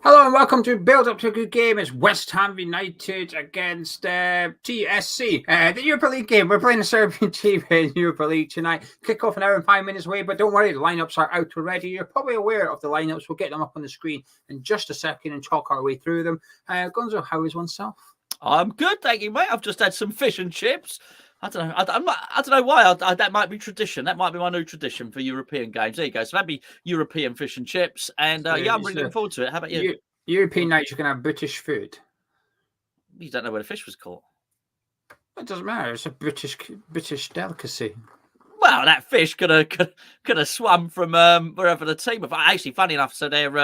Hello and welcome to Build Up to a Good Game. It's West Ham United against TSC. The Europa League game. We're playing the Serbian team in Europa League tonight. Kick off an hour and 5 minutes away, but don't worry, the lineups are out already. You're probably aware of the lineups. We'll get them up on the screen in just a second and talk our way through them. Gonzo, how is oneself? I'm good, thank you, mate. I've just had some fish and chips. I don't know. I don't know why. That might be tradition. That might be my new tradition for European games. There you go. So that'd be European fish and chips. And yeah, I'm really looking forward to it. How about you? European nights, you're going to have British food. You don't know where the fish was caught. It doesn't matter. It's a British delicacy. Well, that fish could have swum from wherever the team. Actually, funny enough, so they're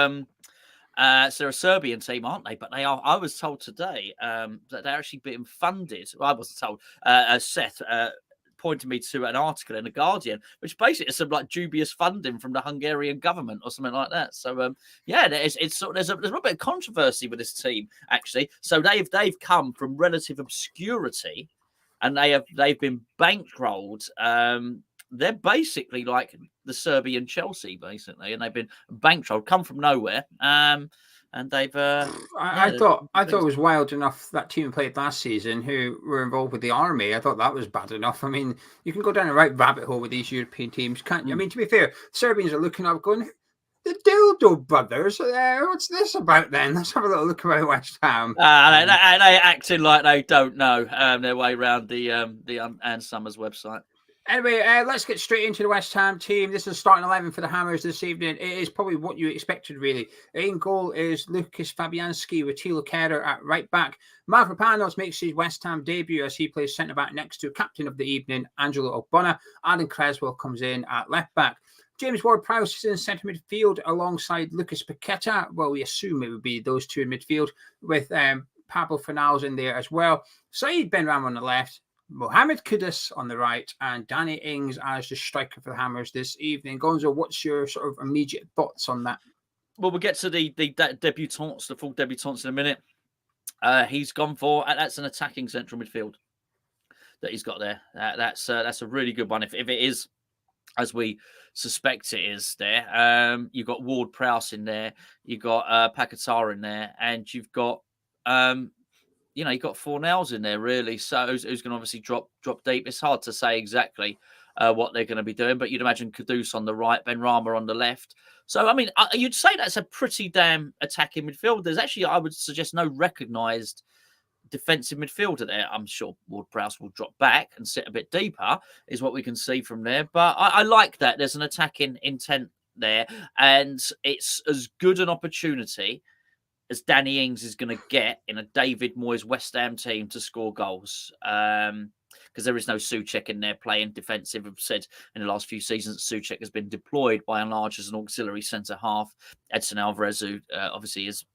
a Serbian team, aren't they? But they are. I was told today that they're actually being funded. Well, I wasn't told. Seth pointed me to an article in The Guardian, which basically is some like dubious funding from the Hungarian government or something like that. So yeah, there's a little bit of controversy with this team actually. So they've come from relative obscurity, and they've been bankrolled. They're basically like the Serbian Chelsea, basically, and they've been bankrolled, come from nowhere. And they've. I thought it was wild enough that team played last season who were involved with the army. I thought that was bad enough. I mean, you can go down a right rabbit hole with these European teams, can't you? I mean, to be fair, Serbians are looking up, going, the Dildo Brothers. What's this about then? Let's have a little look around West Ham. They acting like they don't know their way around the Ann Summers website. Anyway, let's get straight into the West Ham team. This is starting 11 for the Hammers this evening. It is probably what you expected, really. In goal is Lucas Fabianski with Thilo Kehrer at right back. Mavropanos makes his West Ham debut as he plays centre-back next to captain of the evening, Angelo Ogbonna. Adam Creswell comes in at left-back. James Ward-Prowse is in centre midfield alongside Lucas Paqueta. Well, we assume it would be those two in midfield with Pablo Fornals in there as well. Saeed Benrahma on the left. Mohammed Kudus on the right, and Danny Ings as the striker for the Hammers this evening. Gonzo, what's your sort of immediate thoughts on that? Well, we'll get to the debutants, the full debutants in a minute. He's gone for that's an attacking central midfield that he's got there. That's a really good one. If it is as we suspect it is there, you've got Ward-Prowse in there, you've got Paqueta in there, and you've got you've got Fornals in there, really. So who's going to obviously drop deep? It's hard to say exactly what they're going to be doing, but you'd imagine Kudus on the right, Benrahma on the left. So, I mean, you'd say that's a pretty damn attacking midfield. There's actually, I would suggest, no recognised defensive midfielder there. I'm sure Ward-Prowse will drop back and sit a bit deeper, is what we can see from there. But I like that. There's an attacking intent there, and it's as good an opportunity as Danny Ings is going to get in a David Moyes West Ham team to score goals. Because there is no Souček in there playing defensive. I've said in the last few seasons, Souček has been deployed by and large as an auxiliary centre-half. Edson Alvarez, who obviously is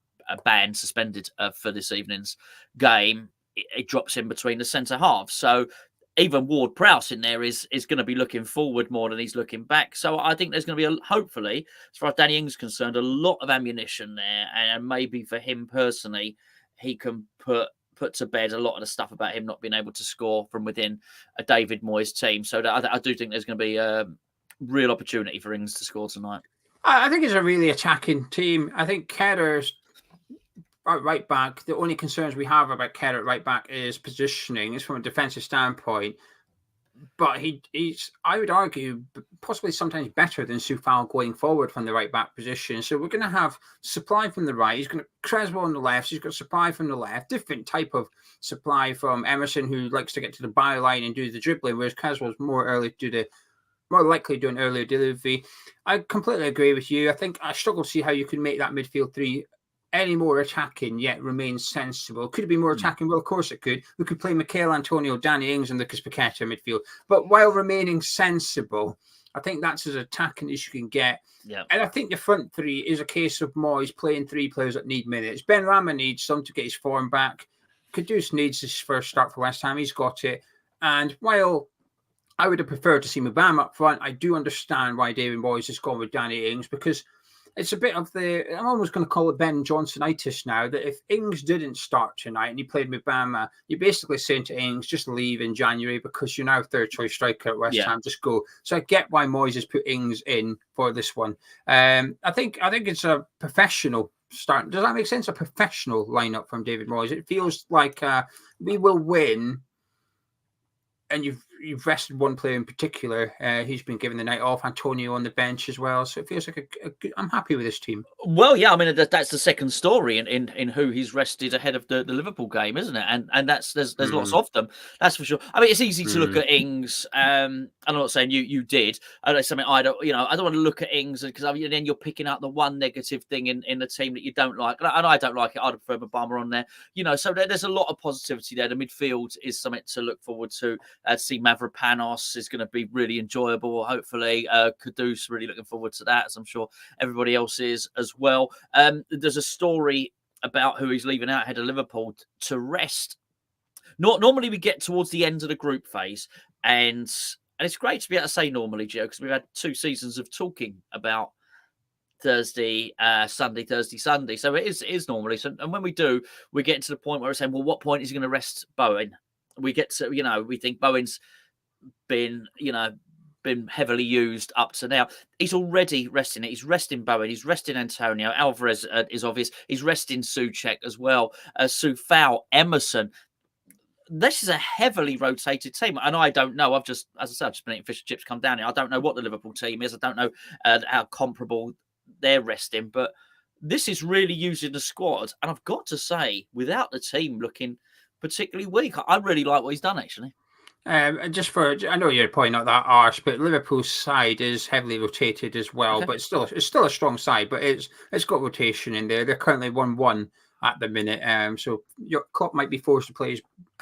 banned, suspended for this evening's game, it drops in between the centre-halves. So even Ward-Prowse in there is going to be looking forward more than he's looking back. So I think there's going to be, hopefully, as far as Danny Ings is concerned, a lot of ammunition there. And maybe for him personally, he can put to bed a lot of the stuff about him not being able to score from within a David Moyes team. So I do think there's going to be a real opportunity for Ings to score tonight. I think it's a really attacking team. I think Kehler's at right back, the only concerns we have about Kehrer at right back is positioning. It's from a defensive standpoint. But he's, I would argue, possibly sometimes better than Soufal going forward from the right back position. So we're going to have supply from the right. He's going to Creswell on the left. So he's got supply from the left. Different type of supply from Emerson, who likes to get to the byline and do the dribbling, whereas Creswell's more likely to do an earlier delivery. I completely agree with you. I think I struggle to see how you can make that midfield three any more attacking, yet remain sensible. Could it be more attacking? Well, of course it could. We could play Michael Antonio, Danny Ings, and Lucas Paqueta in midfield. But while remaining sensible, I think that's as attacking as you can get. Yeah. And I think the front three is a case of Moyes playing three players that need minutes. Benrahma needs some to get his form back. Kudus needs his first start for West Ham. He's got it. And while I would have preferred to see Mubam up front, I do understand why David Moyes has gone with Danny Ings, because it's a bit of I'm almost going to call it Ben Johnsonitis now, that if Ings didn't start tonight and he played Mubama, you're basically saying to Ings, just leave in January because you're now third choice striker at West Ham, just go. So I get why Moyes has put Ings in for this one. I think it's a professional starting. Does that make sense? A professional lineup from David Moyes. It feels like we will win. And you've rested one player in particular. He's been given the night off. Antonio on the bench as well. So it feels like I'm happy with this team. Well, yeah, I mean that's the second story in who he's rested ahead of the Liverpool game, isn't it? And that's there's lots of them. That's for sure. I mean, it's easy to look at Ings. I'm not saying you did. I don't something I don't. I don't want to look at Ings because then you're picking out the one negative thing in the team that you don't like, and I don't like it. I'd prefer Obama on there. So there's a lot of positivity there. The midfield is something to look forward to. See Mavropanos is going to be really enjoyable. Hopefully, Kudus really looking forward to that, as I'm sure everybody else is as well. There's a story about who he's leaving out ahead of Liverpool to rest. Normally we get towards the end of the group phase, and it's great to be able to say normally, Geo, because we've had 2 seasons of talking about Thursday, Sunday, Thursday, Sunday. So it is normally. So, and when we do, we get to the point where we're saying, well, what point is he going to rest Bowen? We get to, we think Bowen's been heavily used up to now. He's already resting it. He's resting Bowen. He's resting Antonio. Alvarez is obvious. He's resting Souček as well. Soufal, Emerson. This is a heavily rotated team. And I don't know. I've just been eating fish and chips come down here. I don't know what the Liverpool team is. I don't know how comparable they're resting. But this is really using the squad. And I've got to say, without the team looking particularly weak, I really like what he's done, actually. I know you're pointing out that arse, but Liverpool's side is heavily rotated as well. Okay. But it's still a strong side, but it's got rotation in there. They're currently 1-1 at the minute. So your Klopp might be forced to put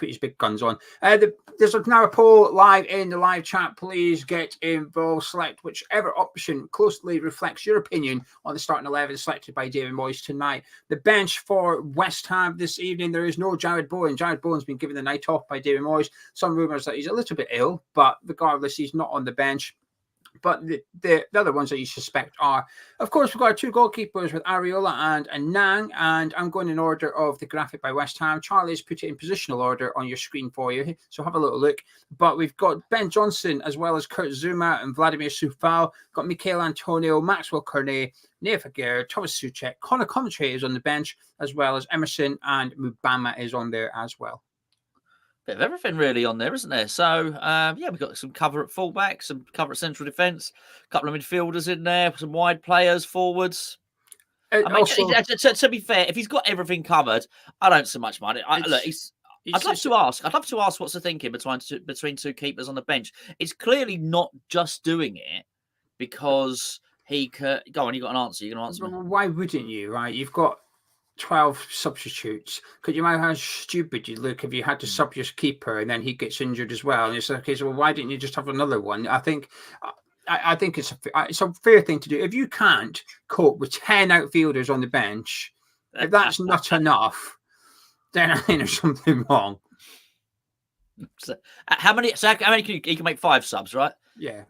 his big guns on. There's now a poll live in the live chat. Please get involved. Select whichever option closely reflects your opinion on the starting 11 selected by David Moyes tonight. The bench for West Ham this evening, there is no Jared Bowen. Jared Bowen's been given the night off by David Moyes. Some rumours that he's a little bit ill, but regardless, he's not on the bench. But the other ones that you suspect are, of course, we've got our 2 goalkeepers with Areola and Anang, and I'm going in order of the graphic by West Ham. Charlie's put it in positional order on your screen for you, so have a little look. But we've got Ben Johnson as well as Kurt Zouma and Vladimir Soufal. Got Mikel Antonio, Maxwell Cornet, Neil Aguirre, Thomas Souček, Conor Coventry is on the bench, as well as Emerson, and Mubama is on there as well. Bit of everything really on there, isn't there? So, we've got some cover at fullback, some cover at central defence, a couple of midfielders in there, some wide players, forwards. To be fair, if he's got everything covered, I don't so much mind it. I'd love to ask what's the thinking between 2 keepers on the bench. It's clearly not just doing it because he could... Go on, you got an answer. You're going to answer me. Why wouldn't you, right? You've got 12 substitutes. Could you imagine how stupid you'd look if you had to sub your keeper and then he gets injured as well? And it's like, well, why didn't you just have another one? I think it's a fair thing to do. If you can't cope with 10 outfielders on the bench, if that's not enough, then I think there's something wrong. So how many can you can make 5 subs, right? Yeah.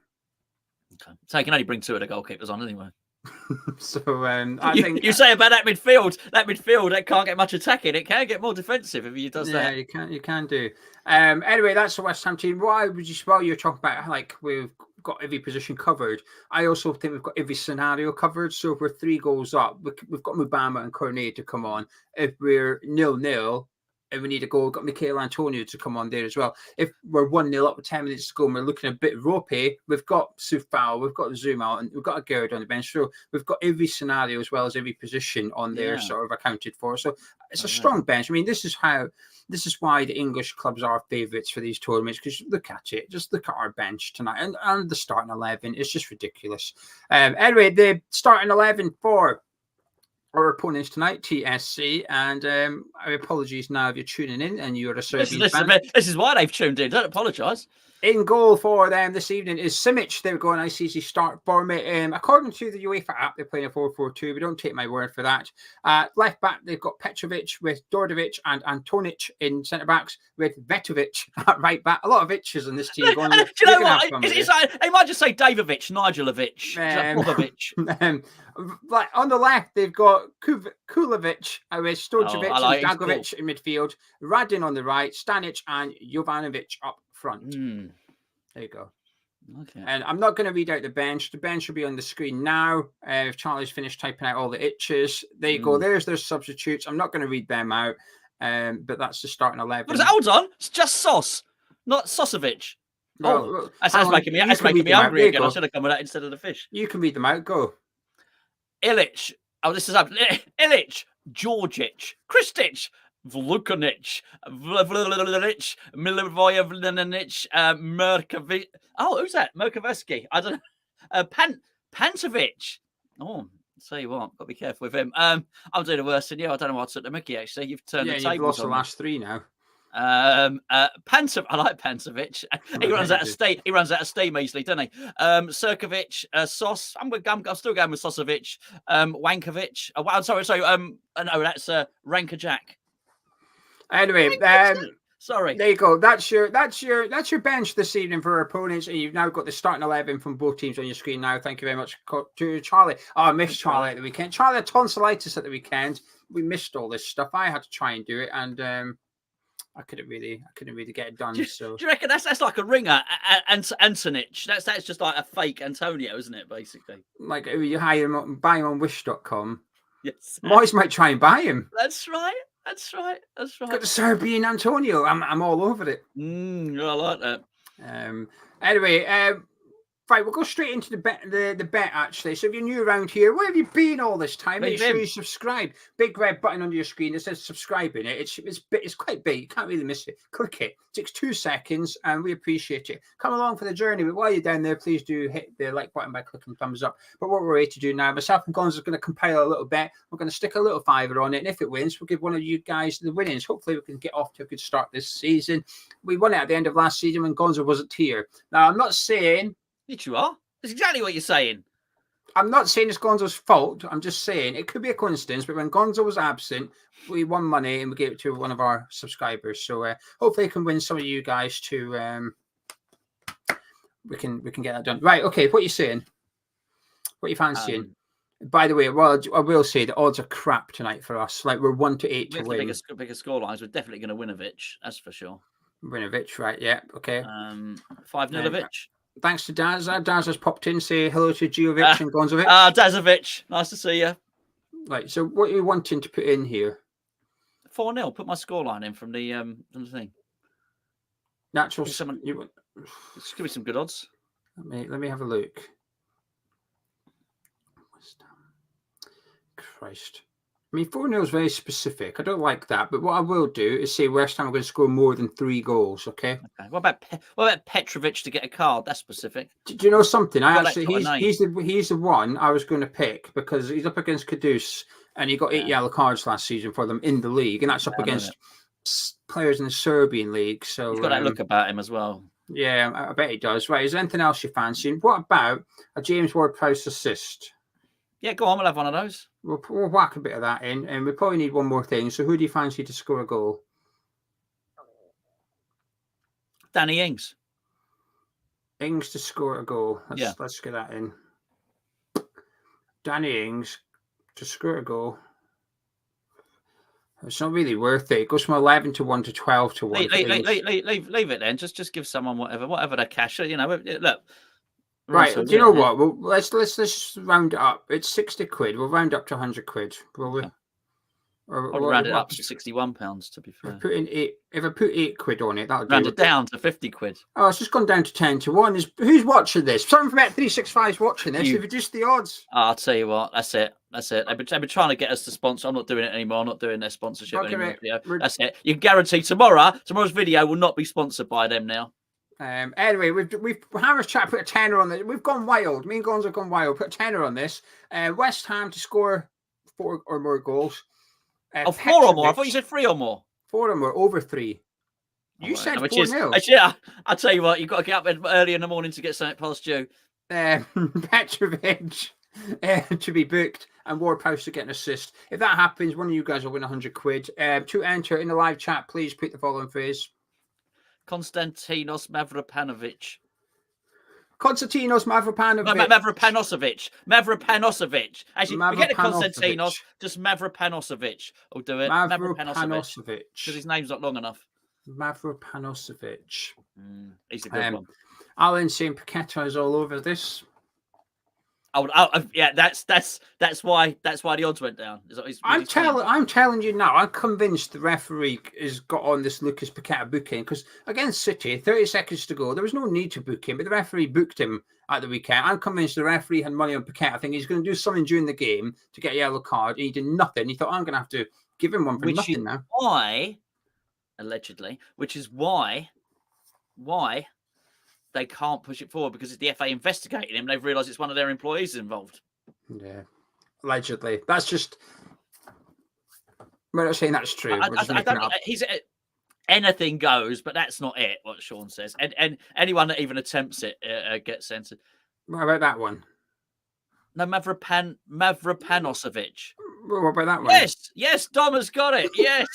Okay. So you can only bring 2 of the goalkeepers on anyway. So I think you say about that midfield that can't get much attacking. It can get more defensive if he does that. Yeah, you can do. Anyway, that's the West Ham team. While you're talking about like we've got every position covered, I also think we've got every scenario covered. So if we're 3 goals up, we've got Mubama and Cornet to come on. If we're 0-0. And we need a goal. We've got Mikel Antonio to come on there as well. If we're 1-0 up with 10 minutes to go and we're looking a bit ropey, we've got Soufal, we've got Zouma, and we've got Aguirre on the bench. So we've got every scenario as well as every position on there sort of accounted for. So it's a strong bench. I mean, this is why the English clubs are favourites for these tournaments, because look at it. Just look at our bench tonight and the starting 11. It's just ridiculous. Anyway, the starting 11 for our opponents tonight, TSC, and our apologies now if you're tuning in and you're a Serbian fan. This is why they've tuned in. Don't apologise. In goal for them this evening is Simic. They're going nice, easy start for me. According to the UEFA app, they're playing a 4-4-2. We don't take my word for that. Left back, they've got Petrovic with Dordovic and Antonic in centre backs with Vetovic at right back. A lot of Viches in this team. Do you know what? They might just say Davidovic, Nigelovic, like on the left, they've got Kulovic with Stojkovic and Dagovic in midfield. Radin on the right, Stanic and Jovanovic up front. There you go. Okay. And I'm not going to read out the bench. The bench will be on the screen now. If Charlie's finished typing out all the itches, there you go. There's their substitutes. I'm not going to read them out, but that's the starting 11. Hold on, it's just Sauce, not Sosovic. Well, that's making me hungry again. I should have come with that instead of the fish. You can read them out. Go. Ilic. Oh, this is up. Ilic, Georgic, Kristic, Vlukanic, Vlinic, Milivojevic, Merkovic. Oh, who's that? Merkovetsky. I don't know. Pantovic. Oh, tell you what, got to be careful with him. I'm doing the worse than you. I don't know what I took the Mickey, actually. You've turned the tables. You've lost the last 3 now. I like Pantovic. He runs out of steam. He runs out of steam easily, doesn't he? Sirkovic, Sos. I'm still going with Sosovic. Wankovic. I'm sorry. No, that's Ranker Jack. Anyway, sorry. There you go. That's your bench this evening for our opponents, and you've now got the starting 11 from both teams on your screen now. Thank you very much to Charlie. Oh, I missed Charlie at the weekend. Charlie had tonsillitis at the weekend. We missed all this stuff. I had to try and do it, and I couldn't really get it done. Do you reckon that's like a ringer, Antonich? That's just like a fake Antonio, isn't it? Basically, like you hire him and buy him on Wish.com. Yes, Moyes might try and buy him. That's right. Got the Serbian Antonio. I'm all over it. I like that. Anyway, right, we'll go straight into the bet actually. So if you're new around here, where have you been all this time? Make sure you subscribe. Big red button under your screen that says subscribe in it. It's quite big. You can't really miss it. Click it. It takes 2 seconds, and we appreciate it. Come along for the journey. But while you're down there, please do hit the like button by clicking thumbs up. But what we're ready to do now, myself and Gonzo are going to compile a little bet. We're going to stick a little fiver on it, and if it wins, we'll give one of you guys the winnings. Hopefully, we can get off to a good start this season. We won it at the end of last season when Gonzo wasn't here. Now, I'm not saying. Yes, you are. That's exactly what you're saying. I'm not saying it's Gonzo's fault. I'm just saying it could be a coincidence, but when Gonzo was absent, we won money and we gave it to one of our subscribers. So hopefully, I can win some of you guys to. We can get that done. Right? Okay. What are you saying? What are you fancying? By the way, well, I will say the odds are crap tonight for us. Like we're 1 to 8 to win. Bigger score lines. We're definitely going to win a Vitch. That's for sure. Winovich, right? Yeah. Okay. 5-0 Thanks to Daz. Daz has popped in. Say hello to Geo and Gonzovic. Dazovic. Nice to see you. Right. So, what are you wanting to put in here? 4-0. Put my scoreline in from the thing. Natural. Just give me some good odds. Let me have a look. Christ. I mean, 4-0 is very specific. I don't like that. But what I will do is say West Ham are going to score more than 3 goals. Okay. What about Petrovic to get a card? That's specific. Do you know something? He's the one I was going to pick because he's up against Kudus and he got 8 yellow cards last season for them in the league, and that's up against players in the Serbian league. So he's got that look about him as well. Yeah, I bet he does. Right. Is there anything else you're fancying? What about a James Ward-Prowse assist? Yeah, go on. We'll have one of those. We'll whack a bit of that in, and we probably need one more thing. So, who do you fancy to score a goal? Danny Ings. Ings to score a goal. Let's get that in. Danny Ings to score a goal. It's not really worth it. It goes from 11 to 1 to 12 to 1. Leave it then. Just give someone whatever their cash. You know, look. Right. Do you know what? Well, let's round it up. It's 60 quid. We'll round up to 100 quid. Will we? I'll round it up to £61, to be fair. If I put 8 quid on it, that'll round it down to 50 quid. Oh, it's just gone down to 10 to 1. Who's watching this? Someone from Bet365 is watching this. They've reduced the odds. I'll tell you what. That's it. They've been trying to get us to sponsor. I'm not doing it anymore. I'm not doing their sponsorship anymore. That's it. You can guarantee tomorrow's video will not be sponsored by them now. Anyway, we've Hammer's chat put a tenner on this. We've gone wild. Me and Gonzo have gone wild. Put a tenner on this. West Ham to score 4 or more goals. 4 or more. I thought you said 3 or more. 4 or more, over 3. You said 4-0. Yeah, I'll tell you what. You've got to get up early in the morning to get something past you. Petrovic to be booked and Ward-Prowse to get an assist. If that happens, one of you guys will win 100 quid. To enter in the live chat, please put the following phrase. Konstantinos Mavropanovic. Mavropanovic. Actually, forget the Konstantinos, just Mavropanovic. I'll do it. Mavropanovic. Because his name's not long enough. Mavropanovic. He's a good one. Alan saying Paqueta is all over this. Yeah, that's why the odds went down. I'm telling you now, I'm convinced the referee has got on this Lucas Paqueta booking because against City, 30 seconds to go, there was no need to book him, but the referee booked him at the weekend. I'm convinced the referee had money on Paqueta. I think he's going to do something during the game to get a yellow card. He did nothing. He thought, I'm going to have to give him one for nothing now. Allegedly, which is why they can't push it forward, because it's the FA investigating him. They've realised it's one of their employees involved. Yeah, allegedly. That's just. We're not saying that's true. Anything goes, but that's not it. What Sean says, and anyone that even attempts it gets censored. What about that one? No, Mavropanosevic. What about that one? Yes, Dom has got it. Yes.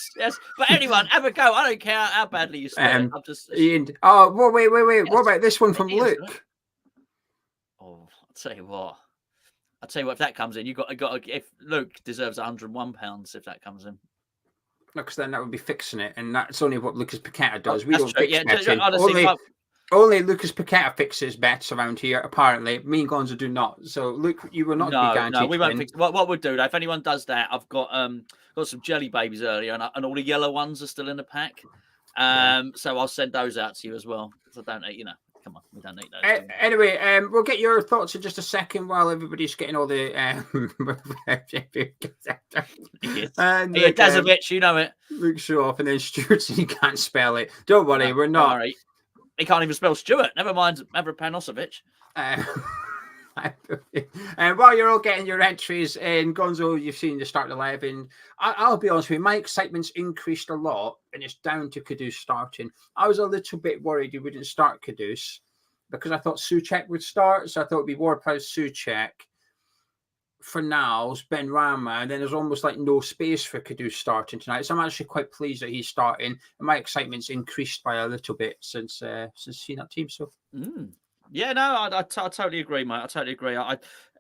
But anyone, have a go. I don't care how badly you spell it. I'm just. Wait. Yes. What about this one from Luke? Right? Oh, I'll tell you what. If that comes in, you got to. If Luke deserves £101 if that comes in. No, because then that would be fixing it, and that's only what Lucas Paqueta does. We don't fix betting. Only Lucas Paqueta fixes bets around here, apparently. Me and Gonzo do not. So, Luke, you will not be guaranteed. No, we won't fix. What we'll do, though, if anyone does that, I've got some jelly babies earlier, and all the yellow ones are still in the pack. So I'll send those out to you as well. So don't eat, come on, we don't eat those. Anyway, we'll get your thoughts in just a second while everybody's getting all the. Dazovic, you know it. Luke show off, and then Stuart, he can't spell it. Don't worry, we're not. All right. He can't even spell Stuart. Never mind Mavropanosevic. And while you're all getting your entries in, Gonzo, you've seen the start 11. I'll be honest with you, my excitement's increased a lot, and it's down to Kudus starting. I was a little bit worried he wouldn't start Kudus because I thought Souček would start, so I thought it'd be Ward-Prowse, Souček. For now, Ben Rama, and then there's almost like no space for Kudus starting tonight. So I'm actually quite pleased that he's starting, and my excitement's increased by a little bit since seeing that team. So, yeah, no, I totally agree, mate. I totally agree.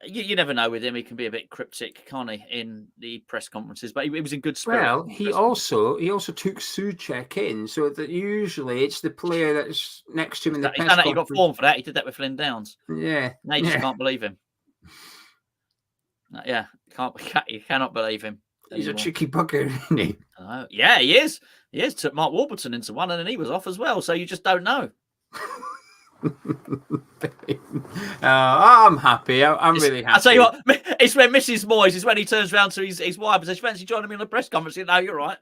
You never know with him; he can be a bit cryptic, can't he, in the press conferences? But he was in good spirit. Well, he also took Souček in, so that usually it's the player that's next to him in the press conference. He got form for that. He did that with Flynn Downs. Yeah, now you just can't believe him. Yeah, you cannot believe him anymore. He's a tricky bugger, isn't he? Yeah, he is. He is. Took Mark Warburton into one, and then he was off as well. So you just don't know. I'm happy. I'm really happy. I'll tell you what, it's when Mrs. Moyes is when he turns around to his wife and says, "Fancy joining me on the press conference?" No, you're right.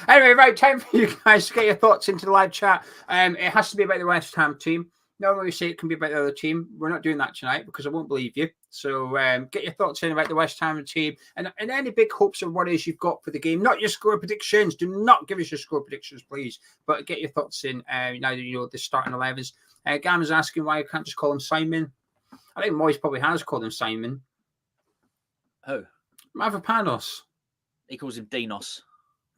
Anyway, right, time for you guys to get your thoughts into the live chat. It has to be about the West Ham team. Normally we say it can be about the other team. We're not doing that tonight because I won't believe you. So get your thoughts in about the West Ham team and any big hopes or worries you've got for the game. Not your score predictions. Do not give us your score predictions, please. But get your thoughts in now that you know the starting 11s. Gam is asking why I can't just call him Simon. I think Moyes probably has called him Simon. Who? Mavropanos. He calls him Dinos.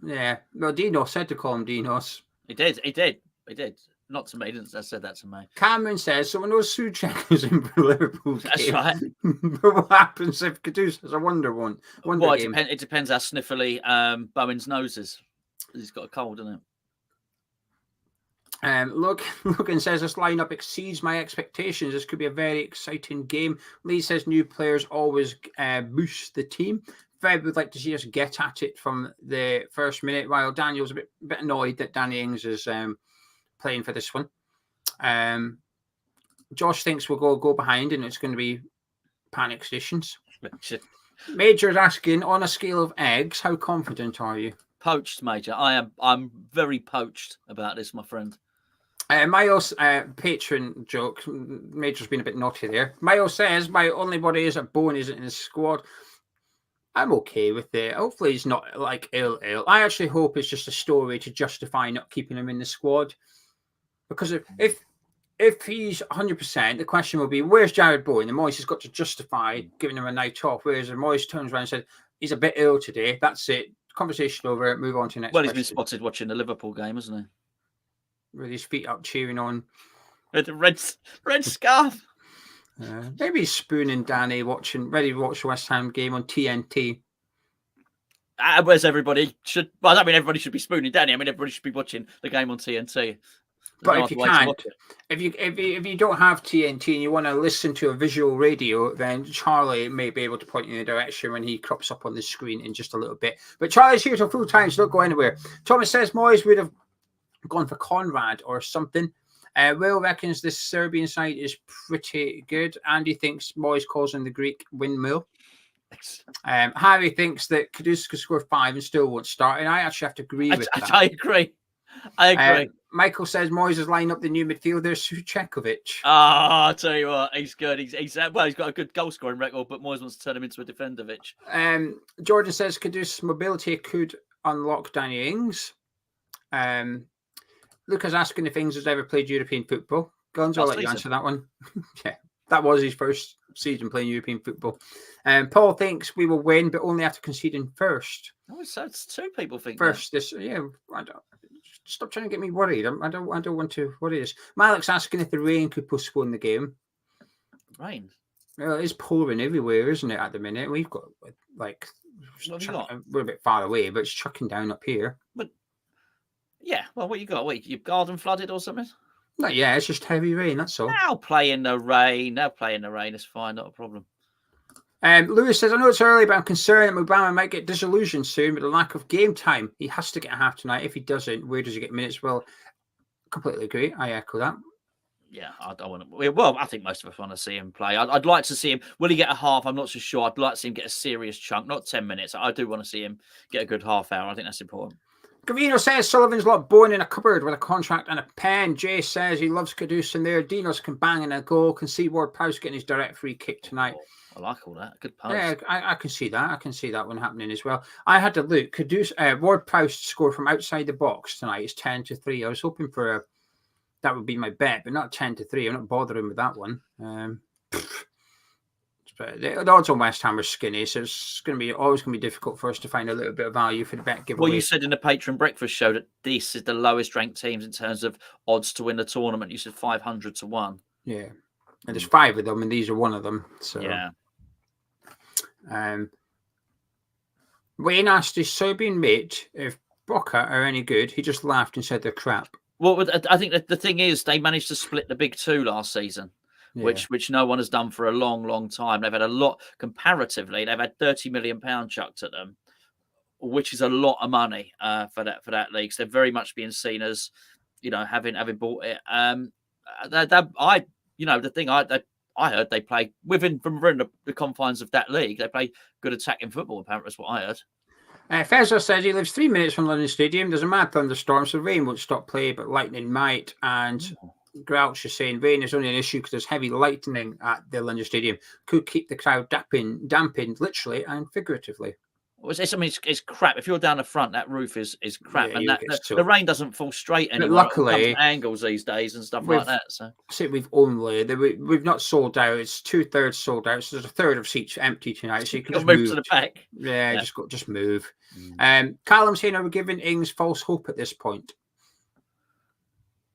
Yeah. Well, Dinos said to call him Dinos. He did. Not to me. He didn't say that to me. Cameron says, so when those Souček is in Liverpool's That's game, right. But what happens if Kudus has a wonder game? It depends how sniffly Bowen's nose is. He's got a cold, isn't it? Logan says, this lineup exceeds my expectations. This could be a very exciting game. Lee says, new players always boost the team. Fred would like to see us get at it from the first minute, while Daniel's a bit annoyed that Danny Ings is playing for this one. Josh thinks we'll go behind and it's going to be panic stations. Major's asking, on a scale of eggs, how confident are you? Poached, Major. I'm very poached about this, my friend. Miles, patron joke. Major's been a bit naughty there. Miles says, my only worry is that Bowen isn't in the squad. I'm okay with it. Hopefully he's not like ill. I actually hope it's just a story to justify not keeping him in the squad. Because if he's 100%, the question will be, where's Jared Bowen? And Moyes has got to justify giving him a night off. Whereas Moyes turns around and said, he's a bit ill today. That's it. Conversation over. Move on to the next question. He's been spotted watching the Liverpool game, hasn't he? With his feet up, cheering on. With the red scarf. Maybe he's spooning Danny, ready to watch the West Ham game on TNT. Whereas everybody should. Well, I don't mean everybody should be spooning Danny. I mean everybody should be watching the game on TNT. But if you can't, if you don't have TNT and you want to listen to a visual radio, then Charlie may be able to point you in the direction when he crops up on the screen in just a little bit. But Charlie's here till full time, so don't go anywhere. Thomas says Moyes would have gone for Conrad or something. Will reckons this Serbian side is pretty good. Andy thinks Moyes calls on the Greek windmill. Harry thinks that Kudus could score 5 and still won't start, and I actually have to agree with that. I agree. Michael says Moyes has lined up the new midfielder, Sucekovic. I'll tell you what, he's good. He's got a good goal scoring record, but Moyes wants to turn him into a Defendovic. Jordan says Kudus mobility could unlock Danny Ings. Lucas asking if Ings has ever played European football. Gonzo, I'll let you answer that one. Yeah, that was his first season playing European football. Paul thinks we will win, but only after conceding first. Oh, so it's 2 people think first. This, yeah. Stop trying to get me worried. I don't want to worry this. Malik's asking if the rain could postpone the game. Rain? Well, it's pouring everywhere, isn't it? At the minute, we've got we're a bit far away, but it's chucking down up here. But yeah, well, what you got? Wait, your garden flooded or something? Not yeah, it's just heavy rain. That's all. Now play in the rain. It's fine, not a problem. Lewis says, I know it's early, but I'm concerned that Mubama might get disillusioned soon with the lack of game time. He has to get a half tonight. If he doesn't, where does he get minutes? Well, completely agree. I echo that. Yeah, I don't want to. Well, I think most of us want to see him play. I'd like to see him. Will he get a half? I'm not so sure. I'd like to see him get a serious chunk, not 10 minutes. I do want to see him get a good half hour. I think that's important. Gavino says Sullivan's lot born in a cupboard with a contract and a pen. Jay says he loves Kudus in there. Dinos can bang in a goal. Can see Ward Prowse getting his direct free kick tonight. I like all that. Good post. Yeah, I can see that. I can see that one happening as well. I had to look. Kudus, Ward Prowse score from outside the box tonight is 10-3. I was hoping for that would be my bet, but not 10-3. I'm not bothering with that one. The odds on West Ham are skinny, so it's always going to be difficult for us to find a little bit of value for the bet giveaway. Well, you said in the Patron Breakfast show that this is the lowest ranked teams in terms of odds to win the tournament. You said 500 to 1. Yeah, and there's 5 of them, and these are one of them. So yeah. Wayne asked his Serbian mate if Boca are any good. He just laughed and said they're crap. Well, I think that the thing is they managed to split the big 2 last season. Yeah. Which no one has done for a long, long time. They've had a lot comparatively. They've had £30 million chucked at them, which is a lot of money for that league. So they're very much being seen as, having bought it. The thing I heard they play within the confines of that league. They play good attacking football. Apparently, that's what I heard. Fezzer says he lives 3 minutes from London Stadium. There's a mad thunderstorm, so rain won't stop play, but lightning might. And Grouch is saying rain is only an issue because there's heavy lightning at the London Stadium. Could keep the crowd dampened literally and figuratively. It's crap. If you're down the front, that roof is crap, and the rain doesn't fall straight anymore. But luckily, angles these days and stuff like that. So we've not sold out. It's 2/3 sold out. So there's a third of seats empty tonight. So you can just move to the back. Yeah. Just move. Callum saying, are we giving Ings false hope at this point?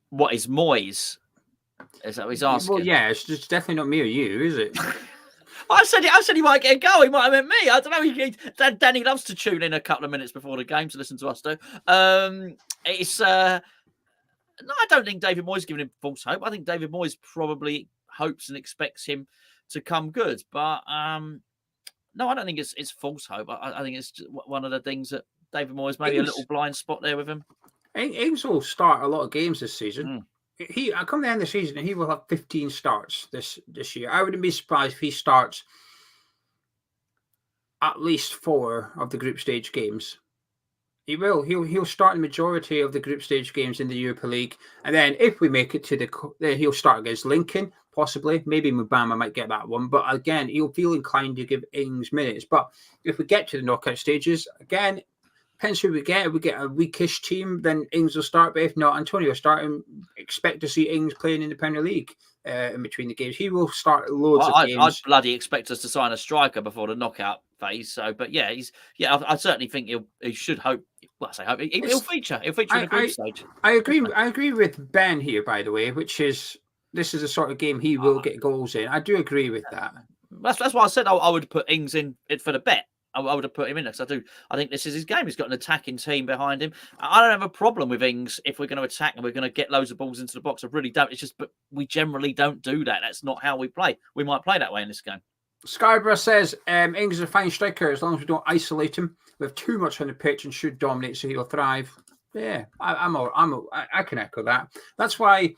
What is Moyes? Is that what he's asking? Well, yeah, it's definitely not me or you, is it? I said he might get a go. He might have meant me. I don't know. Danny loves to tune in a couple of minutes before the game to listen to us do. No, I don't think David Moyes is giving him false hope. I think David Moyes probably hopes and expects him to come good. But no, I don't think it's false hope. I think it's just one of the things that David Moyes maybe a little blind spot there with him. Ings will start a lot of games this season. I come to the end of the season and he will have 15 starts this year. I wouldn't be surprised if he starts at least 4 of the group stage games. He will. He'll start the majority of the group stage games in the Europa League, and then if we make it to then he'll start against Lincoln, possibly. Maybe Mubama might get that one, but again, he'll feel inclined to give Ings minutes. But if we get to the knockout stages, again. Depends who we get. If we get a weakish team, then Ings will start. But if not, Antonio will start. And expect to see Ings playing in the Premier League in between the games. He will start loads of games. I'd bloody expect us to sign a striker before the knockout phase. So, but yeah, I certainly think he should hope. Well, I say hope he'll feature. He'll feature in the group stage. I agree with Ben here, by the way, which is this is a sort of game he will get goals in. I do agree with that. That's why I said I would put Ings in it for the bet. I would have put him in because I think this is his game. He's got an attacking team behind him. I don't have a problem with Ings if we're going to attack and we're going to get loads of balls into the box. I really don't. It's just, but we generally don't do that. That's not how we play. We might play that way in this game. Scarborough says Ings is a fine striker as long as we don't isolate him. We have too much on the pitch and should dominate, so he'll thrive. Yeah, I can echo that. That's why.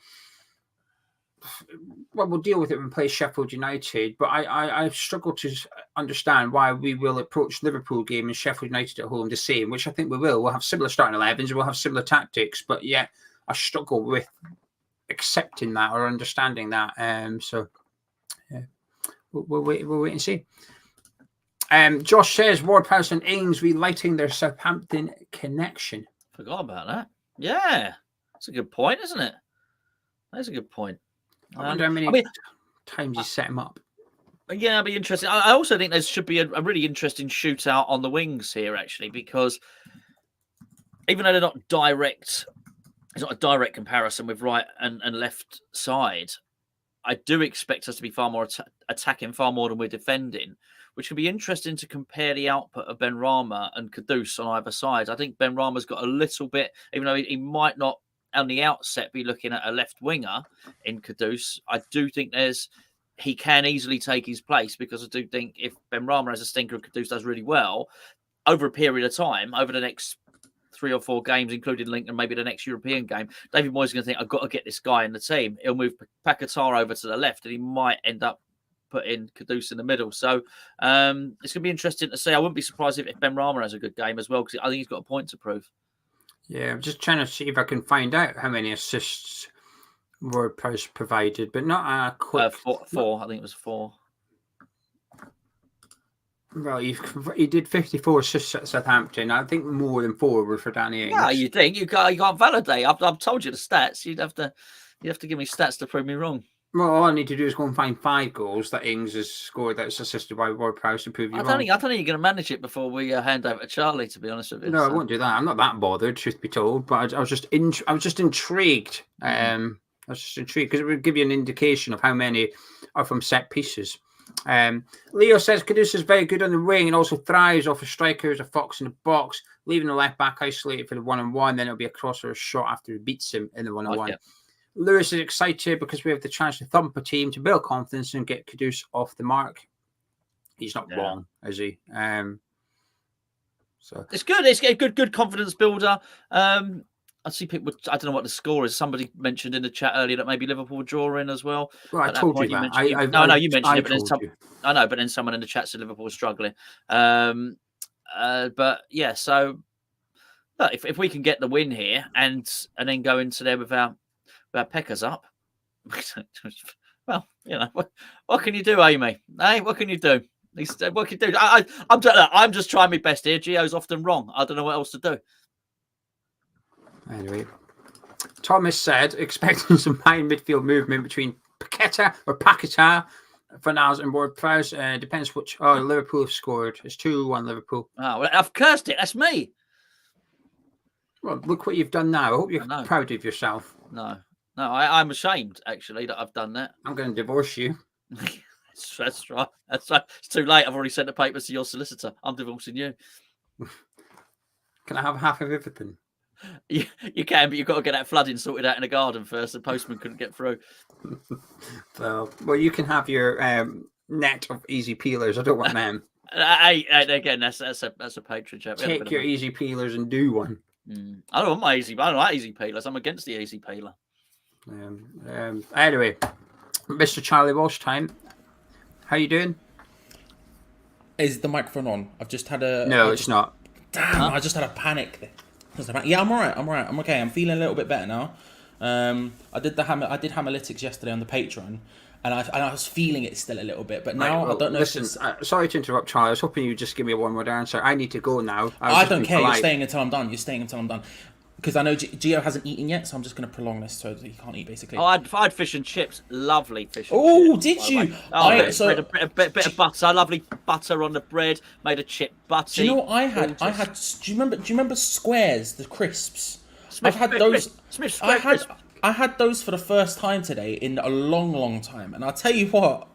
Well, we'll deal with it when we play Sheffield United, but I struggle to understand why we will approach Liverpool game and Sheffield United at home the same, which I think we will. We'll have similar starting 11s, we'll have similar tactics, but yet I struggle with accepting that or understanding that. So yeah, we'll wait and see. Josh says Ward-Prowse and Ings relighting their Southampton connection. Forgot about that. Yeah, that's a good point, isn't it? That's a good point. I wonder how many times you set him up. Yeah, it'd be interesting. I also think there should be a really interesting shootout on the wings here, actually, because even though they're not direct, it's not a direct comparison with right and left side. I do expect us to be far more attacking, far more than we're defending, which can be interesting to compare the output of Benrahma and Kudus on either side. I think Benrahma's got a little bit, even though he might not on the outset be looking at a left winger in Kudus, I do think he can easily take his place, because I do think if Benrahma has a stinker and Kudus does really well, over a period of time, over the next 3 or 4 games, including Lincoln, maybe the next European game, David Moyes is going to think, I've got to get this guy in the team. He'll move Paqueta over to the left and he might end up putting Kudus in the middle. So it's going to be interesting to see. I wouldn't be surprised if Benrahma has a good game as well, because I think he's got a point to prove. Yeah, I'm just trying to see if I can find out how many assists Ward-Prowse provided, but not a quick... 4. I think it was 4. Well, he did 54 assists at Southampton. I think more than 4 were for Danny Ings. Yeah, you think? You can't validate. I've told you the stats. You'd have to give me stats to prove me wrong. Well, all I need to do is go and find 5 goals that Ings has scored that's assisted by Ward-Prowse to prove you wrong. I don't think you're going to manage it before we hand over to Charlie, to be honest with you. No, I won't do that. I'm not that bothered, truth be told. But I was just intrigued. I was just intrigued because it would give you an indication of how many are from set pieces. Leo says Kudus is very good on the wing and also thrives off a striker as a fox in the box, leaving the left back isolated for the 1-on-1. Then it'll be a cross or a shot after he beats him in the 1-on-1. Lewis is excited because we have the chance to thump a team to build confidence and get Kudus off the mark. He's not wrong, is he? So it's good. It's a good confidence builder. I see people. I don't know what the score is. Somebody mentioned in the chat earlier that maybe Liverpool would draw in as well. Well, I told you that. You mentioned it, but then someone in the chat said Liverpool was struggling. But yeah, so look, if we can get the win here and then go into there with our peckers up, well, you know, what can you do, Amy? Hey, what can you do? What can you do? I'm just trying my best here. Geo's often wrong. I don't know what else to do. Anyway, Thomas said expecting some high midfield movement between Paqueta, Fornals and Ward-Prowse. Depends which. Oh, Liverpool have scored. It's 2-1 Liverpool. Oh, well, I've cursed it. That's me. Well, look what you've done now. I hope you're proud of yourself. No, I'm ashamed actually that I've done that. I'm going to divorce you. That's right. It's too late. I've already sent the papers to your solicitor. I'm divorcing you. Can I have half of everything? You can, but you've got to get that flooding sorted out in the garden first. The postman couldn't get through. Well, you can have your net of easy peelers. I don't want them. Again, that's a patron chat. Take your easy peelers and do one. I don't want my easy. I don't like easy peelers. I'm against the easy peeler. Anyway, Mr. Charlie Walsh time. How you doing? Is the microphone on? I've just had a... No, it's not. Damn, I just had a panic there. Yeah, I'm all right. I'm okay. I'm feeling a little bit better now. I did Hammerlytics yesterday on the Patreon, and I was feeling it still a little bit, but now I don't know. Listen, sorry to interrupt, Charlie. I was hoping you'd just give me a one-word answer. I need to go now. I don't care. You're staying until I'm done. Because I know Geo hasn't eaten yet, so I'm just going to prolong this so he can't eat, basically. Oh, I had fish and chips. Lovely fish and chips. Oh, did you? A bit of butter. Lovely butter on the bread. Made a chip butter. Do you know what I had? Do you remember Squares, the crisps? I had those for the first time today in a long, long time. And I'll tell you what,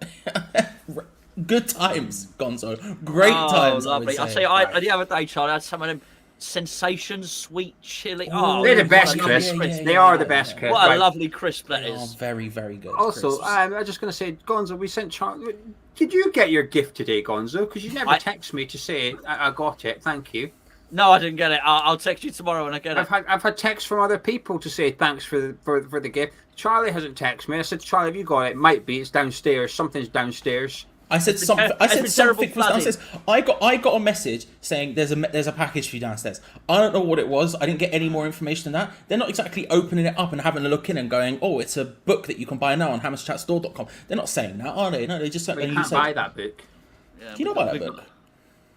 Good times, Gonzo. Great times. Lovely. I say, the other day, Charlie, I had some of them sensations, sweet chili. Oh, they're the best what a crisp. lovely crisp. They are the best crisp. What a lovely crisp that They are is. very, very good. Also, crisps. I'm just going to say, Gonzo, we sent Charlie. Did you get your gift today, Gonzo? Because you never text me to say I got it. Thank you. No, I didn't get it. I'll text you tomorrow when I get it. I've had texts from other people to say thanks for the gift. Charlie hasn't texted me. I said, Charlie, have you got it? It might be. It's downstairs. Something's downstairs. I said something. Something was downstairs. I got a message saying there's a package for you downstairs. I don't know what it was. I didn't get any more information than that. They're not exactly opening it up and having a look in and going, oh, it's a book that you can buy now on hammerschatstore.com. They're not saying that, are they? No, they just said. You can't buy that book. Yeah, do you not buy that book?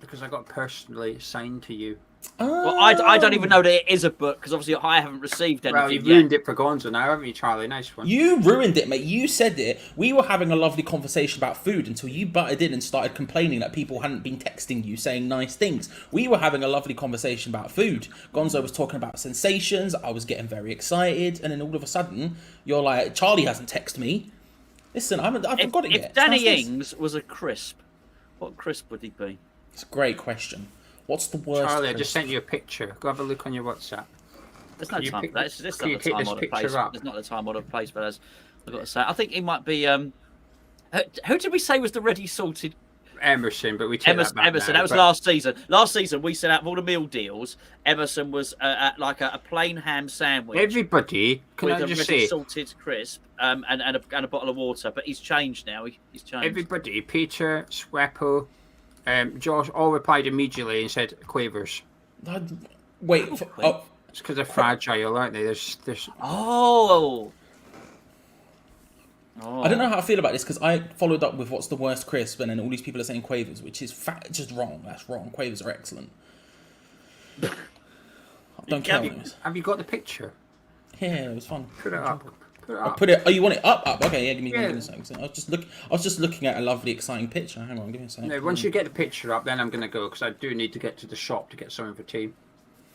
Because I got personally signed to you. Well, I don't even know that it is a book because obviously I haven't received anything. Well, you've ruined it for Gonzo now, haven't you, Charlie? Nice one. You ruined it, mate. You said it. We were having a lovely conversation about food until you butted in and started complaining that people hadn't been texting you saying nice things. We were having a lovely conversation about food. Gonzo was talking about sensations. I was getting very excited. And then all of a sudden, you're like, Charlie hasn't texted me. Listen, I haven't got it yet. If Danny Ings was a crisp, what crisp would he be? It's a great question. What's the worst? Charlie, I just sent you a picture. Go have a look on your WhatsApp. There's no time for that. This is not the take this time or the picture place. up? There's not the time or the place for that. I've got to say. I think he might be. Who did we say was the ready salted? Emerson, but we take that back Emerson. now, That was last season. Last season, we set out of all the meal deals. Emerson was like a plain ham sandwich. Everybody, can with I a just ready say, salted crisp and a bottle of water. But he's changed now. He's changed. everybody, Peter, Sweppo, Josh, all replied immediately and said Quavers. Wait. Oh, It's because they're fragile, aren't they? There's. Oh. I don't know how I feel about this because I followed up with what's the worst crisp, and then all these people are saying Quavers, which is just wrong. That's wrong. Quavers are excellent. I don't care. Have you got the picture? Yeah, it was fun. Put it up. Oh, you want it up? Okay, yeah. Give me a second. I was just looking at a lovely, exciting picture. Hang on, give me a second. No, once you get the picture up, then I'm going to go because I do need to get to the shop to get something for tea.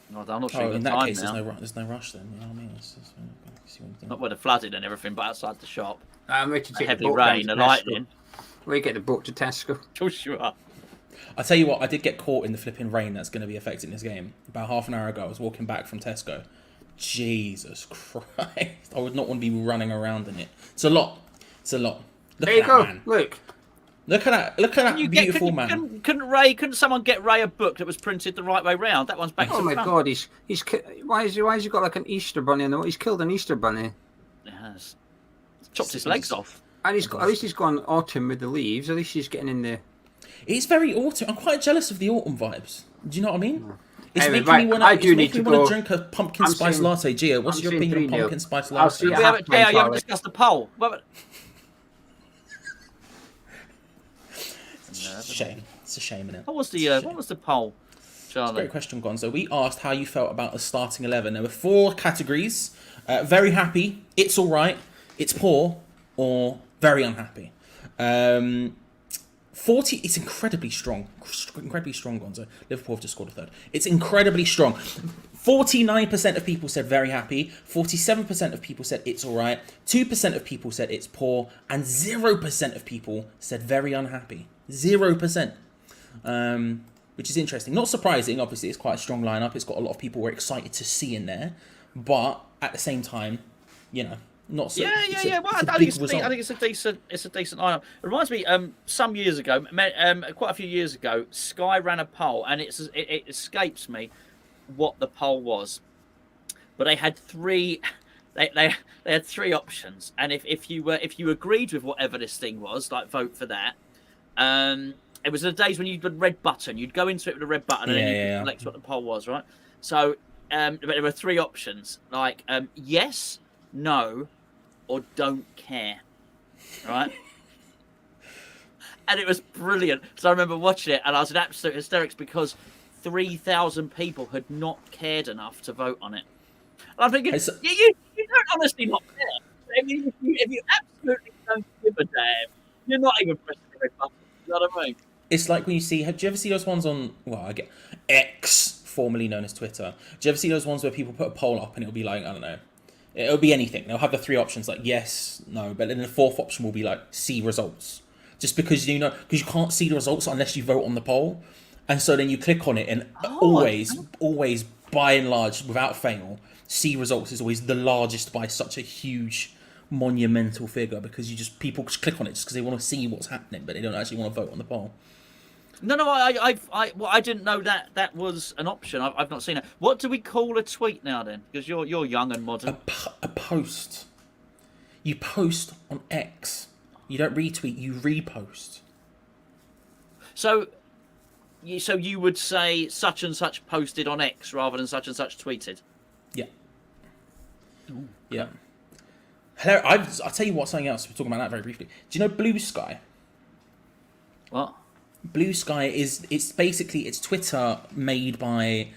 No, I'm not sure. Oh, in that case, now. there's no rush then. You know what I mean? Not where the flooded and everything, but outside the shop. I'm ready to take Heavy the boat rain, down the to lightning. Tesco. We get the boat to Tesco. Of course you are. I tell you what, I did get caught in the flipping rain that's going to be affecting this game. About half an hour ago, I was walking back from Tesco. Jesus Christ. I would not want to be running around in it. It's a lot. Look There you at go. that, man. Look. Look at that beautiful man. Couldn't someone get Ray a book that was printed the right way round? That one's back to Oh my front. God! Why has he got like an Easter bunny in the? He's killed an Easter bunny. Yes. Chopped his legs off. And at least he's gone autumn with the leaves. At least he's getting in there. It's very autumn. I'm quite jealous of the autumn vibes. Do you know what I mean? It's Anyway, making me want to drink a pumpkin I'm spice saying- latte. Gio, what's I'm your saying opinion on 3-0. pumpkin spice I'll latte? see You you haven't Charlie. discussed the poll. It's a shame. It's a shame, innit? What was the poll, Charlie? Great question, Gonzo. We asked how you felt about the starting 11. There were 4 categories. Very happy, it's all right, it's poor, or very unhappy. 40, it's incredibly strong. Incredibly strong, Gonzo. Liverpool have just scored a third. It's incredibly strong. 49% of people said very happy. 47% of people said it's all right. 2% of people said it's poor. And 0% of people said very unhappy. 0%. Which is interesting. Not surprising. Obviously, it's quite a strong lineup. It's got a lot of people we're excited to see in there. But at the same time, you know, not so. Yeah. Well, I think it's a decent lineup. It reminds me, some years ago, quite a few years ago, Sky ran a poll, and it escapes me what the poll was, but they had 3. They had 3 options, and if you agreed with whatever this thing was, like vote for that. It was the days when you had a red button. You'd go into it with a red button, and then you could select what the poll was, right? So, but there were 3 options, like yes, no, or don't care, right? And it was brilliant. So I remember watching it, and I was in absolute hysterics because 3,000 people had not cared enough to vote on it. And I'm thinking, you don't honestly not care. I mean, if you absolutely don't give a damn, you're not even pressing the red button. You know what I mean? It's like when you see, do you ever see those ones on, I get X, formerly known as Twitter. Do you ever see those ones where people put a poll up and it'll be like, I don't know, it'll be anything. They'll have the 3 options like yes, no, but then the 4th option will be like see results. just because you can't see the results unless you vote on the poll, and so then you click on it, and always, by and large, without fail, see results is always the largest by such a huge monumental figure, because people just click on it just because they want to see what's happening, but they don't actually want to vote on the poll. No, I didn't know that was an option. I've not seen it. What do we call a tweet now then? Because you're young and modern. A post. You post on X. You don't retweet. You repost. So you would say such and such posted on X rather than such and such tweeted. Yeah. Ooh. Yeah. Hello. I'll tell you what. Something else. We're talking about that very briefly. Do you know Blue Sky? What? Blue Sky it's basically Twitter made by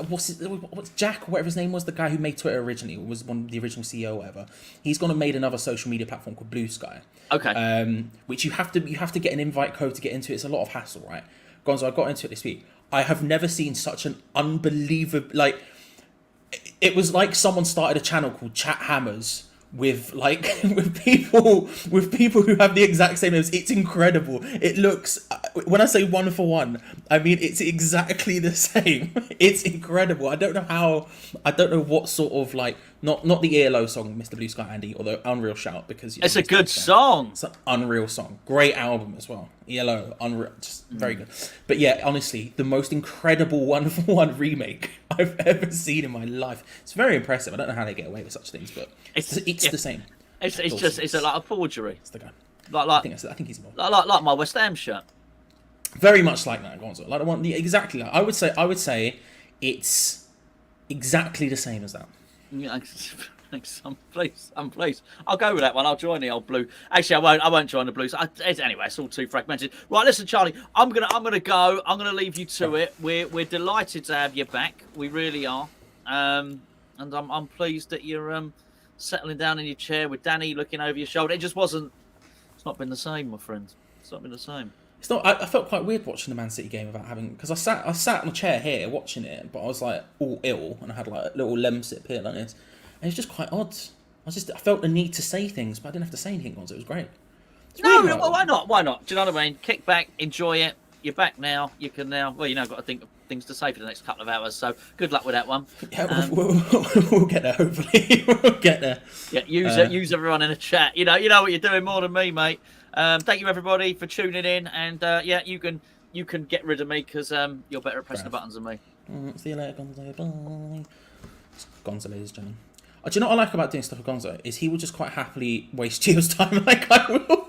what's Jack, whatever his name was, the guy who made Twitter originally, was one of the original CEO or whatever. He's gone and made another social media platform called Blue Sky. Okay. Which you have to get an invite code to get into. It's a lot of hassle, right? Gonzo, I got into it this week. I have never seen such an unbelievable, like, it was like someone started a channel called Chat Hammers with people who have the exact same names. It's incredible. It looks, when I say 1 for 1, I mean it's exactly the same. It's incredible. I don't know what sort of, like, not the ELO song, Mr. Blue Sky Andy, or the Unreal Shout, because it's a good song. It's an unreal song. Great album as well. ELO, unreal, just very good. But yeah, honestly, the most incredible 1 for 1 remake I've ever seen in my life. It's very impressive. I don't know how they get away with such things, but it's the same. It's like a forgery. It's the guy. Like I think he's involved. Like my West Ham shirt. Very much like that, Gonzo. Like the one, exactly. Like, I would say it's exactly the same as that. Yeah, some place. I'll go with that one. I'll join the old blue. Actually, I won't join the blues. Anyway, it's all too fragmented. Right, listen, Charlie. I'm gonna go. I'm gonna leave you to it. We're delighted to have you back. We really are. And I'm pleased that you're settling down in your chair with Danny looking over your shoulder. It's not been the same, my friend. It's not been the same. It's not. I felt quite weird watching the Man City game without having, because I sat on a chair here watching it, but I was like all ill and I had like a little lem sip here like this, and it's just quite odd. I felt the need to say things, but I didn't have to say anything once. It was great. No, why not? Why not? Do you know what I mean? Kick back, enjoy it. You're back now. You can now. Well, got to think of things to say for the next couple of hours. So good luck with that one. Yeah, we'll get there. Hopefully, we'll get there. Yeah, use everyone in the chat. You know what you're doing more than me, mate. Thank you everybody for tuning in, and you can get rid of me because you're better at pressing the buttons than me. See you later, Gonzo. Bye. Gonzo, ladies and gentlemen. Do you know what I like about doing stuff with Gonzo is he will just quite happily waste Geo's time like I will.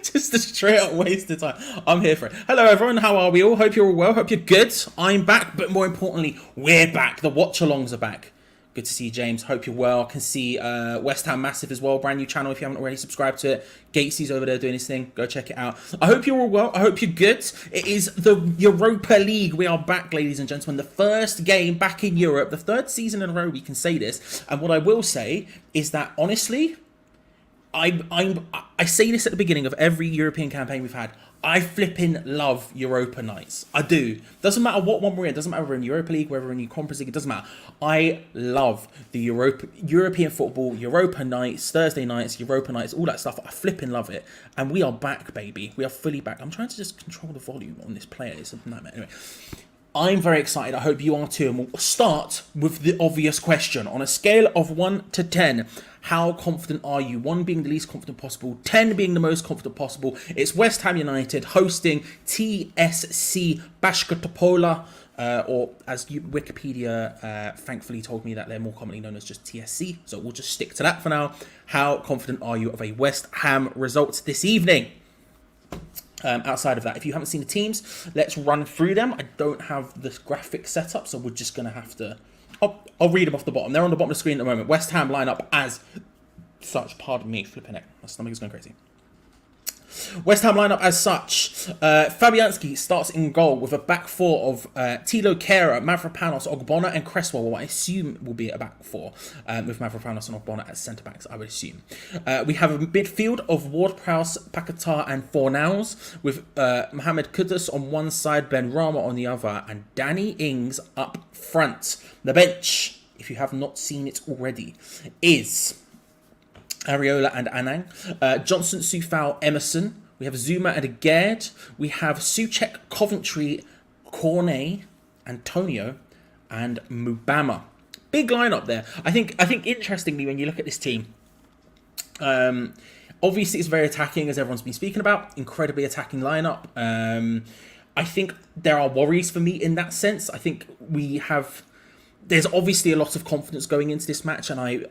Just a straight up waste of time. I'm here for it. Hello everyone, how are we all? Hope you're all well. Hope you're good. I'm back, but more importantly, we're back. The watch-alongs are back. Good to see you, James. Hope you're well. I can see West Ham Massive as well. Brand new channel if you haven't already subscribed to it. Gatesy's over there doing his thing. Go check it out. I hope you're all well. I hope you're good. It is the Europa League. We are back, ladies and gentlemen. The first game back in Europe. The third season in a row we can say this. And what I will say is that, honestly, I say this at the beginning of every European campaign we've had. I flipping love Europa nights. I do. Doesn't matter what one we're in. Doesn't matter if we're in Europa League, whether we're in Conference League. It doesn't matter. I love the European football, Europa nights, Thursday nights, Europa nights, all that stuff. I flipping love it. And we are back, baby. We are fully back. I'm trying to just control the volume on this player. It's a nightmare. Anyway, I'm very excited. I hope you are too. And we'll start with the obvious question. On a scale of 1 to 10, how confident are you? 1 being the least confident possible, 10 being the most confident possible. It's West Ham United hosting TSC Bačka Topola, or as Wikipedia thankfully told me that they're more commonly known as just TSC. So we'll just stick to that for now. How confident are you of a West Ham result this evening? Outside of that, if you haven't seen the teams, let's run through them. I don't have the graphic set up, so we're just going to have to... I'll read them off the bottom. They're on the bottom of the screen at the moment. West Ham line up as such. Pardon me, flipping it. My stomach is going crazy. West Ham line up as such. Fabianski starts in goal with a back four of Tilo Kehrer, Mavropanos, Ogbonna and Cresswell, what I assume will be a back four, with Mavropanos and Ogbonna as centre-backs, I would assume. We have a midfield of Ward-Prowse, Paqueta and Fornals, with Mohammed Kudus on one side, Ben Rama on the other, and Danny Ings up front. The bench, if you have not seen it already, is Areola and Anang, Johnson, Soufal, Emerson. We have Zuma and Aged. We have Souček, Coventry, Cornet, Antonio, and Mubama. Big lineup there. I think interestingly, when you look at this team, obviously it's very attacking, as everyone's been speaking about. Incredibly attacking lineup. I think there are worries for me in that sense. I think there's obviously a lot of confidence going into this match, and I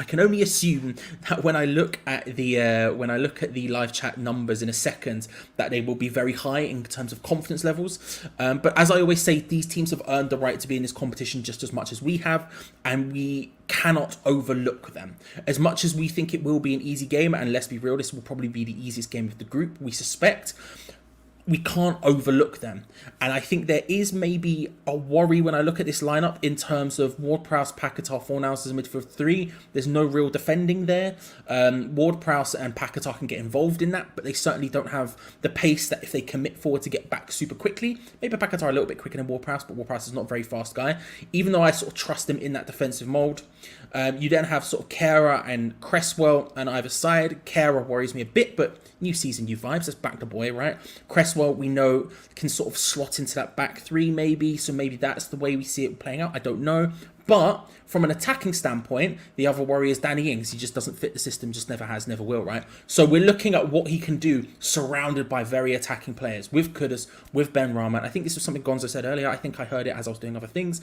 can only assume that when I look at the live chat numbers in a second, that they will be very high in terms of confidence levels. But as I always say, these teams have earned the right to be in this competition just as much as we have, and we cannot overlook them. As much as we think it will be an easy game, and let's be real, this will probably be the easiest game of the group, we suspect, we can't overlook them. And I think there is maybe a worry when I look at this lineup in terms of Ward-Prowse, Paqueta, Fornals as a midfield 3. There's no real defending there. Ward-Prowse and Paqueta can get involved in that, but they certainly don't have the pace that if they commit forward to get back super quickly. Maybe Paqueta are a little bit quicker than Ward-Prowse, but Ward-Prowse is not a very fast guy, even though I sort of trust him in that defensive mould. You then have sort of Kera and Cresswell on either side. Kera worries me a bit, but new season, new vibes. That's back to boy, right? Cresswell, we know, can sort of slot into that back three maybe. So maybe that's the way we see it playing out. I don't know. But from an attacking standpoint, the other worry is Danny Ings. He just doesn't fit the system, just never has, never will, right? So we're looking at what he can do surrounded by very attacking players with Kudus, with Ben Rahman. I think this was something Gonzo said earlier. I think I heard it as I was doing other things.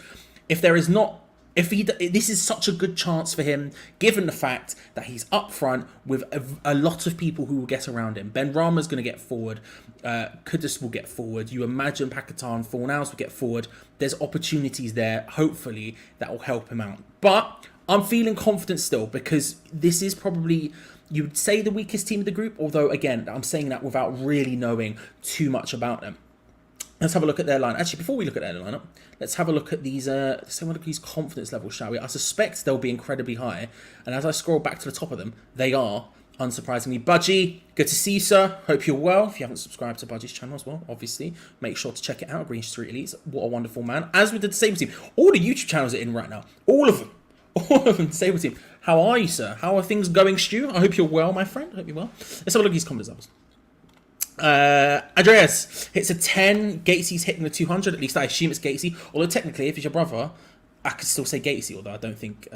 This is such a good chance for him, given the fact that he's up front with a lot of people who will get around him. Ben Rama's going to get forward. Kudus will get forward. You imagine Paqueta and Fornals will get forward. There's opportunities there, hopefully, that will help him out. But I'm feeling confident still, because this is probably, you would say, the weakest team of the group. Although, again, I'm saying that without really knowing too much about them. Let's have a look at their line. Actually, before we look at their lineup, let's have a look at these. Let's have a look at these confidence levels, shall we? I suspect they'll be incredibly high, and as I scroll back to the top of them, they are, unsurprisingly. Budgie, good to see you, sir. Hope you're well. If you haven't subscribed to Budgie's channel as well, obviously, make sure to check it out. Green Street Elites, what a wonderful man. As with the Sable Team, all the YouTube channels are in right now. All of them. Sable Team. How are you, sir? How are things going, Stu? I hope you're well, my friend. I hope you're well. Let's have a look at these confidence levels. Andreas hits a 10. Gatesy's hitting the 200. At least I assume it's Gatesy. Although technically, if it's your brother, I could still say Gatesy. Although I don't think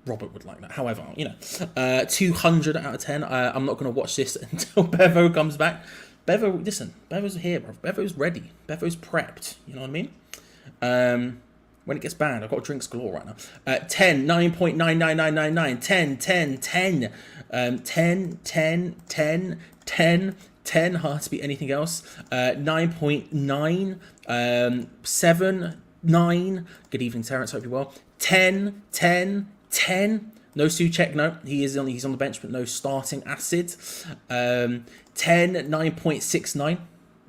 Robert would like that. However, 200 out of 10. I'm not going to watch this until Bevo comes back. Bevo, listen. Bevo's here, bro. Bevo's ready. Bevo's prepped. You know what I mean? When it gets banned, I've got drinks galore right now. 10, 9.99999. 10, 10, 10. 10, 10, 10, 10. 10, hard to beat anything else. 9.9, 7, 9. Good evening, Terrence. Hope you're well. 10, 10, 10. No Souček, no. He's on the bench, but no starting acid. 10, 9.69.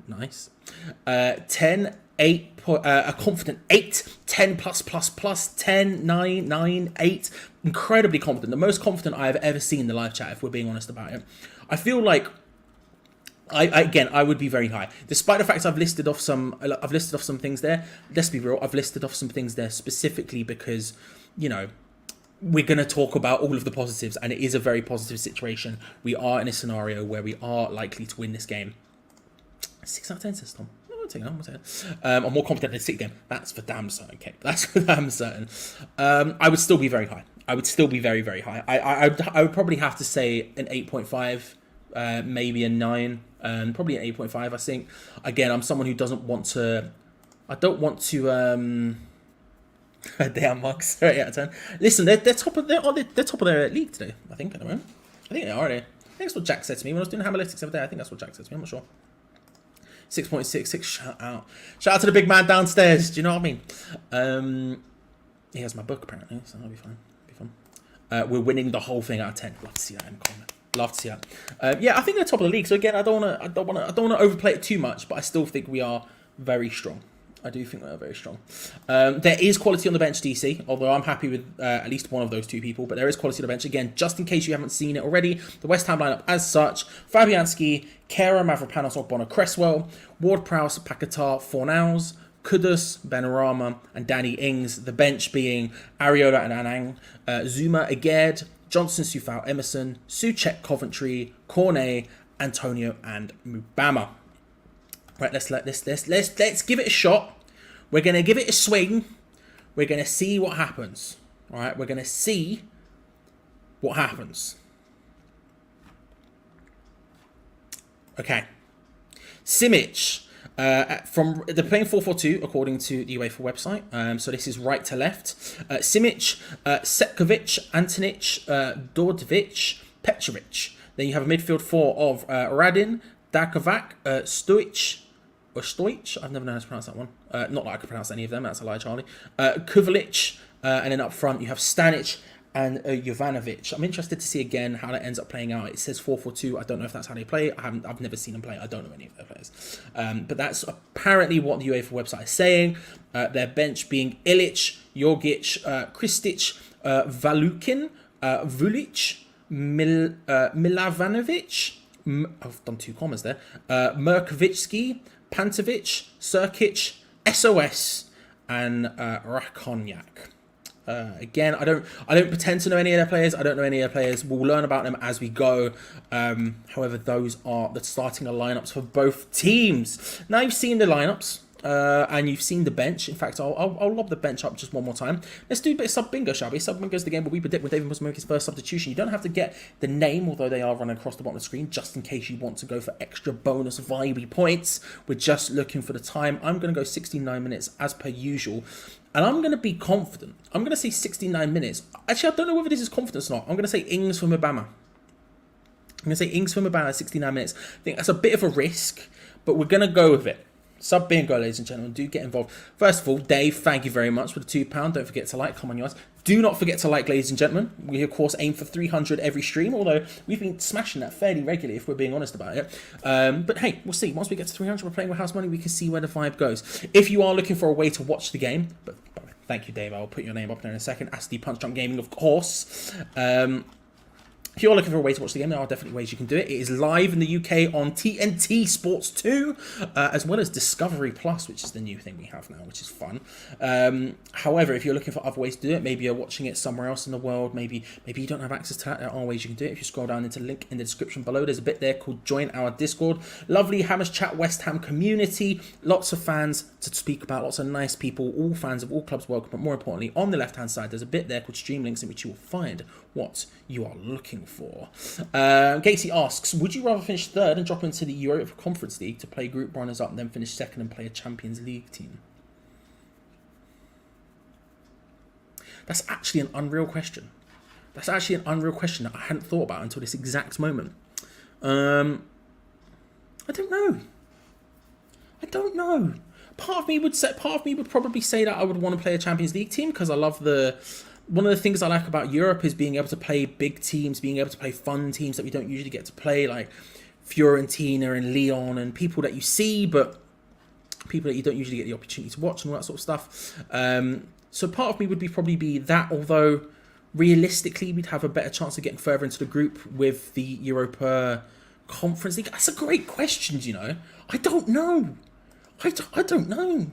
Nice. 10, 8. A confident 8. 10 plus. 10, 9, 9, 8. Incredibly confident. The most confident I have ever seen in the live chat, if we're being honest about it. I feel like I would be very high, despite the fact I've listed off some things there. Let's be real, I've listed off some things there specifically because, we're going to talk about all of the positives, and it is a very positive situation. We are in a scenario where we are likely to win this game. 6 out of 10, says Tom. I'm more confident in the City game. That's for damn certain, okay? That's for damn certain. I would still be very high. I would still be very, very high. I would probably have to say an 8.5, maybe a 9. Probably an 8.5, I think. Again, I'm someone who doesn't want to... I don't want to... Damn, Marks. 8 out of 10. Listen, they're top of their league today, I think. I don't know. I think they are. I think that's what Jack said to me when I was doing Analytics the other day. I think that's what Jack said to me. I'm not sure. 6.66. Shout out. Shout out to the big man downstairs. Do you know what I mean? He has my book, apparently, so that'll be fine. We're winning the whole thing out of 10. Love to see that in comment. Love to see that. Yeah, I think they're top of the league. So again, I don't want to overplay it too much, but I still think we are very strong. I do think we are very strong. There is quality on the bench, DC, although I'm happy with at least one of those two people. But there is quality on the bench. Again, just in case you haven't seen it already, the West Ham lineup as such: Fabianski, Kera, Mavropanos, Ogbonna, Cresswell, Ward-Prowse, Paqueta, Fornals, Kudus, Benrahma, and Danny Ings. The bench being Areola and Anang, Zuma, Aged, Johnson, Sufal, Emerson, Souček, Coventry, Cornet, Antonio and Mubama. Right, let's give it a shot. We're gonna give it a swing. We're gonna see what happens. All right, we're gonna see what happens. Okay, Simic. They're playing 4-4-2 according to the UEFA website. So this is right to left. Simic, Setkovic, Antonic, Dordovic, Petrovic. Then you have a midfield four of Radin, Darkovac, Stoic. Or Stoic, I've never known how to pronounce that one. Not that I could pronounce any of them, that's a lie, Charlie. Kuvalic, and then up front you have Stanic and Jovanovic. I'm interested to see again how that ends up playing out. It says 4-4-2. I don't know if that's how they play. I've never seen them play. I don't know any of their players. But that's apparently what the UEFA website is saying. Their bench being Ilic, Jorgic, Kristic, Valukin, Vulic, Milavanovic. I've done 2 commas there. Merkovitsky, Pantovic, Srkic, SOS, and Rakonyak. Again, I don't pretend to know any of their players. I don't know any of their players. We'll learn about them as we go. However, those are the starting lineups for both teams. Now you've seen the lineups. And you've seen the bench. In fact, I'll lob the bench up just one more time. Let's do a bit of sub bingo, shall we? Sub bingo is the game where we predict when David Moyes will make his first substitution. You don't have to get the name, although they are running across the bottom of the screen, just in case you want to go for extra bonus vibey points. We're just looking for the time. I'm going to go 69 minutes as per usual. And I'm going to be confident. I'm going to say 69 minutes. Actually, I don't know whether this is confidence or not. I'm going to say Ings for Mubama. I'm going to say Ings for Mubama 69 minutes. I think that's a bit of a risk, but we're going to go with it. Sub bingo, ladies and gentlemen, do get involved. First of all, Dave, thank you very much for the £2. Don't forget to like, come on, yours. Do not forget to like, ladies and gentlemen. We, of course, aim for 300 every stream, although we've been smashing that fairly regularly, if we're being honest about it. But hey, we'll see. Once we get to 300, we're playing with house money, we can see where the vibe goes. If you are looking for a way to watch the game, but thank you, Dave. I'll put your name up there in a second. Asti Punch Jump Gaming, of course. If you're looking for a way to watch the game, there are definitely ways you can do it. It is live in the UK on TNT Sports 2, as well as Discovery Plus, which is the new thing we have now, which is fun. However, if you're looking for other ways to do it, maybe you're watching it somewhere else in the world, maybe you don't have access to that, there are ways you can do it. If you scroll down into the link in the description below, there's a bit there called Join Our Discord. Lovely Hammers Chat West Ham community, lots of fans to speak about, lots of nice people, all fans of all clubs welcome, but more importantly, on the left-hand side, there's a bit there called Stream Links in which you will find what you are looking for. Casey asks, would you rather finish third and drop into the Europa Conference League to play group runners up and then finish second and play a Champions League team? That's actually an unreal question. That's actually an unreal question that I hadn't thought about until this exact moment. I don't know. Part of me would probably say that I would want to play a Champions League team because I love one of the things I like about Europe is being able to play big teams, being able to play fun teams that we don't usually get to play, like Fiorentina and Lyon and people that you see, but people that you don't usually get the opportunity to watch and all that sort of stuff. So part of me would probably be that, although realistically we'd have a better chance of getting further into the group with the Europa Conference League. That's a great question, you know. I don't know. I don't know.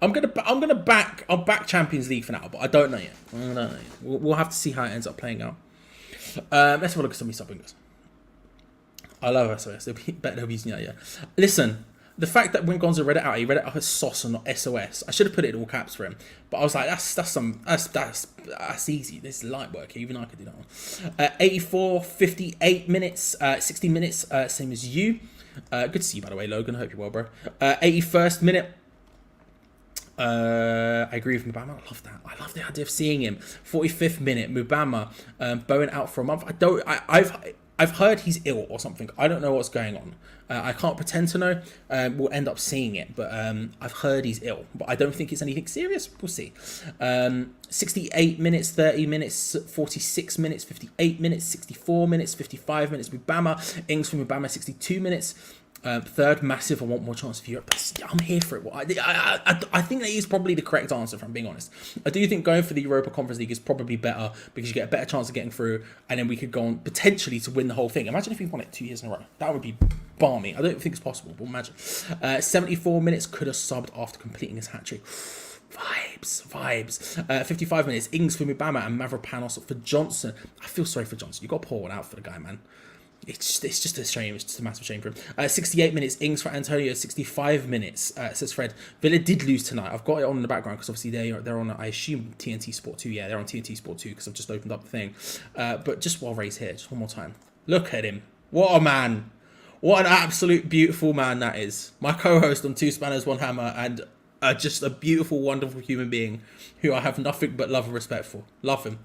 I'll back Champions League for now, but I don't know yet. We'll have to see how it ends up playing out. Let's have a look at some of these sub-bingos. I love SOS. They'll be using that, yeah. Listen, the fact that when Gonzo read it out, he read it up as SOS and not SOS. I should have put it in all caps for him, but I was like, that's easy. This is light work. Even I could do that one. 84, 58 minutes, 60 minutes, same as you. Good to see you, by the way, Logan. I hope you're well, bro. 81st minute. I agree with Mubama. I love that. I love the idea of seeing him. 45th minute, Mubama, Bowen out for a month. I've heard he's ill or something. I don't know what's going on. I can't pretend to know. We'll end up seeing it, but I've heard he's ill. But I don't think it's anything serious. We'll see. 68 minutes, 30 minutes, 46 minutes, 58 minutes, 64 minutes, 55 minutes. Mubama, Ings from Mubama, 62 minutes. Third, massive. I want more chance of Europe. But I'm here for it. I think that is probably the correct answer, if I'm being honest. I do think going for the Europa Conference League is probably better because you get a better chance of getting through, and then we could go on potentially to win the whole thing. Imagine if we won it 2 years in a row. That would be balmy. I don't think it's possible, but imagine. 74 minutes, could have subbed after completing his hat-trick. Vibes. 55 minutes. Ings for Mubama and Mavropanos for Johnson. I feel sorry for Johnson. You got to pour one out for the guy, man. It's just a shame. It's just a massive shame for him. 68 minutes. Ings for Antonio. 65 minutes. Says Fred. Villa did lose tonight. I've got it on in the background because obviously they're on, I assume, TNT Sport 2. Yeah, they're on TNT Sport 2 because I've just opened up the thing. But just while Ray's here, just one more time. Look at him. What a man. What an absolute beautiful man that is. My co-host on Two Spanners, One Hammer, and just a beautiful, wonderful human being who I have nothing but love and respect for. Love him.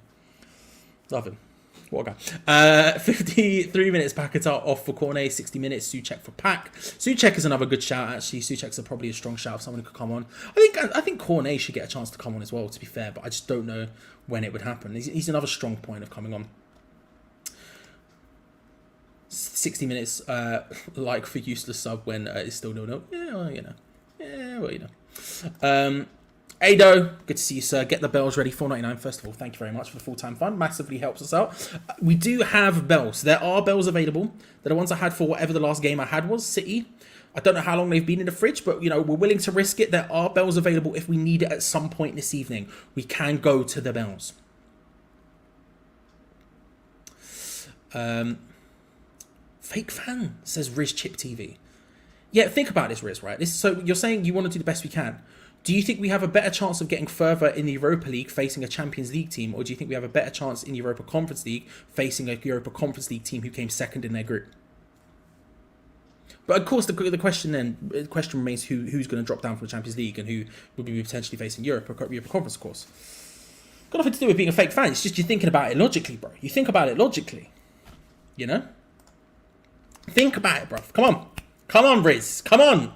What a guy. 53 minutes, Paqueta off for Cornet. 60 minutes, Souček for Pack. Souček is another good shout, actually. Souček's probably a strong shout if someone could come on. I think Cornet should get a chance to come on as well, to be fair, but I just don't know when it would happen. He's another strong point of coming on. 60 minutes, like for useless sub when it's still 0-0. Yeah, well, you know. Ado, good to see you, sir. Get the bells ready. $4.99. First of all, thank you very much for the full-time fund. Massively helps us out. We do have bells. There are bells available. They're the ones I had for whatever the last game I had was, City. I don't know how long they've been in the fridge, but, you know, we're willing to risk it. There are bells available if we need it at some point this evening. We can go to the bells. Fake fan, says Riz Chip TV. Yeah, think about this, Riz, right? So you're saying you want to do the best we can. Do you think we have a better chance of getting further in the Europa League facing a Champions League team, or do you think we have a better chance in the Europa Conference League facing a Europa Conference League team who came second in their group? But of course, the question remains who's going to drop down from the Champions League and who will be potentially facing Europa Conference, of course. Got nothing to do with being a fake fan. It's just you're thinking about it logically, bro. You think about it logically. You know? Think about it, bro. Come on, Riz. Come on.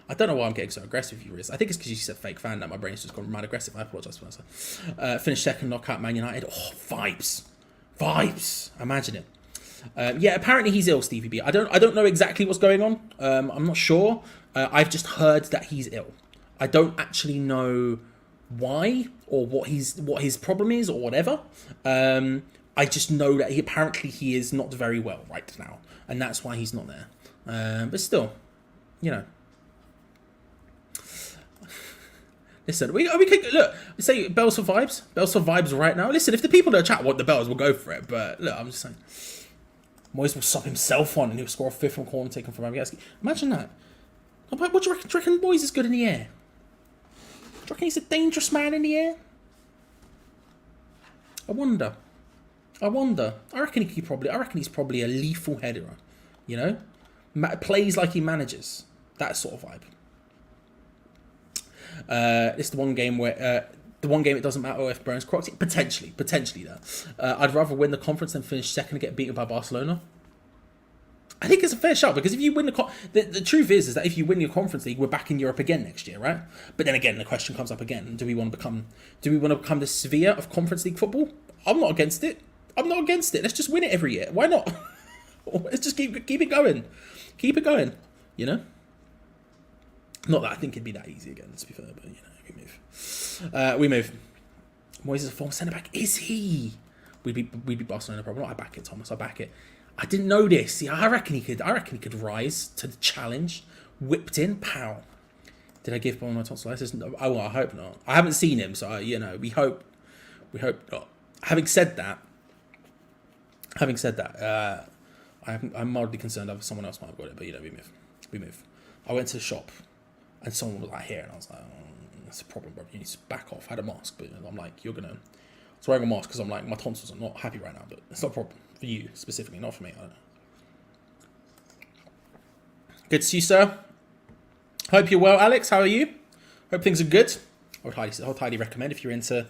I don't know why I'm getting so aggressive with you, Riz. I think it's because you said fake fan that my brain's just gone mad aggressive. I apologise for that. Finished second, knockout Man United. Oh, vibes. Imagine it. Yeah, apparently he's ill, Stevie B. I don't know exactly what's going on. I'm not sure. I've just heard that he's ill. I don't actually know why or what his problem is or whatever. I just know that he is not very well right now, and that's why he's not there. But still, you know. Listen, we could look. Say bells for vibes right now. Listen, if the people that chat want the bells, we'll go for it. But look, I'm just saying, Moyes will sub himself on, and he'll score a fifth from corner taken from Fabianski. Imagine that. What do you reckon? Do you reckon Moyes is good in the air? Do you reckon he's a dangerous man in the air? I wonder. I reckon he's probably a lethal header. You know, plays like he manages. That sort of vibe. It's the one game where it doesn't matter if Burns crocs it. Potentially that. I'd rather win the conference than finish second and get beaten by Barcelona. I think it's a fair shout because if you win the truth is that if you win your Conference League, we're back in Europe again next year, right? But then again, the question comes up again: Do we want to become the Sevilla of Conference League football? I'm not against it. Let's just win it every year. Why not? Let's just keep it going. Keep it going. You know. Not that I think it'd be that easy again, to be fair, but, you know, we move. Moyes is a former centre-back. Is he? We'd be Barcelona, probably. I back it, Thomas. I back it. I didn't know this. See, I reckon he could rise to the challenge. Whipped in. Pow. Did I give Bono my tonsillitis? No, well, I hope not. I haven't seen him, so, you know, we hope not. Having said that, I'm mildly concerned that someone else might have got it, but, you know, we move. I went to the shop. And someone was like, here, and I was like, that's a problem, bro. You need to back off. I had a mask, but I'm like, I was wearing a mask because I'm like, my tonsils are not happy right now, but it's not a problem for you specifically, not for me. I don't know. Good to see you, sir. Hope you're well, Alex. How are you? Hope things are good. I would highly recommend if you're into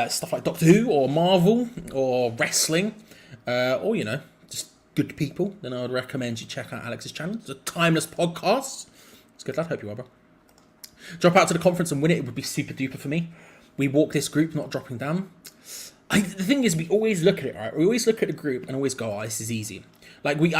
stuff like Doctor Who or Marvel or wrestling, or, you know, just good people, then I would recommend you check out Alex's channel. It's a timeless podcast. It's good, lad. Hope you are, bro. Drop out to the conference and win it. It would be super duper for me. We walk this group, not dropping down. The thing is, we always look at it, right? We always look at the group and always go, oh, this is easy. Like we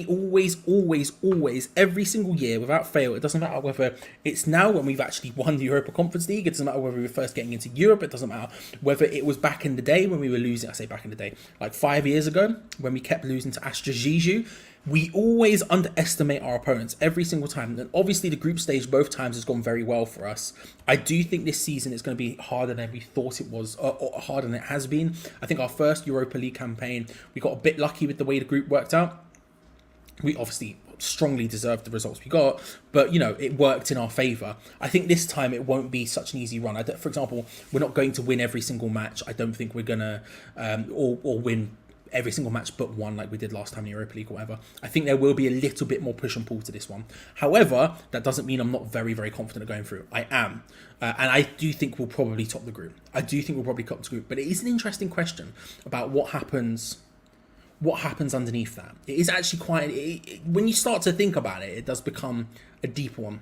always, every single year, without fail, it doesn't matter whether it's now when we've actually won the Europa Conference League, it doesn't matter whether we were first getting into Europe, it doesn't matter whether it was back in the day when we were losing, I say back in the day, like 5 years ago, when we kept losing to Astra Jiju, we always underestimate our opponents every single time. And obviously the group stage both times has gone very well for us. I do think this season is going to be harder than we thought it was, or harder than it has been. I think our first Europa League campaign, we got a bit lucky with the way the group worked out. We obviously strongly deserved the results we got, but you know, it worked in our favour. I think this time it won't be such an easy run. For example, we're not going to win every single match. I don't think we're gonna or win every single match but one like we did last time in the Europa League or whatever. I think there will be a little bit more push and pull to this one. However, that doesn't mean I'm not very, very confident of going through. I am. And I do think we'll probably top the group. But it is an interesting question about what happens underneath that. It is actually quite... when you start to think about it, it does become a deeper one.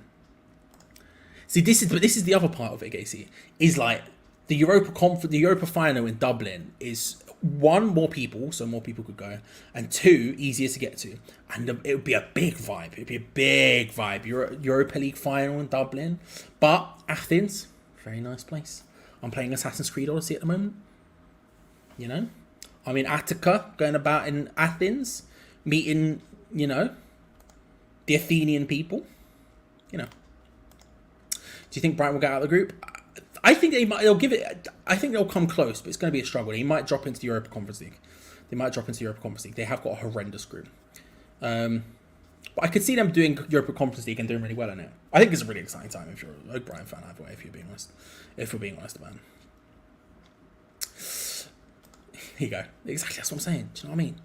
See, this is the other part of it, Gacy, is like the Europa final in Dublin is... one, more people, so more people could go, and two, easier to get to, and it would be a big vibe. Europa League final in Dublin, but Athens, very nice place. I'm playing Assassin's Creed Odyssey at the moment. You know, I'm in Attica, going about in Athens, meeting, you know, the Athenian people. You know, do you think Brighton will get out of the group? I think they'll give it. I think they'll come close, but it's going to be a struggle. He might drop into the Europa Conference League. They have got a horrendous group. But I could see them doing Europa Conference League and doing really well in it. I think it's a really exciting time if you're a Brighton fan, either way, if you're being honest. If we're being honest about it. Here you go. Exactly, that's what I'm saying. Do you know what I mean?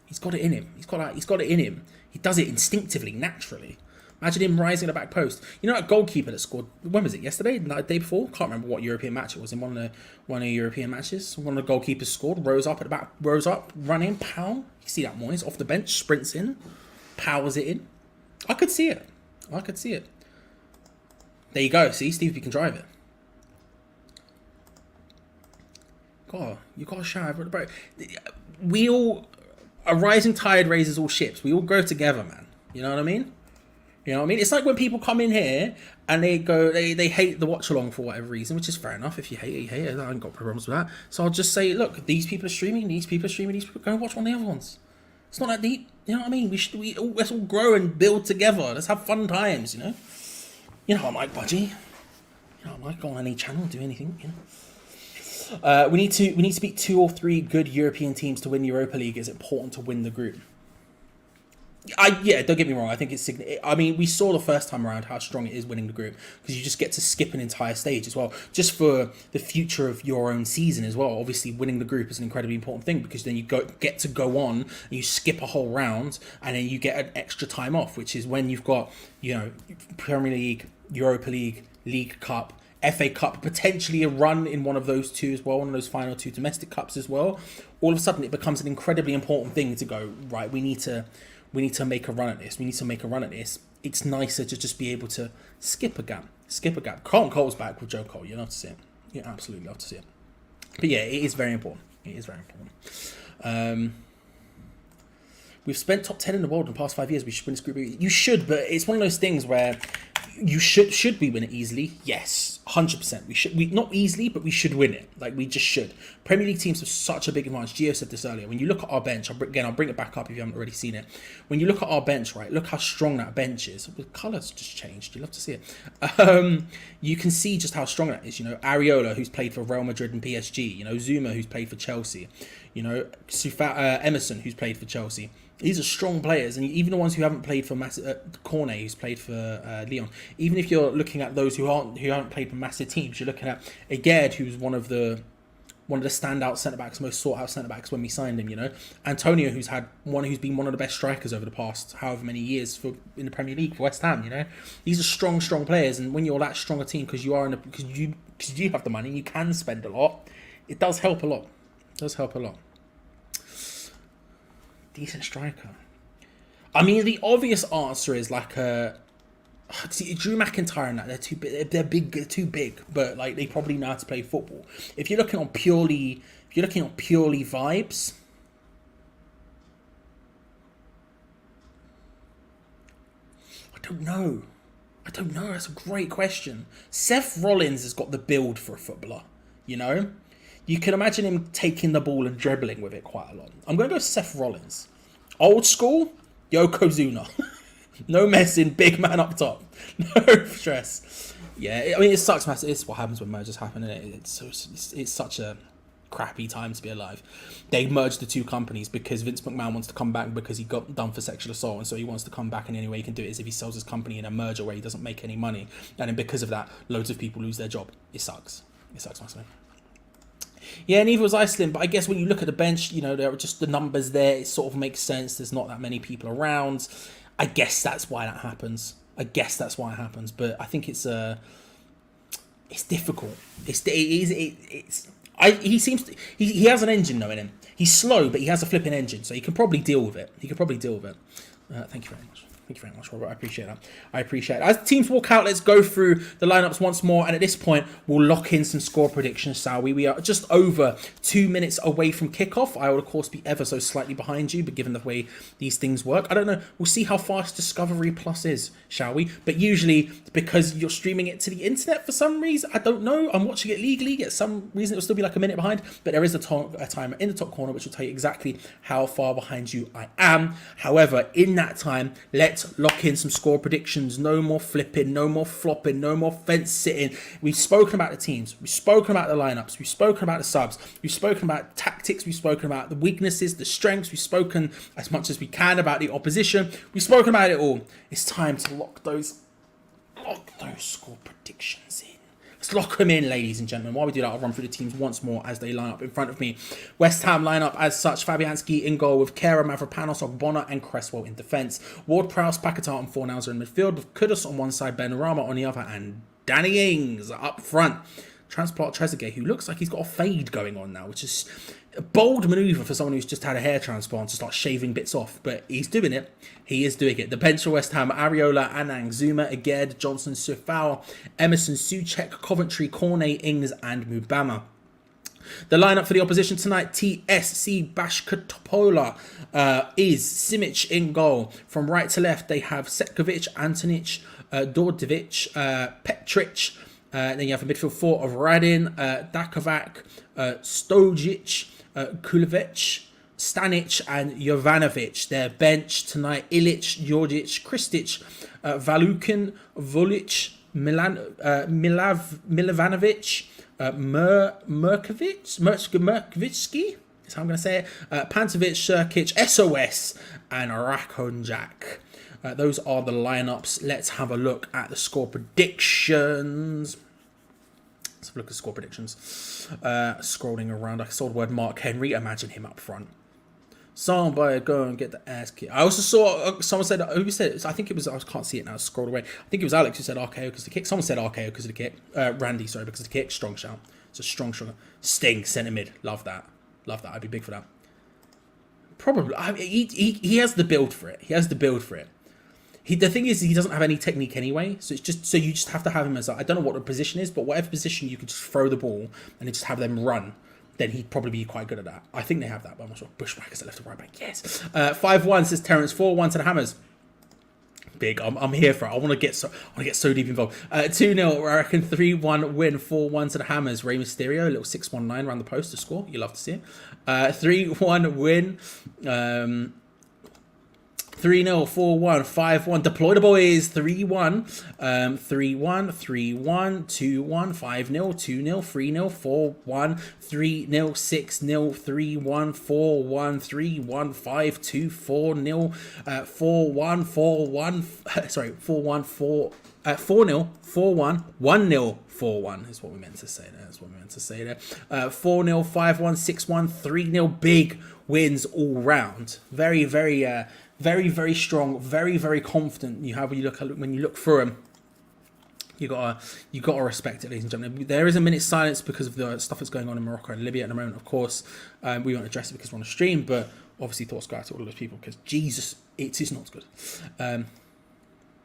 He's got it in him. He's got it in him. He does it instinctively, naturally. Imagine him rising the back post. You know that goalkeeper that scored, when was it, yesterday? The day before? Can't remember what European match it was. In one of the European matches. One of the goalkeepers scored, rose up, running, pow. You see that Moyes off the bench, sprints in, powers it in. I could see it. There you go. See, Steve, you can drive it. God, you got to shout over the boat. A rising tide raises all ships. We all grow together, man. You know what I mean? It's like when people come in here and they go, they hate the watch along for whatever reason, which is fair enough. If you hate it, you hate it. I haven't got problems with that. So I'll just say, look, these people are streaming, go and watch one of the other ones. It's not that deep. You know what I mean? Let's all grow and build together. Let's have fun times, you know? You know what I'm like, Budgie. You know what I'm like, go on any channel, do anything, you know? We need to beat 2 or 3 good European teams to win the Europa League. It's important to win the group. Don't get me wrong. I think we saw the first time around how strong it is winning the group, because you just get to skip an entire stage as well, just for the future of your own season as well. Obviously, winning the group is an incredibly important thing, because then you get to go on and you skip a whole round, and then you get an extra time off, which is when you've got, you know, Premier League, Europa League, League Cup, FA Cup, potentially a run in one of those two as well, one of those final 2 domestic cups as well. All of a sudden, it becomes an incredibly important thing to go, right, we need to make a run at this. It's nicer to just be able to skip a gap. Carlton Cole's back with Joe Cole. You love to see it. You absolutely love to see it. But yeah, it is very important. We've spent top 10 in the world in the past 5 years. We should win this group. You should, but it's one of those things where you should we win it easily? Yes, 100%. We not easily, but we should win it. Like, we just should. Premier League teams have such a big advantage. Geo said this earlier. When you look at our bench, I'll bring it back up if you haven't already seen it. When you look at our bench, right, look how strong that bench is. The colours just changed. You love to see it. You can see just how strong that is. You know, Areola, who's played for Real Madrid and PSG. You know, Zuma, who's played for Chelsea. You know, Emerson, who's played for Chelsea. These are strong players, and even the ones who haven't played for Cornet, who's played for Lyon. Even if you're looking at those who haven't played for massive teams, you're looking at Agerd, who's one of the standout centre backs, most sought out centre backs when we signed him. You know, Antonio, who's been one of the best strikers over the past however many years in the Premier League for West Ham. You know, these are strong players, and when you're that strong a team, because you have the money, you can spend a lot. It does help a lot. Decent striker. I mean, the obvious answer is like Drew McIntyre and that. They're too big, but like they probably know how to play football. If you're looking on purely vibes, don't know. That's a great question. Seth Rollins has got the build for a footballer, you know? You can imagine him taking the ball and dribbling with it quite a lot. I'm going to go Seth Rollins. Old school, Yokozuna. No messing, big man up top. No stress. Yeah, I mean, it sucks, man. It's what happens when mergers happen, isn't it? It's such a crappy time to be alive. They merged the two companies because Vince McMahon wants to come back because he got done for sexual assault, and so he wants to come back, and the only way he can do it is if he sells his company in a merger where he doesn't make any money, and then because of that, loads of people lose their job. It sucks massively. Yeah, neither was Iceland, but I guess when you look at the bench, you know, there are just the numbers there. It sort of makes sense. There's not that many people around. I guess that's why that happens. But I think it's difficult. He has an engine though in him. He's slow, but he has a flipping engine, so he can probably deal with it. Thank you very much, Robert. I appreciate that. As teams walk out, let's go through the lineups once more. And at this point, we'll lock in some score predictions, shall we? We are just over 2 minutes away from kickoff. I will, of course, be ever so slightly behind you, but given the way these things work, I don't know. We'll see how fast Discovery Plus is, shall we? But usually, because you're streaming it to the internet for some reason, I don't know. I'm watching it legally. At some reason, it'll still be like a minute behind. But there is a timer in the top corner, which will tell you exactly how far behind you I am. However, in that time, let's lock in some score predictions. No more flipping, no more flopping, no more fence sitting. We've spoken about the teams, we've spoken about the lineups, we've spoken about the subs, we've spoken about tactics, we've spoken about the weaknesses, the strengths, we've spoken as much as we can about the opposition. We've spoken about it all. It's time to lock those score predictions in. Let's lock them in, ladies and gentlemen. While we do that, I'll run through the teams once more as they line up in front of me. West Ham lineup as such: Fabianski in goal with Kera, Mavropanos, Ogbonna and Cresswell in defence. Ward-Prowse, Paqueta and Fornals in midfield with Kudus on one side, Benrahma on the other, and Danny Ings up front. Transplant Trezeguet, who looks like he's got a fade going on now, which is a bold manoeuvre for someone who's just had a hair transplant to start shaving bits off, but he's doing it. He is doing it. The bench for West Ham: Areola, Anang, Zuma, Aged, Johnson, Sufau, Emerson, Souček, Coventry, Cornet, Ings and Mubama. The lineup for the opposition tonight: TSC Bačka Topola is Simic in goal. From right to left, they have Setkovic, Antonic, Dordevic, Petric. Then you have a midfield four of Radin, Dakovac, Stojic, Kulevic, Stanic and Jovanovic. Their bench tonight: Ilic, Jordic, Kristic, Valukin, Volic, Milovanovic, Merkovitsky, is how I'm going to say it, Pantovic, Širkić, SOS and Rakonjak. Those are the lineups. Let's have a look at the score predictions. Let's have a look at score predictions. Scrolling around, I saw the word Mark Henry. Imagine him up front. Somebody go and get the ass kicked. I also saw someone said, who said it? I think it was, I can't see it now, I scrolled away. I think it was Alex who said RKO because of the kick. Someone said RKO because of the kick. Randy, sorry, because of the kick. Strong shout. It's a strong. Sting, centre mid. Love that. I'd be big for that. Probably. He has the build for it. The thing is, he doesn't have any technique anyway, so it's just you just have to have him as I don't know what the position is, but whatever position you can just throw the ball and then just have them run, then he'd probably be quite good at that. I think they have that, but I'm not sure. Bushwhackers at left and right back, yes. 5-1 says Terence. 4-1 to the Hammers. Big. I'm here for it. I want to get so deep involved. 2-0. I reckon 3-1 win. 4-1 to the Hammers. Rey Mysterio, a little 619 around the post to score. You love to see it. 3-1 win. 3-0, 4-1, 5-1. Deploy the boys. 3-1, 3-1, 3-1, 2-1, 5-0, 2-0, 3-0, 4-1, 3-0, 6-0, 3-1, 4-1, 3-1, 5-2, 4-0, 4-1, 4-1. Sorry, 4-1, 4-0, 4-1, 1-0, 4-1 is what we meant to say there. 4-0, 5-1, 6-1, 3-0. Big wins all round. Very, very strong, very confident. When you look through them, you gotta respect it, ladies and gentlemen. There is a minute's silence because of the stuff that's going on in Morocco and Libya at the moment. Of course, we won't address it because we're on a stream, but obviously thoughts go out to all of those people because Jesus, it is not good.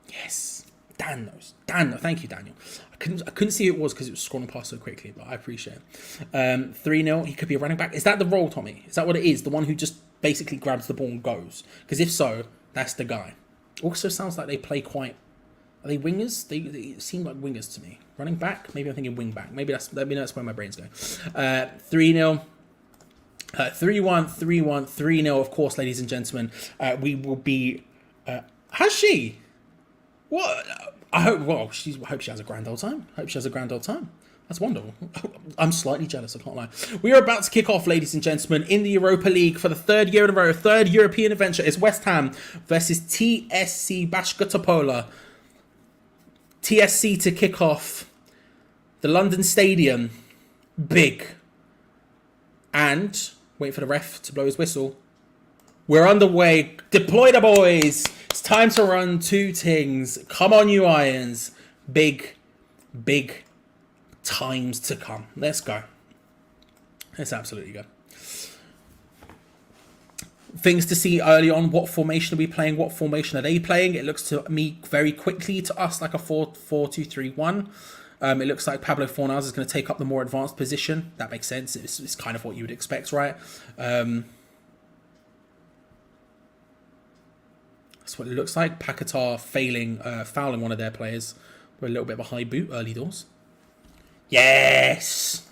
Yes, Dan knows. Thank you, Daniel. I couldn't see who it was because it was scrolling past so quickly, but I appreciate it. 3-0. He could be a running back. Is that the role, Tommy? Is that what it is? The one who just basically grabs the ball and goes? Because if so, that's the guy. Also sounds like they play quite Are they wingers? They seem like wingers to me. Running back? Maybe I'm thinking wing back. Maybe that's where my brain's going. 3-0. 3-1, 3-1, 3-0. Of course, ladies and gentlemen, we will be. Has she? What? I hope. Well, I hope she has a grand old time. That's wonderful. I'm slightly jealous, I can't lie. We are about to kick off, ladies and gentlemen, in the Europa League for the third year in a row. Third European adventure is West Ham versus TSC Bačka Topola. TSC to kick off. The London Stadium. Big. And, wait for the ref to blow his whistle. We're underway. Deploy the boys. It's time to run two things. Come on, you irons. Big times to come. Let's go. Let's absolutely go. Things to see early on. What formation are we playing? What formation are they playing? It looks to me very quickly to us like a 4-2-3-1. It looks like Pablo Fornals is going to take up the more advanced position. That makes sense. It's kind of what you would expect, right? That's what it looks like. Paqueta fouling one of their players. We're a little bit of a high boot early doors. Yes!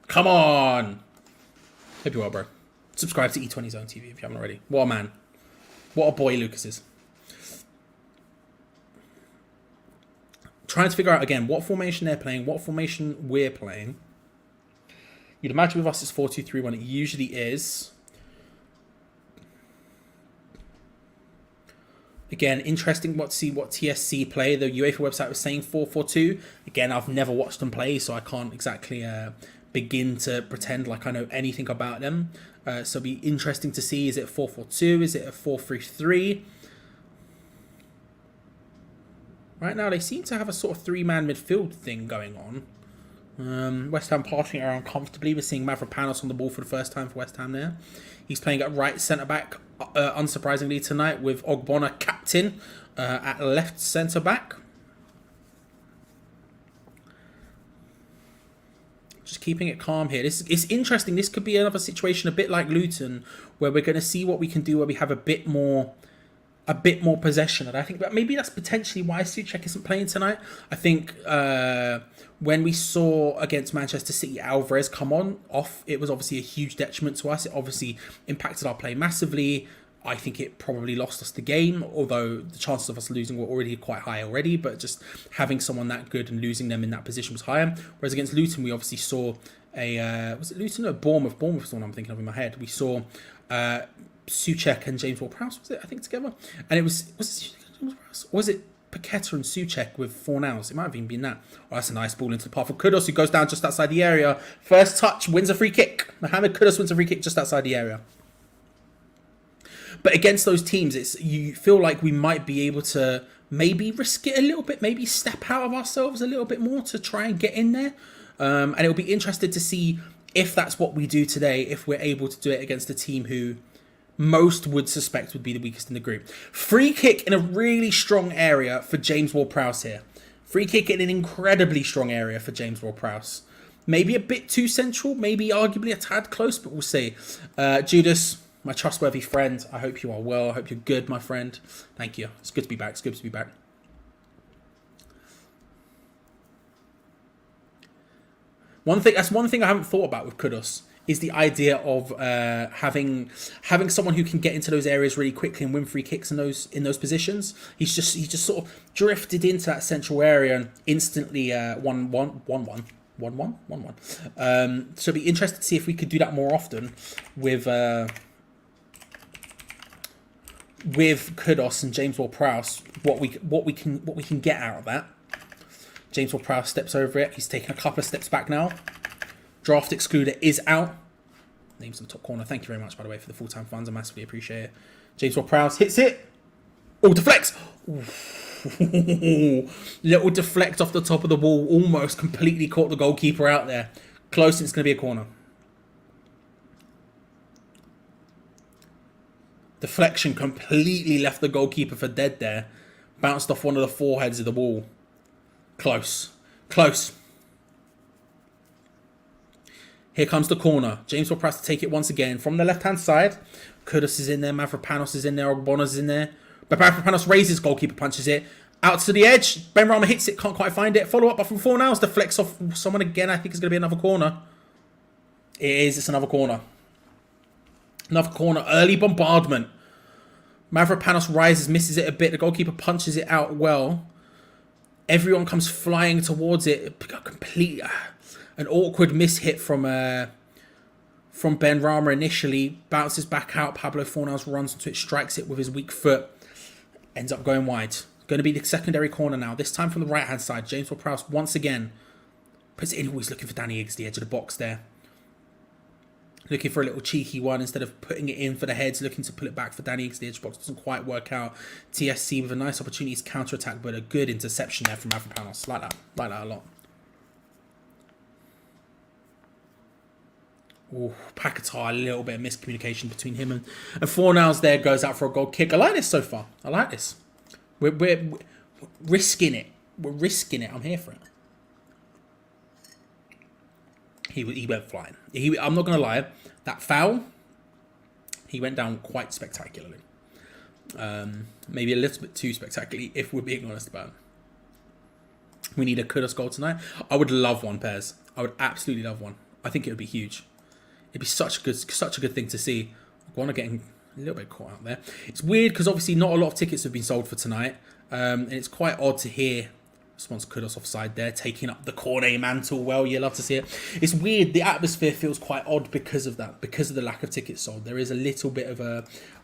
Come on! Hope you're well, bro. Subscribe to E20 Zone TV if you haven't already. What a man. What a boy Lucas is. Trying to figure out, again, what formation they're playing, what formation we're playing. You'd imagine with us it's 4-2-3-1. It usually is. Again, interesting to see what TSC play. The UEFA website was saying 4-4-2. Again, I've never watched them play, so I can't exactly begin to pretend like I know anything about them. So it'll be interesting to see, is it 4-4-2? Is it a 4-3-3? Right now, they seem to have a sort of three-man midfield thing going on. West Ham passing it around comfortably. We're seeing Mavropanos on the ball for the first time for West Ham there. He's playing at right centre-back, unsurprisingly, tonight, with Ogbonna captain at left centre-back. Just keeping it calm here. It's interesting. This could be another situation a bit like Luton, where we're going to see what we can do, where we have a bit more possession. And I think that maybe that's potentially why Souček isn't playing tonight. I think when we saw against Manchester City Alvarez come off, it was obviously a huge detriment to us. It obviously impacted our play massively. I think it probably lost us the game, although the chances of us losing were already quite high already, but just having someone that good and losing them in that position was higher. Whereas against Luton, we obviously saw was it Luton or Bournemouth? Bournemouth is the one I'm thinking of in my head. We saw Souček and James Ward-Prowse, was it, I think, together? And it was it Paqueta and Souček with Fornals? It might have even been that. Oh, that's a nice ball into the path of Kudus, who goes down just outside the area. First touch, wins a free kick. Mohammed Kudus wins a free kick just outside the area. But against those teams, you feel like we might be able to maybe risk it a little bit, maybe step out of ourselves a little bit more to try and get in there. And it'll be interesting to see if that's what we do today, if we're able to do it against a team who most would suspect would be the weakest in the group. Free kick in a really strong area for James Ward-Prowse here. Free kick in an incredibly strong area for James Ward-Prowse. Maybe a bit too central, maybe arguably a tad close, but we'll see. Judas, my trustworthy friend, I hope you are well. I hope you're good, my friend. Thank you. It's good to be back. It's good to be back. One thing I haven't thought about with Kudus is the idea of having someone who can get into those areas really quickly and win free kicks in those positions. He just sort of drifted into that central area and instantly 1-1. So it'd be interesting to see if we could do that more often with Kudus and James Ward-Prowse. What we can get out of that. James Ward-Prowse steps over it. He's taking a couple of steps back now. Draft excluder is out. Names in the top corner. Thank you very much, by the way, for the full-time funds. I massively appreciate it. James Ward-Prowse hits it. Oh, deflects. Little deflect off the top of the wall. Almost completely caught the goalkeeper out there. Close, and it's going to be a corner. Deflection completely left the goalkeeper for dead there. Bounced off one of the foreheads of the wall. Close. Here comes the corner. James Ward-Prowse to take it once again from the left-hand side. Kudus is in there. Mavropanos is in there. Ogbona's in there. But Mavropanos raises, goalkeeper punches it. Out to the edge. Benrahma hits it, can't quite find it. Follow up from Fornals. Deflects off someone again. I think it's going to be another corner. It is. It's another corner. Another corner. Early bombardment. Mavropanos rises, misses it a bit. The goalkeeper punches it out well. Everyone comes flying towards it. An awkward mishit from Benrahma initially. Bounces back out. Pablo Fornals runs into it, strikes it with his weak foot. Ends up going wide. Going to be the secondary corner now. This time from the right-hand side. James Ward-Prowse once again puts it in. He's looking for Danny Ings, the edge of the box there. Looking for a little cheeky one instead of putting it in for the heads. Looking to pull it back for Danny Ings, the edge box. Doesn't quite work out. TSC with a nice opportunity to counter-attack, but a good interception there from Mavropanos. Like that. Like that a lot. Oh, Paqueta, a little bit of miscommunication between him and Fornals there. Goes out for a goal kick. I like this so far. I like this. We're risking it. We're risking it. I'm here for it. He went flying. I'm not going to lie. That foul, he went down quite spectacularly. Maybe a little bit too spectacularly, if we're being honest about it. We need a Kudus goal tonight. I would love one, Pez. I would absolutely love one. I think it would be huge. It'd be such a good thing to see. Guana getting a little bit caught out there. It's weird because obviously not a lot of tickets have been sold for tonight. And it's quite odd to hear response Kudus offside there, taking up the corner mantle. Well, you love to see it. It's weird. The atmosphere feels quite odd because of that, because of the lack of tickets sold. There is a little bit of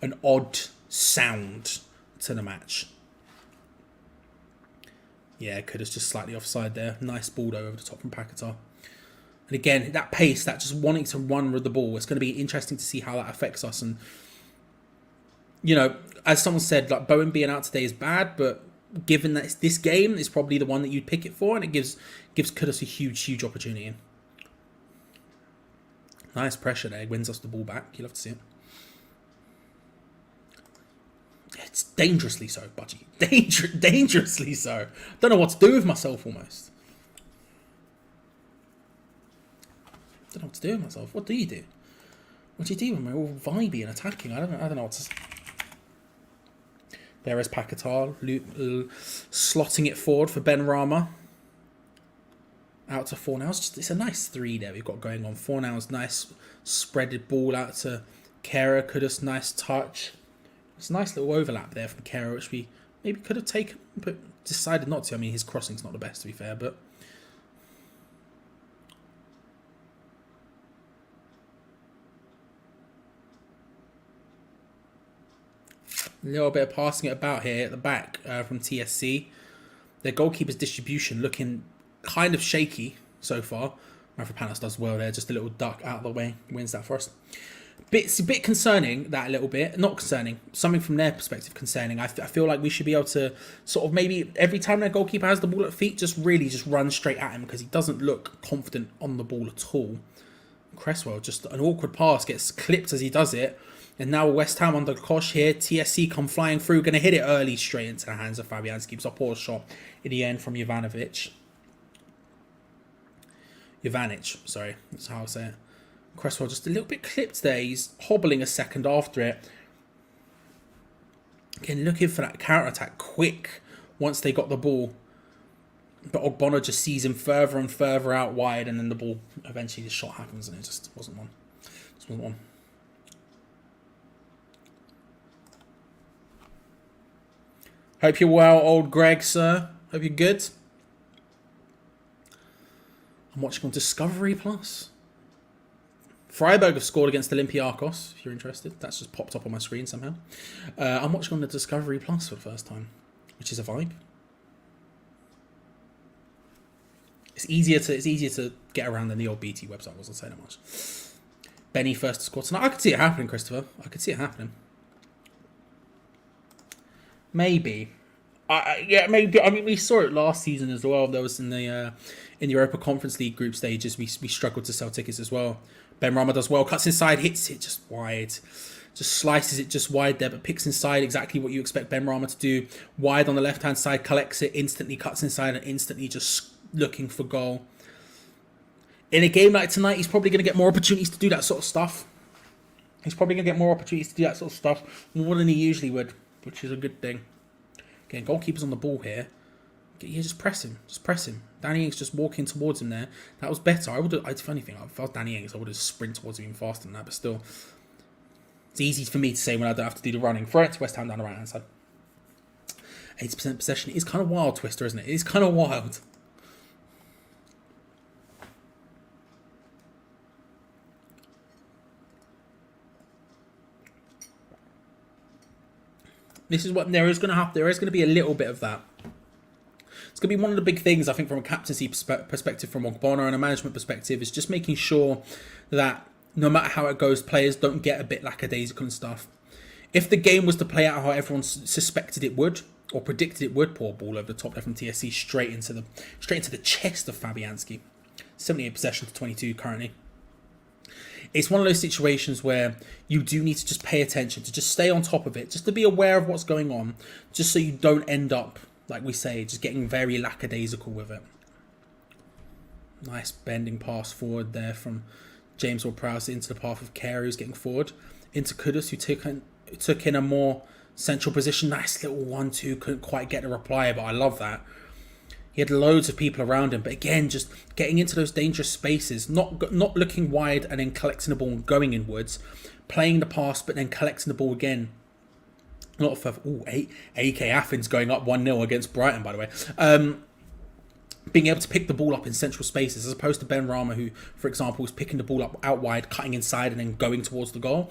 an odd sound to the match. Yeah, Kudus just slightly offside there. Nice ball though over the top from Paqueta. And again, that pace, that just wanting to run with the ball, it's going to be interesting to see how that affects us. And, you know, as someone said, like Bowen being out today is bad, but given that it's this game, it's probably the one that you'd pick it for, and it gives Kudus a huge opportunity. Nice pressure there. Wins us the ball back. You love to see it. It's dangerously so, Budgie. Dangerously so. Don't know what to do with myself almost. Don't know what to do with myself. What do you do? What do you do when we're all vibey and attacking? I don't know what to say. There is Paqueta slotting it forward for Benrahma. Out to Fornals. It's a nice three there we've got going on. Fornals, nice spreaded ball out to Kera. Kudus, nice touch. It's a nice little overlap there from Kera, which we maybe could have taken, but decided not to. I mean, his crossing's not the best, to be fair, but... A little bit of passing it about here at the back from TSC. Their goalkeeper's distribution looking kind of shaky so far. Mavropanos does well there. Just a little duck out of the way. Wins that for us. It's a bit concerning, that a little bit. Not concerning. Something from their perspective concerning. I feel like we should be able to sort of maybe every time their goalkeeper has the ball at feet, just really just run straight at him because he doesn't look confident on the ball at all. Cresswell, just an awkward pass, gets clipped as he does it. And now West Ham under Kosh here. TSC come flying through. Going to hit it early straight into the hands of Fabianski. It's a poor shot in the end from Jovanovic. Sorry. That's how I say it. Cresswell just a little bit clipped there. He's hobbling a second after it. Again, looking for that counter-attack quick once they got the ball. But Ogbonna just sees him further and further out wide. And then the ball, eventually the shot happens and it just wasn't one. Just wasn't one. Hope you're well, old Greg, sir. Hope you're good. I'm watching on Discovery Plus. Freiburg have scored against Olympiacos, if you're interested. That's just popped up on my screen somehow. I'm watching on the Discovery Plus for the first time, which is a vibe. It's easier to get around than the old BT website was, I'll say that much. Benny first to score tonight. I could see it happening, Christopher. I could see it happening. Maybe. Yeah, maybe. I mean, we saw it last season as well. There was in the Europa Conference League group stages, we struggled to sell tickets as well. Benrahma does well, cuts inside, hits it just wide. Just slices it just wide there, but picks inside exactly what you expect Benrahma to do. Wide on the left-hand side, collects it, instantly cuts inside and instantly just looking for goal. In a game like tonight, he's probably going to get more opportunities to do that sort of stuff. More than he usually would. which is a good thing. Again, goalkeeper's on the ball here. Yeah, just press him. Just press him. Danny Ings just walking towards him there. That was better. It's funny thing. If I was Danny Ings, I would have sprinted towards him even faster than that. But still, it's easy for me to say when I don't have to do the running. Throw it to West Ham down the right hand side. 80% possession. It's kind of wild, Twister, isn't it? It's kind of wild. This is what there is going to be a little bit of that. It's going to be one of the big things, I think, from a captaincy perspective, from Ogbonna and a management perspective, is just making sure that no matter how it goes, players don't get a bit lackadaisical and stuff. If the game was to play out how everyone suspected it would, or predicted it would, poor ball over the top left from TSC straight into the chest of Fabianski. 78 possession to 22 currently. It's one of those situations where you do need to just pay attention, to just stay on top of it, just to be aware of what's going on, just so you don't end up, like we say, just getting very lackadaisical with it. Nice bending pass forward there from James Ward-Prowse into the path of Kerr, who's getting forward. Into Kudus, who took in a more central position. Nice little 1-2, couldn't quite get the reply, but I love that. He had loads of people around him, but again, just getting into those dangerous spaces, not looking wide and then collecting the ball and going inwards, playing the pass, but then collecting the ball again. A lot of further. Ooh, AK Athens going up 1-0 against Brighton, by the way. Being able to pick the ball up in central spaces, as opposed to Ben Rama, who, for example, was picking the ball up out wide, cutting inside, and then going towards the goal.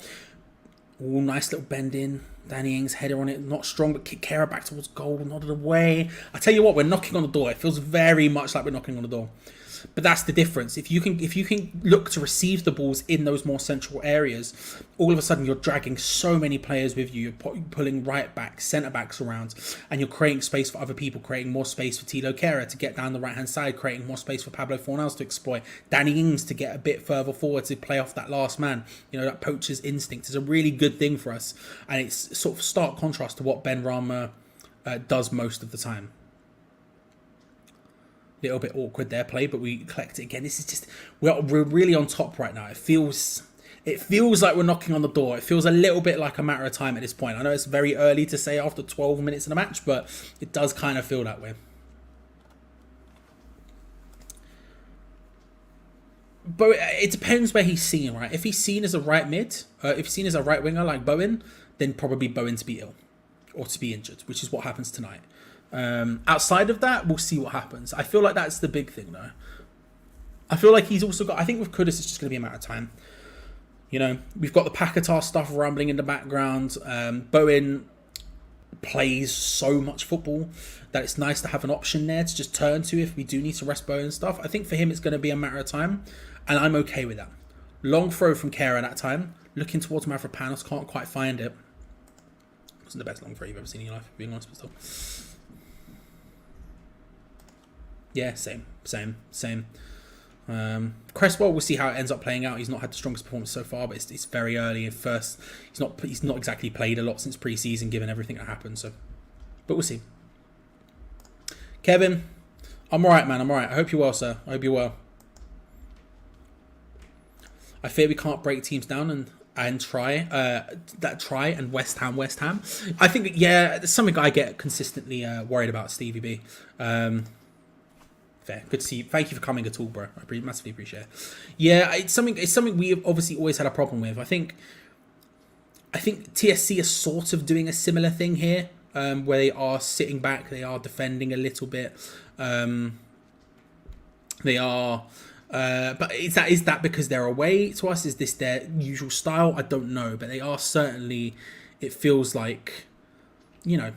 Ooh, nice little bend in. Danny Ings, header on it, not strong, but kick Kera back towards goal, nodded away. I tell you what, we're knocking on the door. It feels very much like we're knocking on the door. But that's the difference. If you can look to receive the balls in those more central areas, all of a sudden you're dragging so many players with you. You're pulling right backs, centre backs around, and you're creating space for other people, creating more space for Tilo Kera to get down the right hand side, creating more space for Pablo Fornals to exploit, Danny Ings to get a bit further forward to play off that last man. You know, that poacher's instinct is a really good thing for us, and it's sort of stark contrast to what Ben Rama does most of the time. Little bit awkward there, play, but we collect it again. This is just we're really on top right now. It feels like we're knocking on the door. It feels a little bit like a matter of time at this point. I know it's very early to say after 12 minutes in a match, but it does kind of feel that way. But it depends where he's seen, right? If he's seen as a right mid, if he's seen as a right winger like Bowen, then probably Bowen to be ill or to be injured, which is what happens tonight. Outside of that, we'll see what happens. I feel like that's the big thing, though. I feel like he's also got... I think with Kudus, it's just going to be a matter of time. You know, we've got the Paqueta stuff rumbling in the background. Bowen plays so much football that it's nice to have an option there to just turn to if we do need to rest Bowen and stuff. I think for him, it's going to be a matter of time, and I'm okay with that. Long throw from Kera that time. Looking towards Mavropanos, can't quite find it. Wasn't the best long throw you've ever seen in your life, being honest, but still. Yeah, same. Cresswell, we'll see how it ends up playing out. He's not had the strongest performance so far, but it's very early in first. He's not exactly played a lot since pre-season, given everything that happened. So, but we'll see. Kevin, I'm alright, man. I'm alright. I hope you're well, sir. I hope you're well. I fear we can't break teams down and try and West Ham. I think, yeah, there's something I get consistently worried about, Stevie B. Fair. Good to see you. Thank you for coming at all, bro. I massively appreciate it. Yeah, it's something we've obviously always had a problem with. I think TSC are sort of doing a similar thing here, where they are sitting back, they are defending a little bit. They are, but is that because they're away to us? Is this their usual style? I don't know, but they are certainly. It feels like, you know,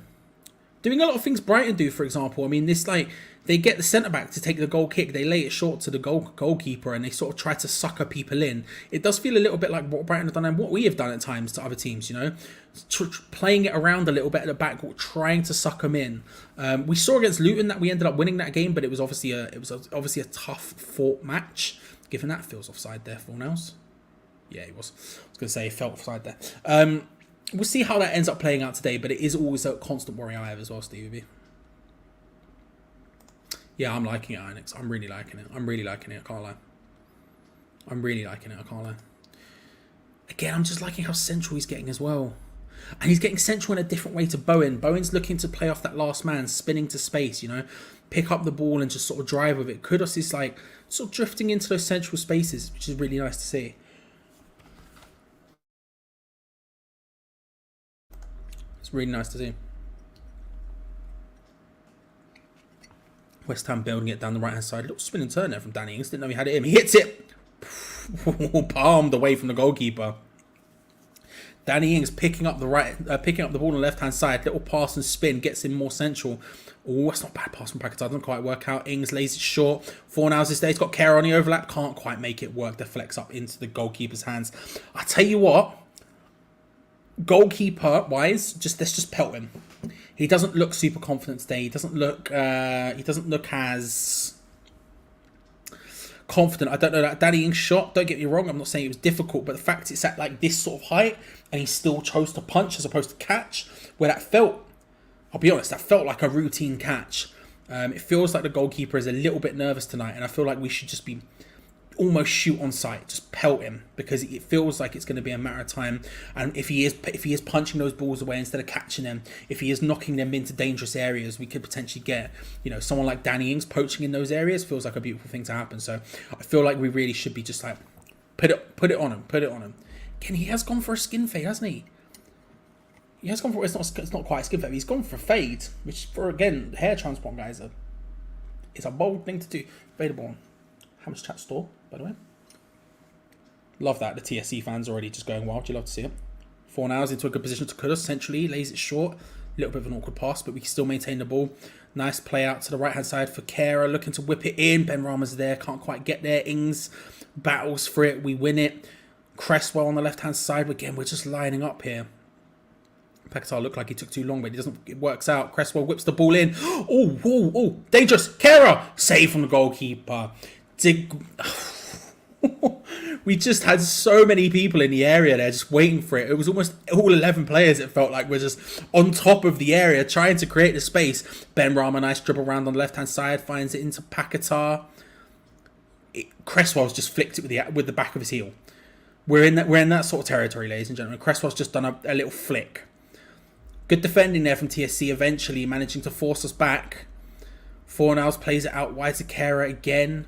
doing a lot of things Brighton do. For example, I mean, this like. They get the centre-back to take the goal kick. They lay it short to the goalkeeper and they sort of try to sucker people in. It does feel a little bit like what Brighton have done and what we have done at times to other teams, you know. Playing it around a little bit at the back, trying to suck them in. We saw against Luton that we ended up winning that game, but it was obviously a tough-fought match. Given that, feels offside there, Fornals. Yeah, he was. I was going to say he felt offside there. We'll see how that ends up playing out today, but it is always a constant worry I have as well, Stevie B. Yeah, I'm liking it, Inox. I'm really liking it. I can't lie. Again, I'm just liking how central he's getting as well. And he's getting central in a different way to Bowen. Bowen's looking to play off that last man, spinning to space, you know, pick up the ball and just sort of drive with it. Kudus is like sort of drifting into those central spaces, which is really nice to see. It's really nice to see. West Ham building it down the right-hand side. A little spin and turn there from Danny Ings. Didn't know he had it in. He hits it. Palmed away from the goalkeeper. Danny Ings picking up the ball on the left-hand side. Little pass and spin. Gets him more central. Oh, that's not a bad pass from Paqueta. Doesn't quite work out. Ings lays it short. Fornals is there. He's got Kera on the overlap. Can't quite make it work. Deflects up into the goalkeeper's hands. I tell you what. Goalkeeper-wise, let's just pelt him. He doesn't look super confident today. He doesn't look as confident. I don't know that Danny Ings shot. Don't get me wrong. I'm not saying it was difficult, but the fact it's at like this sort of height and he still chose to punch as opposed to catch, where that felt, I'll be honest, that felt like a routine catch. It feels like the goalkeeper is a little bit nervous tonight, and I feel like we should just be almost shoot on sight, just pelt him, because it feels like it's going to be a matter of time. And if he is punching those balls away instead of catching them, if he is knocking them into dangerous areas, we could potentially get, you know, someone like Danny Ings poaching in those areas. Feels like a beautiful thing to happen. So I feel like we really should be just like put it on him. Again, he has gone for a skin fade, hasn't he? He has gone for, it's not quite a skin fade. He's gone for a fade, which for, again, hair transplant guys, it's a bold thing to do. Fadeable on. How much chat store, by the way? Love that. The TSC fans already just going wild. You love to see it. 4 hours into a good position to Kudus. Centrally, lays it short. A little bit of an awkward pass, but we can still maintain the ball. Nice play out to the right-hand side for Kera. Looking to whip it in. Ben Rama's there. Can't quite get there. Ings battles for it. We win it. Cresswell on the left-hand side. Again, we're just lining up here. Paqueta looked like he took too long, but it works out. Cresswell whips the ball in. Oh, dangerous. Kera! Save from the goalkeeper. We just had so many people in the area there just waiting for it. It was almost all 11 players, it felt like, were just on top of the area trying to create the space. Ben Rama, nice dribble around on the left hand side, finds it into Paqueta. Cresswell's just flicked it with the back of his heel. We're in that sort of territory, ladies and gentlemen. Cresswell's just done a little flick. Good defending there from TSC, eventually managing to force us back. Fornals plays it out wide to Kera again.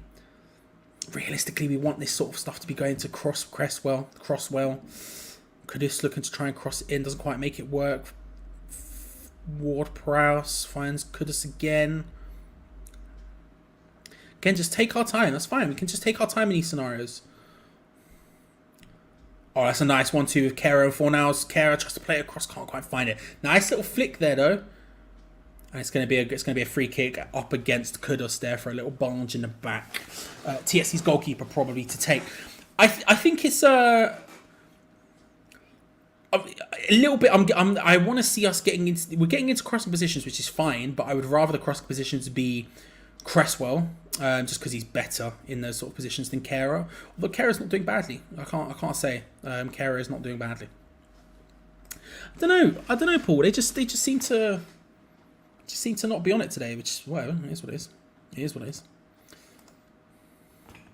Realistically, we want this sort of stuff to be going to Crosswell. Kudus looking to try and cross it in. Doesn't quite make it work. Ward-Prowse finds Kudus again. Again, just take our time. That's fine. We can just take our time in these scenarios. Oh, that's a nice 1-2 with Kera and Fornals. Kera tries to play it across. Can't quite find it. Nice little flick there, though. And it's going to be a free kick up against Kudus there for a little bulge in the back. TSC's goalkeeper probably to take. I think it's a little bit. I want to see us getting into. We're getting into crossing positions, which is fine. But I would rather the crossing positions be Cresswell, just because he's better in those sort of positions than Kera. Although Kera's not doing badly. I can't say Kera is not doing badly. I don't know, Paul. They just seem to. Just seem to not be on it today, which is, well, it is what it is. It is what it is.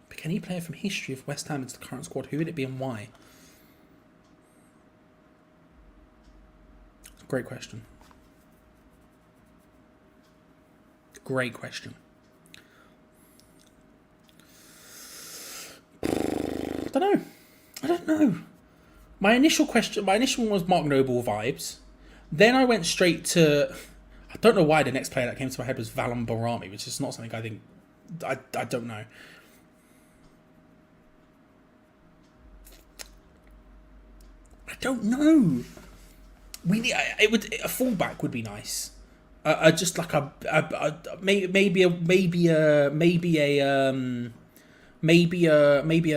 Pick any player from history of West Ham into the current squad. Who would it be and why? Great question. Great question. I don't know. My initial one was Mark Noble vibes. Then I went straight to... I don't know why the next player that came to my head was Valon Barami, which is not something I think... I don't know. I don't know. A fullback would be nice. Just like maybe a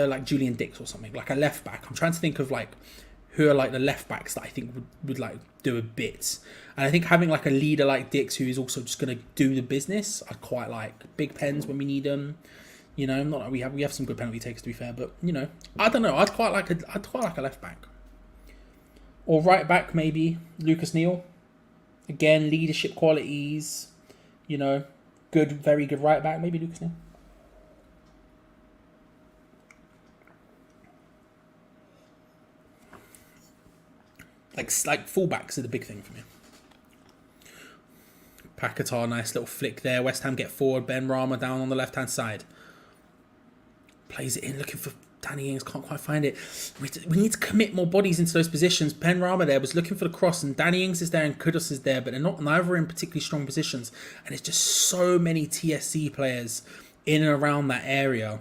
like Julian Dix or something, like a left back. I'm trying to think of like who are like the left backs that I think would like do a bit. And I think having like a leader like Dix who is also just going to do the business, I quite like. Big pens when we need them. You know, not like we have some good penalty takers to be fair, but you know, I don't know. I'd quite like a left back or right back, maybe Lucas Neal. Again, leadership qualities. You know, very good right back, maybe Lucas Neal. Like fullbacks are the big thing for me. Paqueta, nice little flick there. West Ham get forward. Ben Rama down on the left-hand side. Plays it in, looking for Danny Ings. Can't quite find it. We need to commit more bodies into those positions. Ben Rama there was looking for the cross, and Danny Ings is there and Kudus is there, but they're neither in particularly strong positions. And it's just so many TSC players in and around that area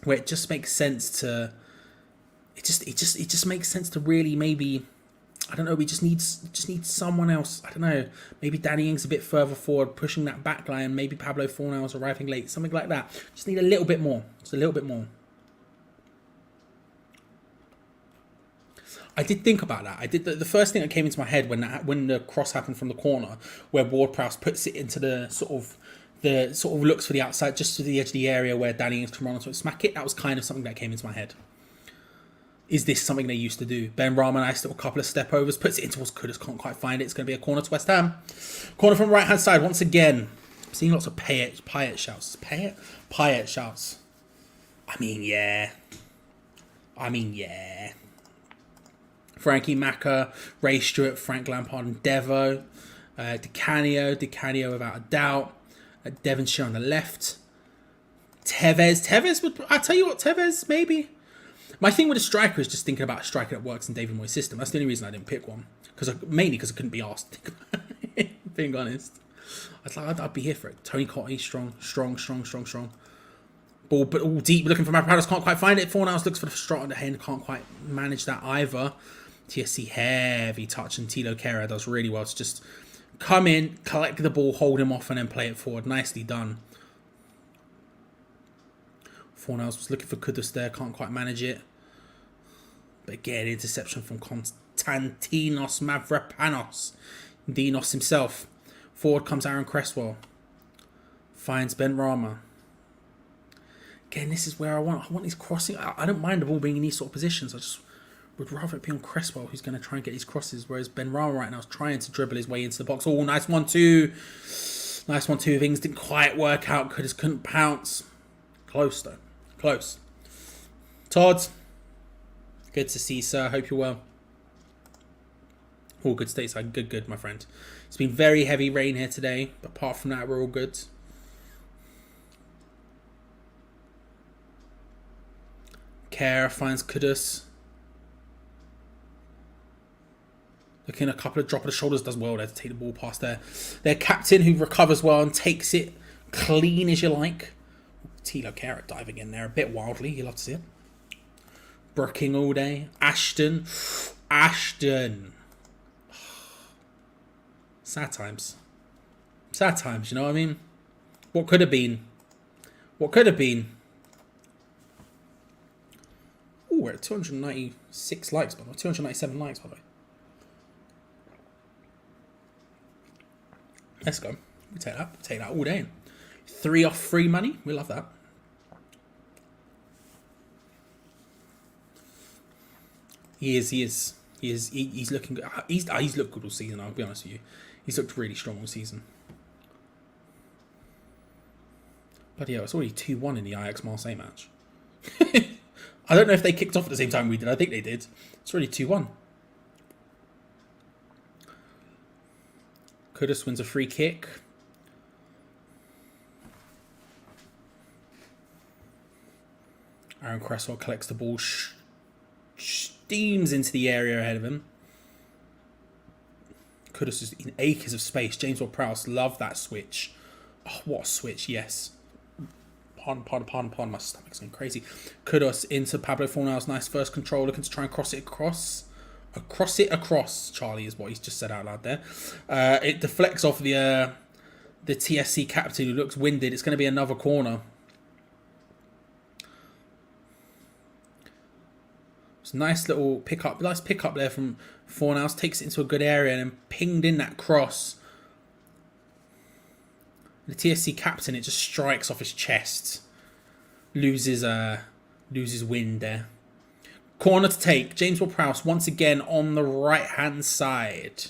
where it just makes sense to. It just makes sense to really maybe. I don't know. We just need someone else. I don't know. Maybe Danny Ings a bit further forward, pushing that back line. Maybe Pablo Fornals arriving late, something like that. Just need a little bit more. Just a little bit more. I did think about that. I did the first thing that came into my head when the cross happened from the corner, where Ward-Prowse puts it into the sort of looks for the outside, just to the edge of the area where Danny Ings can run onto it, smack it. That was kind of something that came into my head. Is this something they used to do? Ben Rama, nice little couple of step overs, puts it in towards Kudus, can't quite find it. It's going to be a corner to West Ham. Corner from right hand side once again. I'm seeing lots of Payet shouts. Payet shouts. I mean, yeah. Frankie Macca, Ray Stewart, Frank Lampard and Devo. Di Canio without a doubt. Devonshire on the left. Tevez would, I tell you what, Tevez maybe. My thing with a striker is just thinking about a striker that works in David Moyes' system. That's the only reason I didn't pick one. Mainly because I couldn't be asked. Being honest. I'd be here for it. Tony Cottee, strong. Ball, but all deep, looking for Mavropanos, can't quite find it. Fornals looks for the strut on the hand, can't quite manage that either. TSC heavy touch, and Tilo Kehrer does really well to just come in, collect the ball, hold him off, and then play it forward. Nicely done. Fornals was looking for Kudus there, can't quite manage it. But again, interception from Konstantinos Mavropanos. Dinos himself. Forward comes Aaron Cresswell. Finds Ben Rama. Again, this is where I want these crossing. I don't mind the ball being in these sort of positions. I just would rather it be on Cresswell, who's going to try and get these crosses, whereas Ben Rama right now is trying to dribble his way into the box. Oh, nice 1-2. Nice 1-2. Things didn't quite work out. Kudus couldn't pounce. Close, though. Close. Todd. Good to see you, sir. Hope you're well. All good stateside. Good, my friend. It's been very heavy rain here today, but apart from that, we're all good. Kehrer finds Kudus. Looking a couple of drop of the shoulders, does well there to take the ball past their captain, who recovers well and takes it clean as you like. Tilo Kehrer diving in there a bit wildly. You'll have to see it. Brooking all day. Ashton. Sad times, you know what I mean? What could have been? Oh, we're at 296 likes, by the way. 297 likes, by the way. Let's go. We take that. Take that all day. 3 off free money. We love that. He is. He's looking good. He's looked good all season, I'll be honest with you. He's looked really strong all season. Bloody hell, it's already 2-1 in the Ajax Marseille match. I don't know if they kicked off at the same time we did. I think they did. It's already 2-1. Kudus wins a free kick. Aaron Cresswell collects the ball. Steams into the area ahead of him. Kudus is in acres of space. James Ward-Prowse, love that switch. Oh, what a switch, yes. Pardon, my stomach's going crazy. Kudus into Pablo Fornals, nice first control, looking to try and cross it across. Across, Charlie, is what he's just said out loud there. It deflects off the TSC captain, who looks winded. It's going to be another corner. It's a nice little pickup there from Fornals. Takes it into a good area and then pinged in that cross. The TSC captain, it just strikes off his chest. Loses wind there. Corner to take. James Ward-Prowse once again on the right-hand side.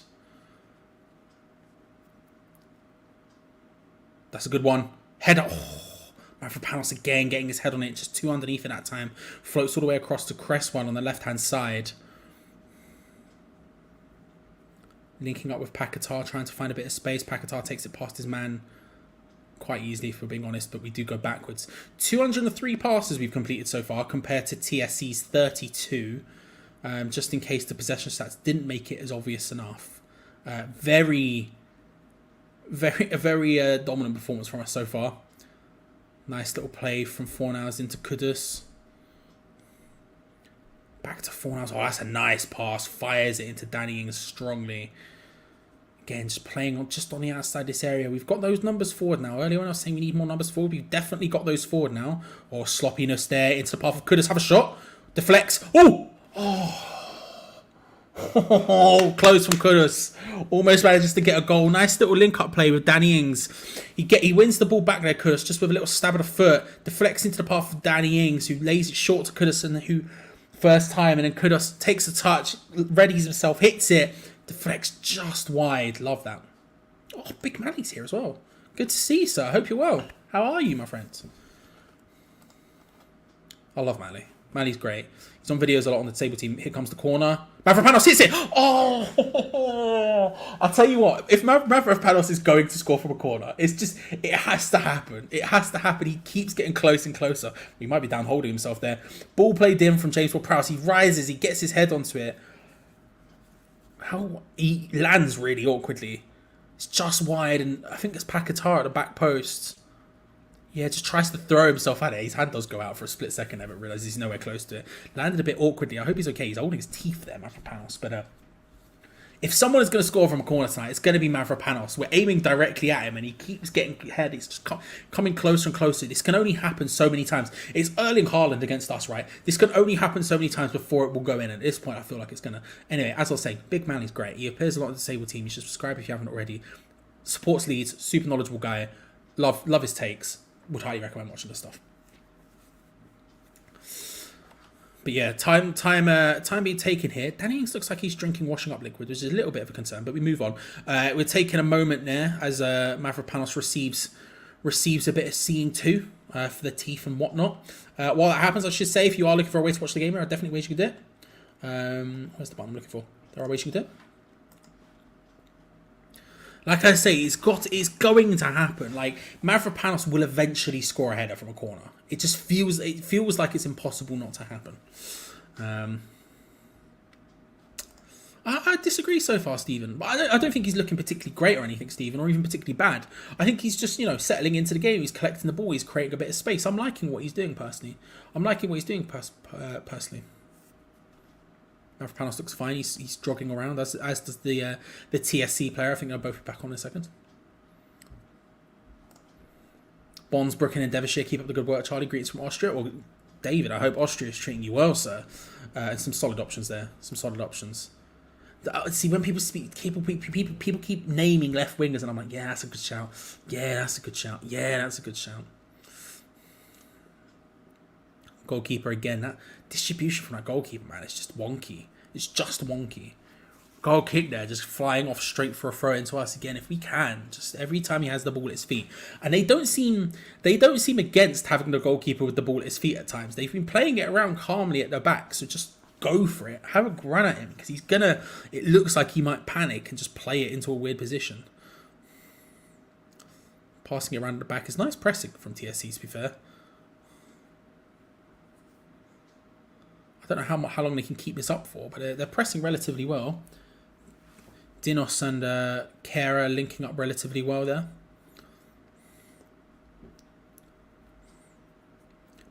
That's a good one. Header. Oh, Mavropanos again getting his head on it. Just 2 underneath at that time. Floats all the way across to Cresswell on the left-hand side. linking up with Paqueta, trying to find a bit of space. Paqueta takes it past his man quite easily, if we're being honest, but we do go backwards. 203 passes we've completed so far compared to TSC's 32. Just in case the possession stats didn't make it as obvious enough. Very dominant performance from us so far. Nice little play from Fornals into Kudus. Back to Fornals. Oh, that's a nice pass. Fires it into Danny Ings strongly. Again, just playing on the outside this area. We've got those numbers forward now. Earlier when I was saying we need more numbers forward, we've definitely got those forward now. Or sloppiness there into the path of Kudus. Have a shot. Deflects. Oh! Oh, close from Kudus. Almost manages to get a goal. Nice little link-up play with Danny Ings. He wins the ball back there, Kudus, just with a little stab of the foot. Deflects into the path of Danny Ings, who lays it short to Kudus, and who first time, and then Kudus takes a touch, readies himself, hits it, deflects just wide. Love that. Oh, Big Manny's here as well. Good to see you, sir. I hope you're well. How are you, my friend? I love Manny. Manny's great. He's on videos a lot on the table team. Here comes the corner. Mavropanos hits it. Oh! I'll tell you what. If Mavropanos is going to score from a corner, it has to happen. It has to happen. He keeps getting close and closer. He might be down holding himself there. Ball played in from James Ward-Prowse. He rises. He gets his head onto it. He lands really awkwardly. It's just wide, and I think it's Paqueta at the back post. Yeah, just tries to throw himself at it. His hand does go out for a split second there, but realises he's nowhere close to it. Landed a bit awkwardly. I hope he's okay. He's holding his teeth there, Mavropanos. But if someone is going to score from a corner tonight, it's going to be Mavropanos. We're aiming directly at him, and he keeps getting ahead. He's just coming closer and closer. This can only happen so many times. It's Erling Haaland against us, right? This can only happen so many times before it will go in. At this point, I feel like it's going to... Anyway, as I was saying, Big Manny's great. He appears a lot on the disabled team. You should subscribe if you haven't already. Supports Leeds. Super knowledgeable guy. Love his takes. Would highly recommend watching this stuff. But yeah, time being taken here. Danny Ings looks like he's drinking washing up liquid, which is a little bit of a concern, but we move on. We're taking a moment there as Mavropanos receives a bit of seeing too for the teeth and whatnot. While that happens, I should say, if you are looking for a way to watch the game, there are definitely ways you can do it. Where's the button I'm looking for? There are ways you can do it. Like I say, it's going to happen. Like, Mavropanos will eventually score a header from a corner. It feels like it's impossible not to happen. I disagree so far, Stephen. But I don't think he's looking particularly great or anything, Stephen, or even particularly bad. I think he's just, settling into the game. He's collecting the ball. He's creating a bit of space. I'm liking what he's doing personally. Personally. Mavropanos looks fine. He's jogging around, as does the TSC player. I think they'll both be back on in a second. Bonds, Brooklyn and Devonshire, keep up the good work. Charlie, greetings from Austria. Well, David, I hope Austria is treating you well, sir. And some solid options there. Some solid options. See, when people speak, people keep naming left wingers, and I'm like, yeah, that's a good shout. Yeah, that's a good shout. Yeah, that's a good shout. Goalkeeper again. That distribution from that goalkeeper, man, it's just wonky. It's just wonky. Goal kick there, just flying off straight for a throw into us again. If we can, just every time he has the ball at his feet, and they don't seem against having the goalkeeper with the ball at his feet at times. They've been playing it around calmly at the back, so just go for it. Have a run at him because he's gonna. It looks like he might panic and just play it into a weird position. Passing it around at the back is nice pressing from TSC, to be fair. I don't know how long they can keep this up for, but they're pressing relatively well. Dinos and Kera linking up relatively well there.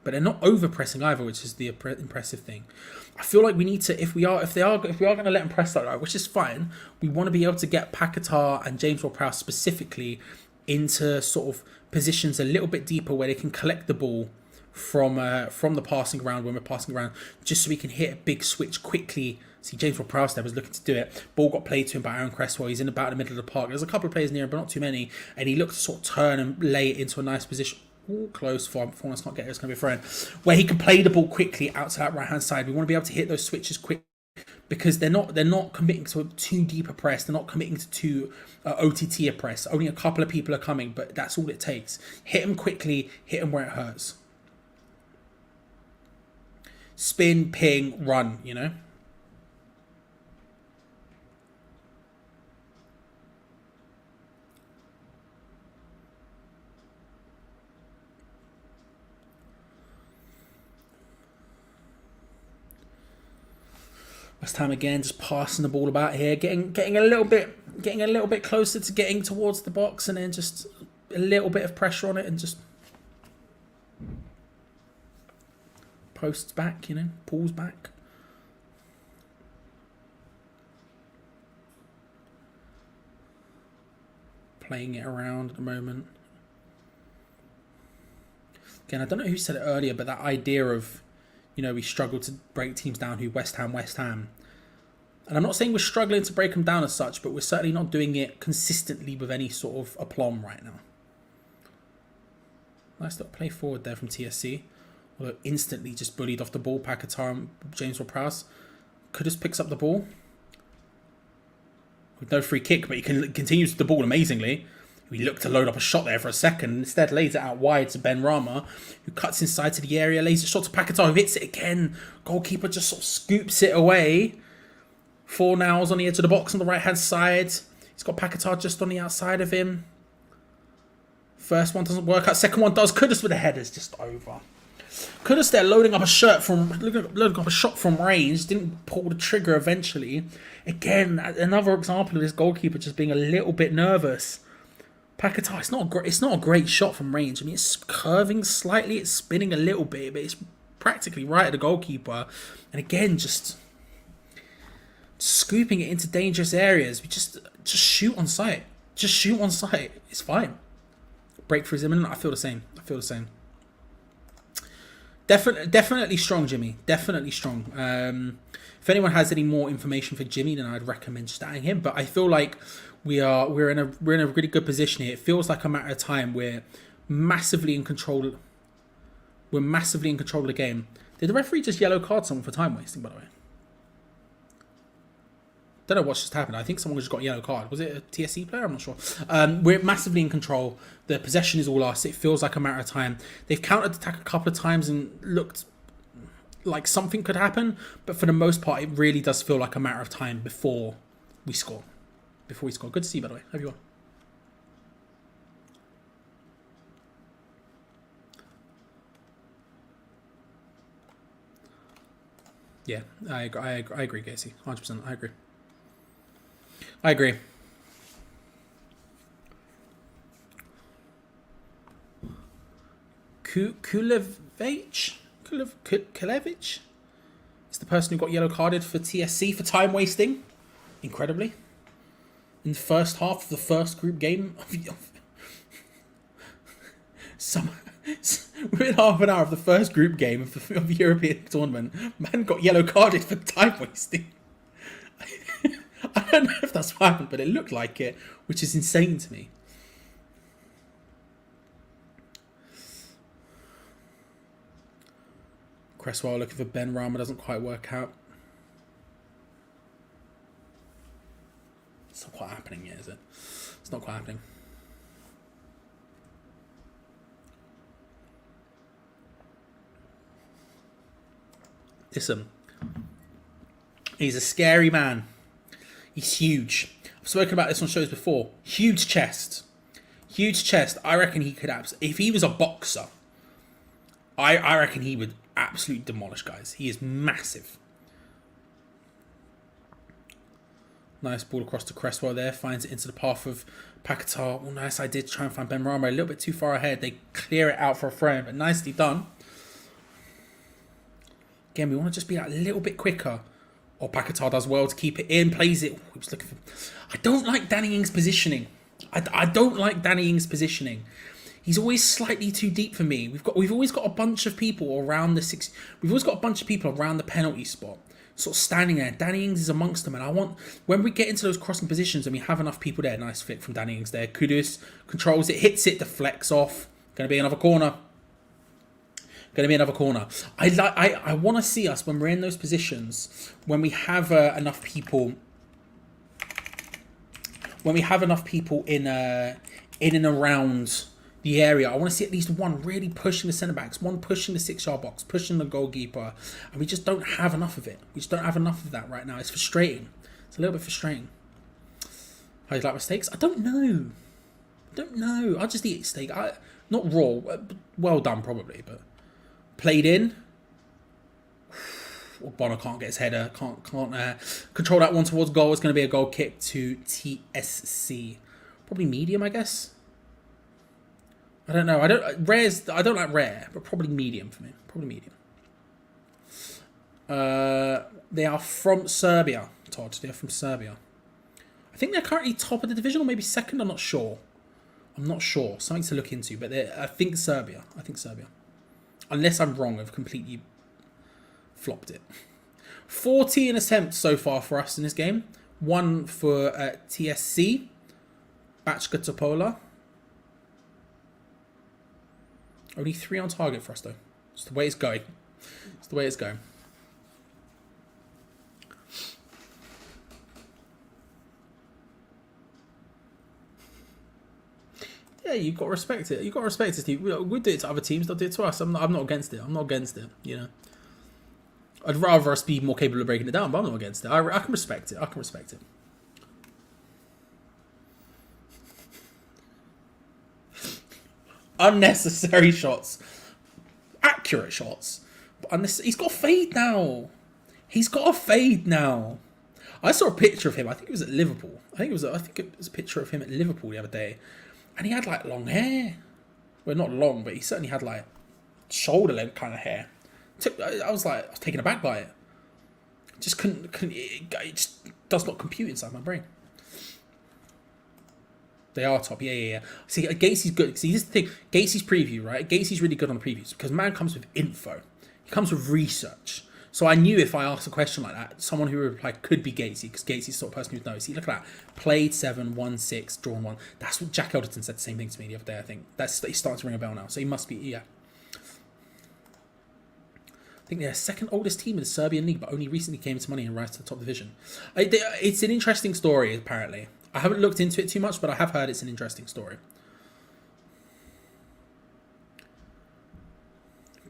But they're not over pressing either, which is the impressive thing. I feel like we need to, if we are going to let them press like that, which is fine, we want to be able to get Paqueta and James Ward-Prowse specifically into sort of positions a little bit deeper where they can collect the ball from the passing around when we're passing around, just so we can hit a big switch quickly. See, James Ward-Prowse there was looking to do it. Ball got played to him by Aaron Cresswell. He's in about the middle of the park. There's a couple of players near him, but not too many. And he looked to sort of turn and lay it into a nice position. Ooh, close for us not get it. It's going to be a throw in. Where he can play the ball quickly out to that right-hand side. We want to be able to hit those switches quick because they're not committing to too deep a press. They're not committing to too OTT a press. Only a couple of people are coming, but that's all it takes. Hit them quickly. Hit them where it hurts. Spin, ping, run, West Ham again, just passing the ball about here, getting a little bit closer to getting towards the box, and then just a little bit of pressure on it, and just posts back, pulls back. Playing it around at the moment. Again, I don't know who said it earlier, but that idea of, we struggle to break teams down who West Ham. And I'm not saying we're struggling to break them down as such, but we're certainly not doing it consistently with any sort of aplomb right now. Nice little play forward there from TSC. Although instantly just bullied off the ball. Paqueta and James Ward-Prowse. Kudus picks up the ball. With no free kick, but he continues with the ball amazingly. We look to load up a shot there for a second. Instead lays it out wide to Ben Rama, who cuts inside to the area. Lays a shot to Paqueta, who hits it again. Goalkeeper just sort of scoops it away. 4 nows on the edge of the box on the right-hand side. He's got Paqueta just on the outside of him. First one doesn't work out. Second one does. Kudus with the header's just over. Kudus there loading up a shot from range. Didn't pull the trigger eventually. Again, another example of this goalkeeper just being a little bit nervous. Paqueta, it's not a great shot from range. I mean, it's curving slightly, it's spinning a little bit, but it's practically right at the goalkeeper. And again, just scooping it into dangerous areas. We just shoot on sight. Just shoot on sight. It's fine. Breakthrough's imminent. I feel the same. Definitely strong, Jimmy. Definitely strong. If anyone has any more information for Jimmy, then I'd recommend starting him. But I feel like we're in a really good position here. It feels like a matter of time. We're massively in control. We're massively in control of the game. Did the referee just yellow card someone for time wasting, by the way? Don't know what's just happened. I think someone just got a yellow card. Was it a TSC player? I'm not sure. We're massively in control. The possession is all us. It feels like a matter of time. They've counter-attacked a couple of times and looked like something could happen. But for the most part, it really does feel like a matter of time before we score. Good to see you, by the way. How have you gone? Yeah, I agree, Casey. 100%. I agree. Kulevich is the person who got yellow carded for TSC for time wasting. Incredibly. In the first half of the first group game within half an hour of the first group game of the European tournament, man got yellow carded for time wasting. I don't know if that's what happened, but it looked like it, which is insane to me. Cresswell looking for Ben Rama, doesn't quite work out. It's not quite happening yet, is it? It's not quite happening. Listen, he's a scary man. He's huge. I've spoken about this on shows before. Huge chest. I reckon he could if he was a boxer, I reckon he would absolutely demolish guys. He is massive. Nice ball across to Cresswell there. Finds it into the path of Paqueta. Oh, nice idea to try and find Ben Rama. A little bit too far ahead. They clear it out for a throw, but nicely done. Again, we want to just be a little bit quicker. Or Paqueta does well to keep it in, plays it. He was looking for... I don't like Danny Ings' positioning. I don't like Danny Ings' positioning. He's always slightly too deep for me. We've always got a bunch of people around the six. We've always got a bunch of people around the penalty spot, sort of standing there. Danny Ings is amongst them, and I want when we get into those crossing positions and we have enough people there. Nice fit from Danny Ings there. Kudus controls it, hits it, deflects off. Going to be another corner. I want to see us when we're in those positions, when we have enough people. When we have enough people in and around the area, I want to see at least one really pushing the centre backs, one pushing the 6-yard box, pushing the goalkeeper, and we just don't have enough of it. We just don't have enough of that right now. It's frustrating. It's a little bit frustrating. How do you like my steaks? I don't know. I just eat steak. Not raw. Well done, probably, but played in. Bonner can't get his header, can't control that one towards goal. It's going to be a goal kick to TSC. Probably medium, I guess. I don't know. I don't like rare, but probably medium for me. Probably medium. They are from Serbia, Todd. They're from Serbia. I think they're currently top of the division, or maybe second. I'm not sure. Something to look into. But I think Serbia. Unless I'm wrong, I've completely flopped it. 14 attempts so far for us in this game. 1 for TSC Bačka Topola. Only 3 on target for us, though. It's the way it's going. Yeah, you've got to respect it. Steve. We'll do it to other teams. They'll do it to us. I'm not against it. You know. I'd rather us be more capable of breaking it down, but I'm not against it. I can respect it. Unnecessary shots. Accurate shots. But he's got a fade now. I saw a picture of him. I think it was at Liverpool. I think it was a picture of him at Liverpool the other day. And he had like long hair. Well, not long, but he certainly had like shoulder length kind of hair. I was taken aback by it. Just couldn't it just does not compute inside my brain. They are top, yeah. See, Gacy's good. See, here's the thing. Gacy's preview, right? Gacy's really good on the previews because man comes with info. He comes with research. So I knew if I asked a question like that, someone who would reply could be Gacy, because Gacy's the sort of person who would know. See, look at that. Played 7, won 6, drawn 1. That's what Jack Elderton said the same thing to me the other day, I think. He's starting to ring a bell now. So he must be, yeah. I think they're the second oldest team in the Serbian league, but only recently came to money and rise to the top division. It's an interesting story, apparently. I haven't looked into it too much, but I have heard it's an interesting story.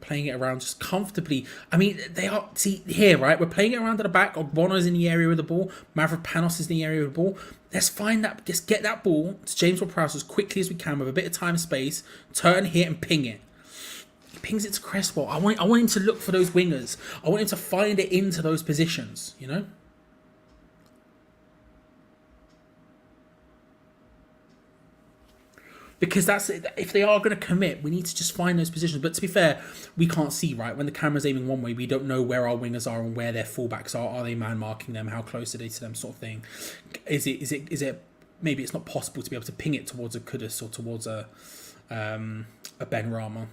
Playing it around just comfortably. I mean, they are... See, here, right? We're playing it around at the back. Ogbono's in the area with the ball. Mavropanos is in the area with the ball. Let's find that... Just get that ball to James Ward-Prowse as quickly as we can with a bit of time and space. Turn, hit, and ping it. He pings it to Cresswell. I want him to look for those wingers. I want him to find it into those positions, you know? Because that's it. If they are going to commit, we need to just find those positions. But to be fair, we can't see, right? When the camera's aiming one way, we don't know where our wingers are and where their fullbacks are. Are they man marking them? How close are they to them? Sort of thing. Is it? Maybe it's not possible to be able to ping it towards a Kudus or towards a Ben Rama.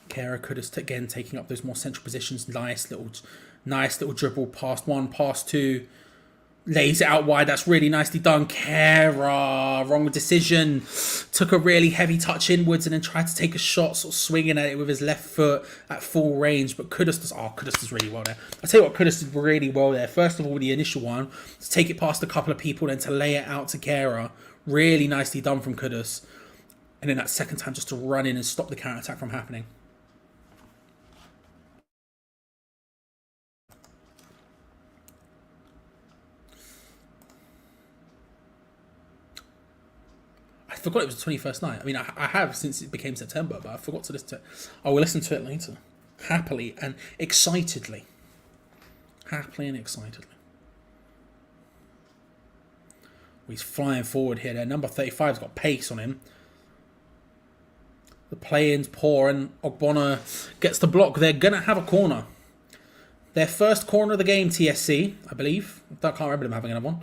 Kera Kudus again taking up those more central positions. Nice little dribble. Past 1, past 2. Lays it out wide. That's really nicely done. Kera, wrong decision. Took a really heavy touch inwards and then tried to take a shot, sort of swinging at it with his left foot at full range. But Kudus does really well there. I tell you what, Kudus did really well there. First of all, the initial one to take it past a couple of people, then to lay it out to Kera. Really nicely done from Kudus. And then that second time just to run in and stop the counter attack from happening. I forgot it was the 21st night. I mean, I have since it became September, but I forgot to listen to it. I will listen to it later. Happily and excitedly. He's flying forward here. There. Number 35's got pace on him. The play-in's poor and Ogbonna gets the block. They're going to have a corner. Their first corner of the game, TSC, I believe. I can't remember them having another one.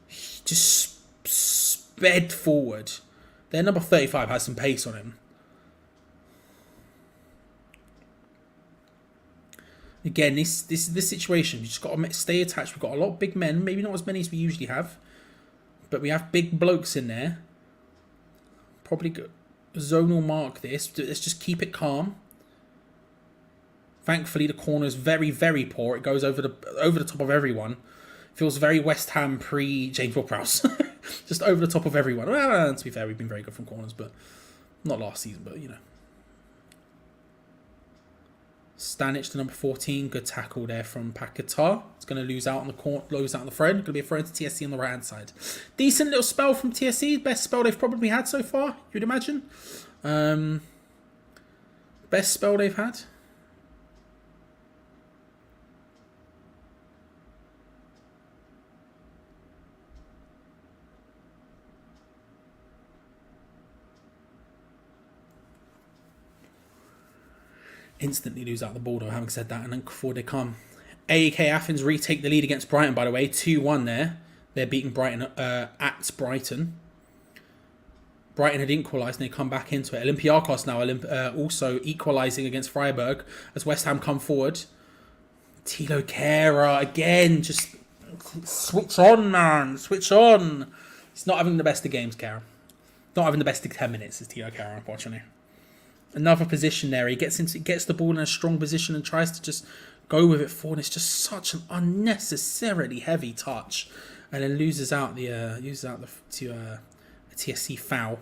Just sped forward. Their number 35 has some pace on him. Again, this is the situation. You just got to stay attached. We've got a lot of big men. Maybe not as many as we usually have. But we have big blokes in there. Probably zonal mark this. Let's just keep it calm. Thankfully, the corner is very, very poor. It goes over the top of everyone. Feels very West Ham pre-James Ward-Prowse. Just over the top of everyone. Well, to be fair, we've been very good from corners, but not last season, but you know. Stanic to number 14. Good tackle there from Paqueta. It's going to lose out on the throw. Going to be a throw to TSC on the right hand side. Decent little spell from TSC. Best spell they've probably had so far, you'd imagine. Best spell they've had. Instantly lose out the ball, though, having said that, and then before they come. AEK Athens retake the lead against Brighton, by the way. 2-1 there. They're beating Brighton at Brighton. Brighton had equalised and they come back into it. Olympiacos now also equalising against Freiburg as West Ham come forward. Tilo Kehrer again, just switch on, man. Switch on. He's not having the best of games, Kehrer. Not having the best of 10 minutes is Tilo Kehrer, unfortunately. Another position there. He gets the ball in a strong position and tries to just go with it forward. It's just such an unnecessarily heavy touch, and then loses out to a TSC foul.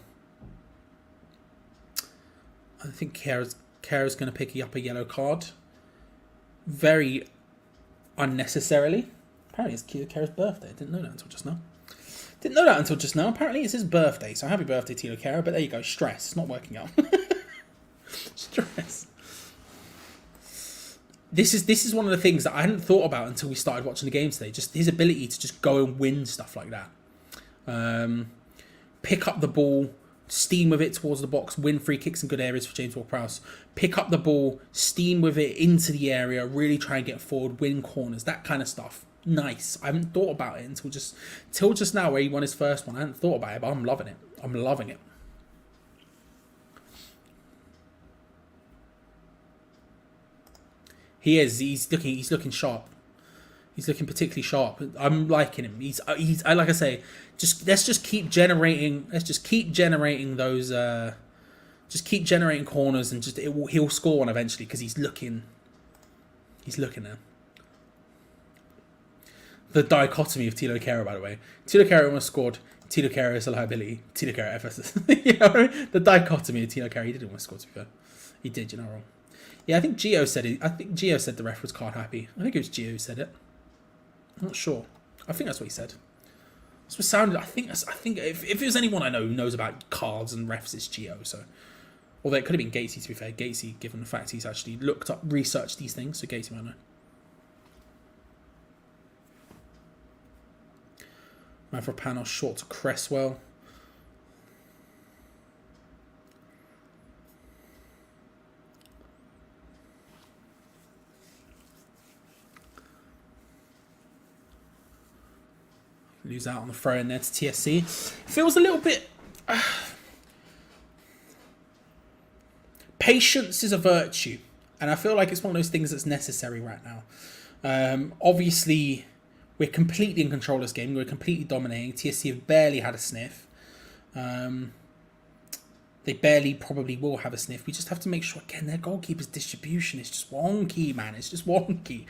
I think Kehra's going to pick up a yellow card. Very unnecessarily. Apparently it's Kehra's birthday. I didn't know that until just now. Apparently it's his birthday. So happy birthday, Tilo Kehrer. But there you go. Stress. It's not working out. Stress. This is one of the things that I hadn't thought about until we started watching the game today. Just his ability to just go and win stuff like that. Pick up the ball, steam with it towards the box, win free kicks in good areas for James Ward-Prowse. Pick up the ball, steam with it into the area, really try and get forward, win corners, that kind of stuff. Nice. I haven't thought about it until just now where he won his first one. I hadn't thought about it, but I'm loving it. I'm loving it. He is. He's looking sharp. He's looking particularly sharp. I'm liking him. He's like I say, let's keep generating those. Just keep generating corners, and he'll score one eventually because he's looking now. The dichotomy of Tilo Kehrer, by the way. Tilo Kehrer almost scored. Tilo Kehrer is a liability. Tilo Kehrer FS. You know, the dichotomy of Tilo Kehrer. He did almost score, to be fair. He did, you're not wrong. Yeah, I think Geo said it. I think Geo said the ref was card happy. I think it was Geo who said it. I'm not sure. I think that's what he said. That's what sounded. I think if there's anyone I know who knows about cards and refs, it's Geo. So, although it could have been Gatesy, to be fair. Gatesy, given the fact he's actually researched these things, so Gatesy might know. Mavropanos short to Cresswell. Lose out on the throw in there to TSC. Feels a little bit... Patience is a virtue. And I feel like it's one of those things that's necessary right now. Obviously, we're completely in control of this game. We're completely dominating. TSC have barely had a sniff. They barely probably will have a sniff. We just have to make sure, again, their goalkeeper's distribution is just wonky, man. It's just wonky.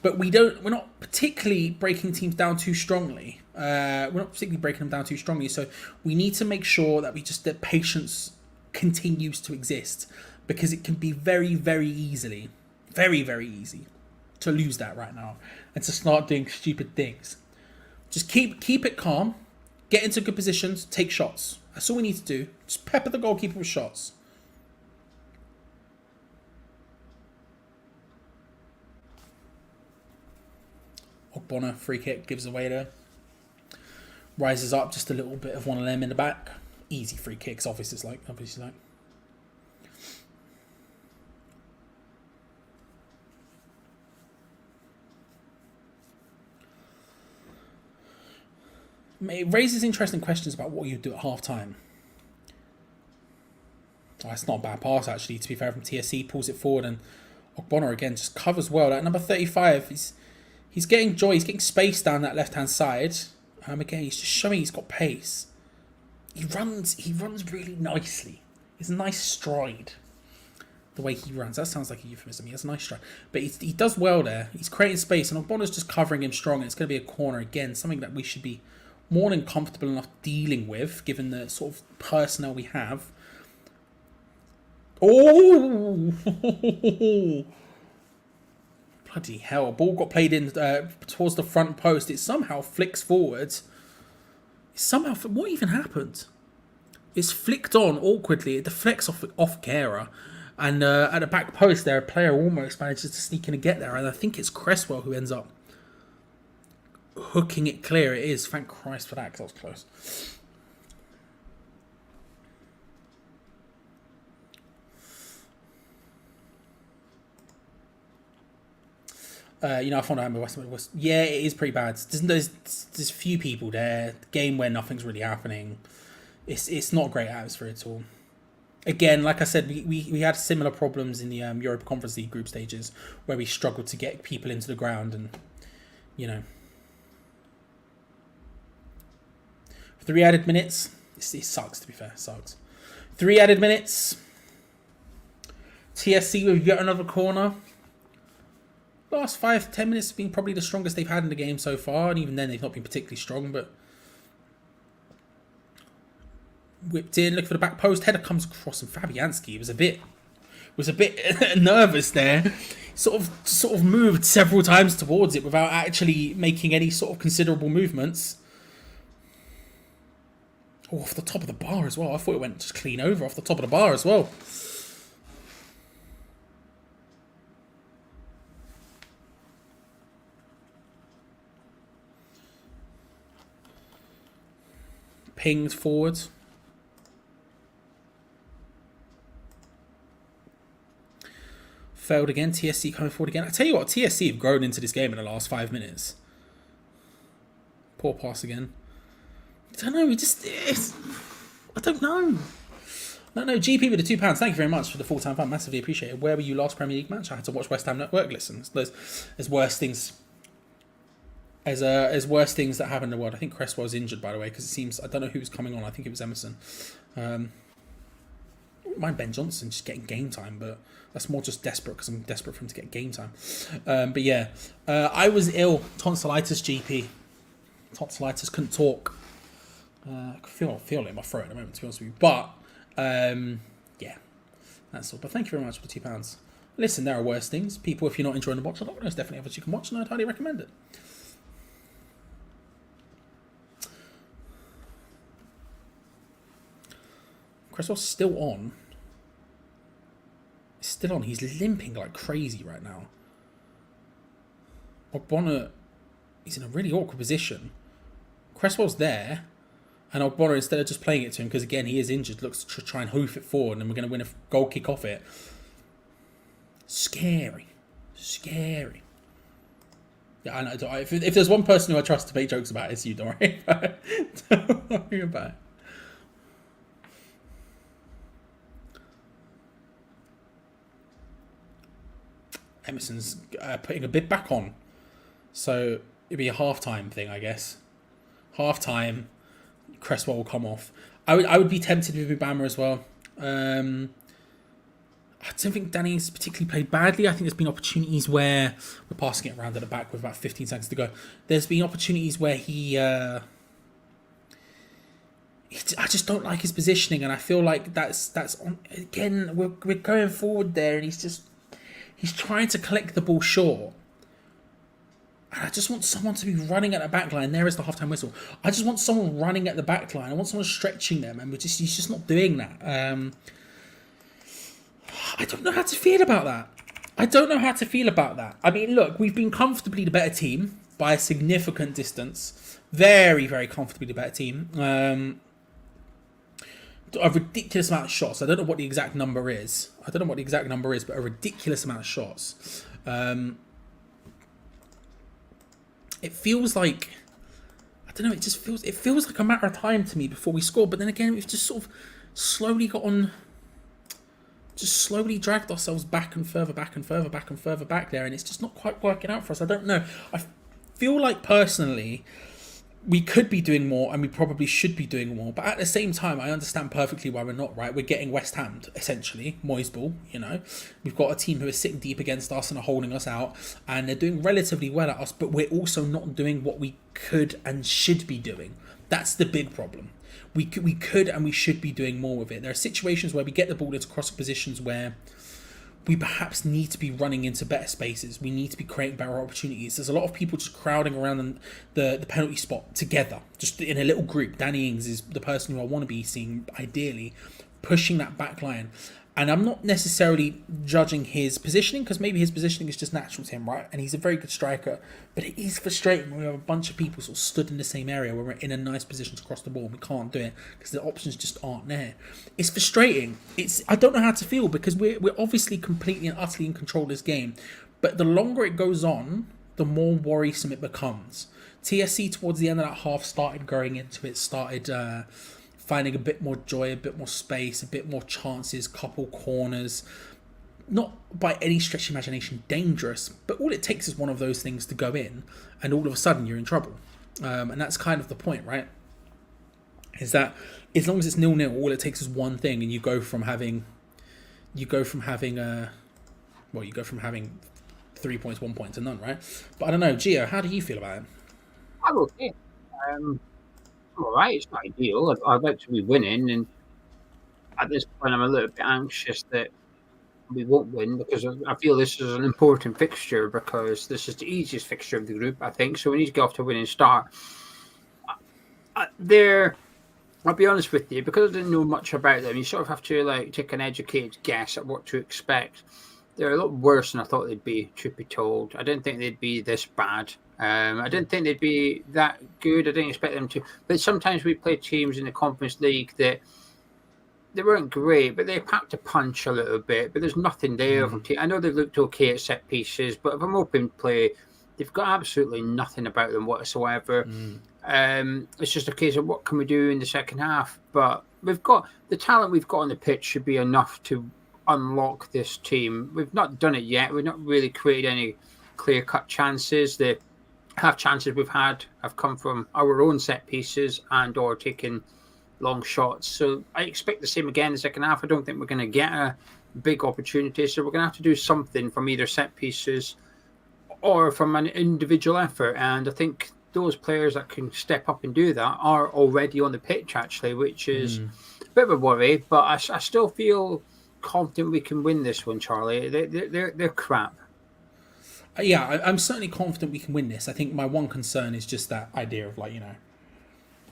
But we're not particularly breaking teams down too strongly. So we need to make sure that patience continues to exist, because it can be very, very easy to lose that right now and to start doing stupid things. Just keep it calm, get into good positions, take shots. That's all we need to do. Just pepper the goalkeeper with shots. Ogbonna, free kick, gives away there. Rises up, just a little bit of one of them in the back. Easy free kicks, obviously. It raises interesting questions about what you do at half time. Oh, that's not a bad pass, actually, to be fair, from TSC. Pulls it forward, and Ogbonna again just covers well. At number 35, he's getting joy. He's getting space down that left-hand side. Again, he's just showing he's got pace. He runs really nicely. It's a nice stride. The way he runs. That sounds like a euphemism. He has a nice stride. But he does well there. He's creating space, and Ogbonna's just covering him strong. And it's going to be a corner again. Something that we should be more than comfortable enough dealing with, given the sort of personnel we have. Oh! Bloody hell. Ball got played in towards the front post. It somehow flicks forward. What even happened? It's flicked on awkwardly. It deflects off Kehrer. And at the back post there, a player almost manages to sneak in and get there. And I think it's Cresswell who ends up hooking it clear. It is. Thank Christ for that, because that was close. I found out West Ham was. Yeah, it is pretty bad. There's few people there. Game where nothing's really happening. It's not a great atmosphere at all. Again, like I said, we had similar problems in the Europa Conference League group stages where we struggled to get people into the ground, and 3 added minutes. It sucks, to be fair. It sucks. 3 added minutes. TSC with yet another corner. Last 5-10 minutes have been probably the strongest they've had in the game so far, and even then they've not been particularly strong, but whipped in, looking for the back post, header comes across, and Fabianski was a bit nervous there. Sort of moved several times towards it without actually making any sort of considerable movements. Oh, off the top of the bar as well. I thought it went just clean over off the top of the bar as well. Pinged forward. Failed again. TSC coming forward again. I tell you what, TSC have grown into this game in the last 5 minutes. Poor pass again. I don't know. I don't know. GP with the £2. Thank you very much for the full-time fund. Massively appreciated. Where were you last Premier League match? I had to watch West Ham Network. Listen, there's worse things. As worse things that happen in the world. I think Cresswell's injured, by the way, because it seems, I don't know who was coming on. I think it was Emerson. Mind Ben Johnson just getting game time, but that's more just desperate because I'm desperate for him to get game time. But yeah, I was ill. Tonsillitis, GP. Tonsillitis, couldn't talk. I feel it in my throat at the moment, to be honest with you. But yeah, that's all. But thank you very much for the £2. Listen, there are worse things. People, if you're not enjoying the watch, there's definitely others you can watch, and I'd highly recommend it. Cresswell's still on. He's still on. He's limping like crazy right now. Ogbonna, he's in a really awkward position. Cresswell's there. And Ogbonna, instead of just playing it to him, because again, he is injured, looks to try and hoof it forward, and we're going to win a goal kick off it. Scary. Yeah, I know. If there's one person who I trust to make jokes about, it's you, don't worry about it. Don't worry about it. Emerson's putting a bid back on. So it'd be a half-time thing, I guess. Half-time, Cresswell will come off. I would be tempted with Bama as well. I don't think Danny's particularly played badly. I think there's been opportunities where we're passing it around at the back with about 15 seconds to go. There's been opportunities where I just don't like his positioning, and I feel like that's on again. We're going forward there, and he's trying to collect the ball short. And I just want someone to be running at the back line. There is the halftime whistle. I just want someone running at the back line. I want someone stretching them, and he's just not doing that. I don't know how to feel about that. I mean, look, we've been comfortably the better team by a significant distance. Very, very comfortably the better team. A ridiculous amount of shots. I don't know what the exact number is. But a ridiculous amount of shots. It feels like, I don't know, it feels like a matter of time to me before we score. But then again, we've just sort of slowly dragged ourselves back and further back there, and it's just not quite working out for us. I don't know. I feel like personally we could be doing more, and we probably should be doing more. But at the same time, I understand perfectly why we're not, right? We're getting West Hammed, essentially. Moyes ball, We've got a team who are sitting deep against us and are holding us out, and they're doing relatively well at us, but we're also not doing what we could and should be doing. That's the big problem. We could and we should be doing more with it. There are situations where we get the ball into cross positions where we perhaps need to be running into better spaces. We need to be creating better opportunities. There's a lot of people just crowding around the penalty spot together, just in a little group. Danny Ings is the person who I want to be seeing, ideally, pushing that back line. And I'm not necessarily judging his positioning, because maybe his positioning is just natural to him, right? And he's a very good striker. But it is frustrating when we have a bunch of people sort of stood in the same area where we're in a nice position to cross the ball and we can't do it because the options just aren't there. It's frustrating. I don't know how to feel, because we're obviously completely and utterly in control of this game. But the longer it goes on, the more worrisome it becomes. TSC towards the end of that half started growing into it, started finding a bit more joy, a bit more space, a bit more chances, couple corners. Not by any stretch of imagination dangerous, but all it takes is one of those things to go in, and all of a sudden you're in trouble. And that's kind of the point, right? Is that as long as it's 0-0, all it takes is one thing, and you go from having 3 points, 1 point to none, right? But I don't know, Geo, how do you feel about it? I'm okay. I'm all right. It's not ideal. I'd like to be winning, and at this point, I'm a little bit anxious that we won't win because I feel this is an important fixture because this is the easiest fixture of the group, I think. So we need to get off to a winning start. I'll be honest with you, because I didn't know much about them, you sort of have to take an educated guess at what to expect. They're a lot worse than I thought they'd be, truth be told. I didn't think they'd be this bad. I didn't think they'd be that good. I didn't expect them to. But sometimes we play teams in the Conference League that they weren't great, but they packed a punch a little bit. But there's nothing there. I know they've looked okay at set pieces, but if I'm open play, they've got absolutely nothing about them whatsoever. It's just a case of what can we do in the second half. But we've got the talent we've got on the pitch should be enough to unlock this team. We've not done it yet. We've not really created any clear-cut chances. The half chances we've had have come from our own set pieces and or taking long shots. So I expect the same again in the second half. I don't think we're going to get a big opportunity. So we're going to have to do something from either set pieces or from an individual effort. And I think those players that can step up and do that are already on the pitch, actually, which is a bit of a worry. But I still feel confident we can win this one, Charlie. They're crap. Yeah, I'm certainly confident we can win this. I think my one concern is just that idea of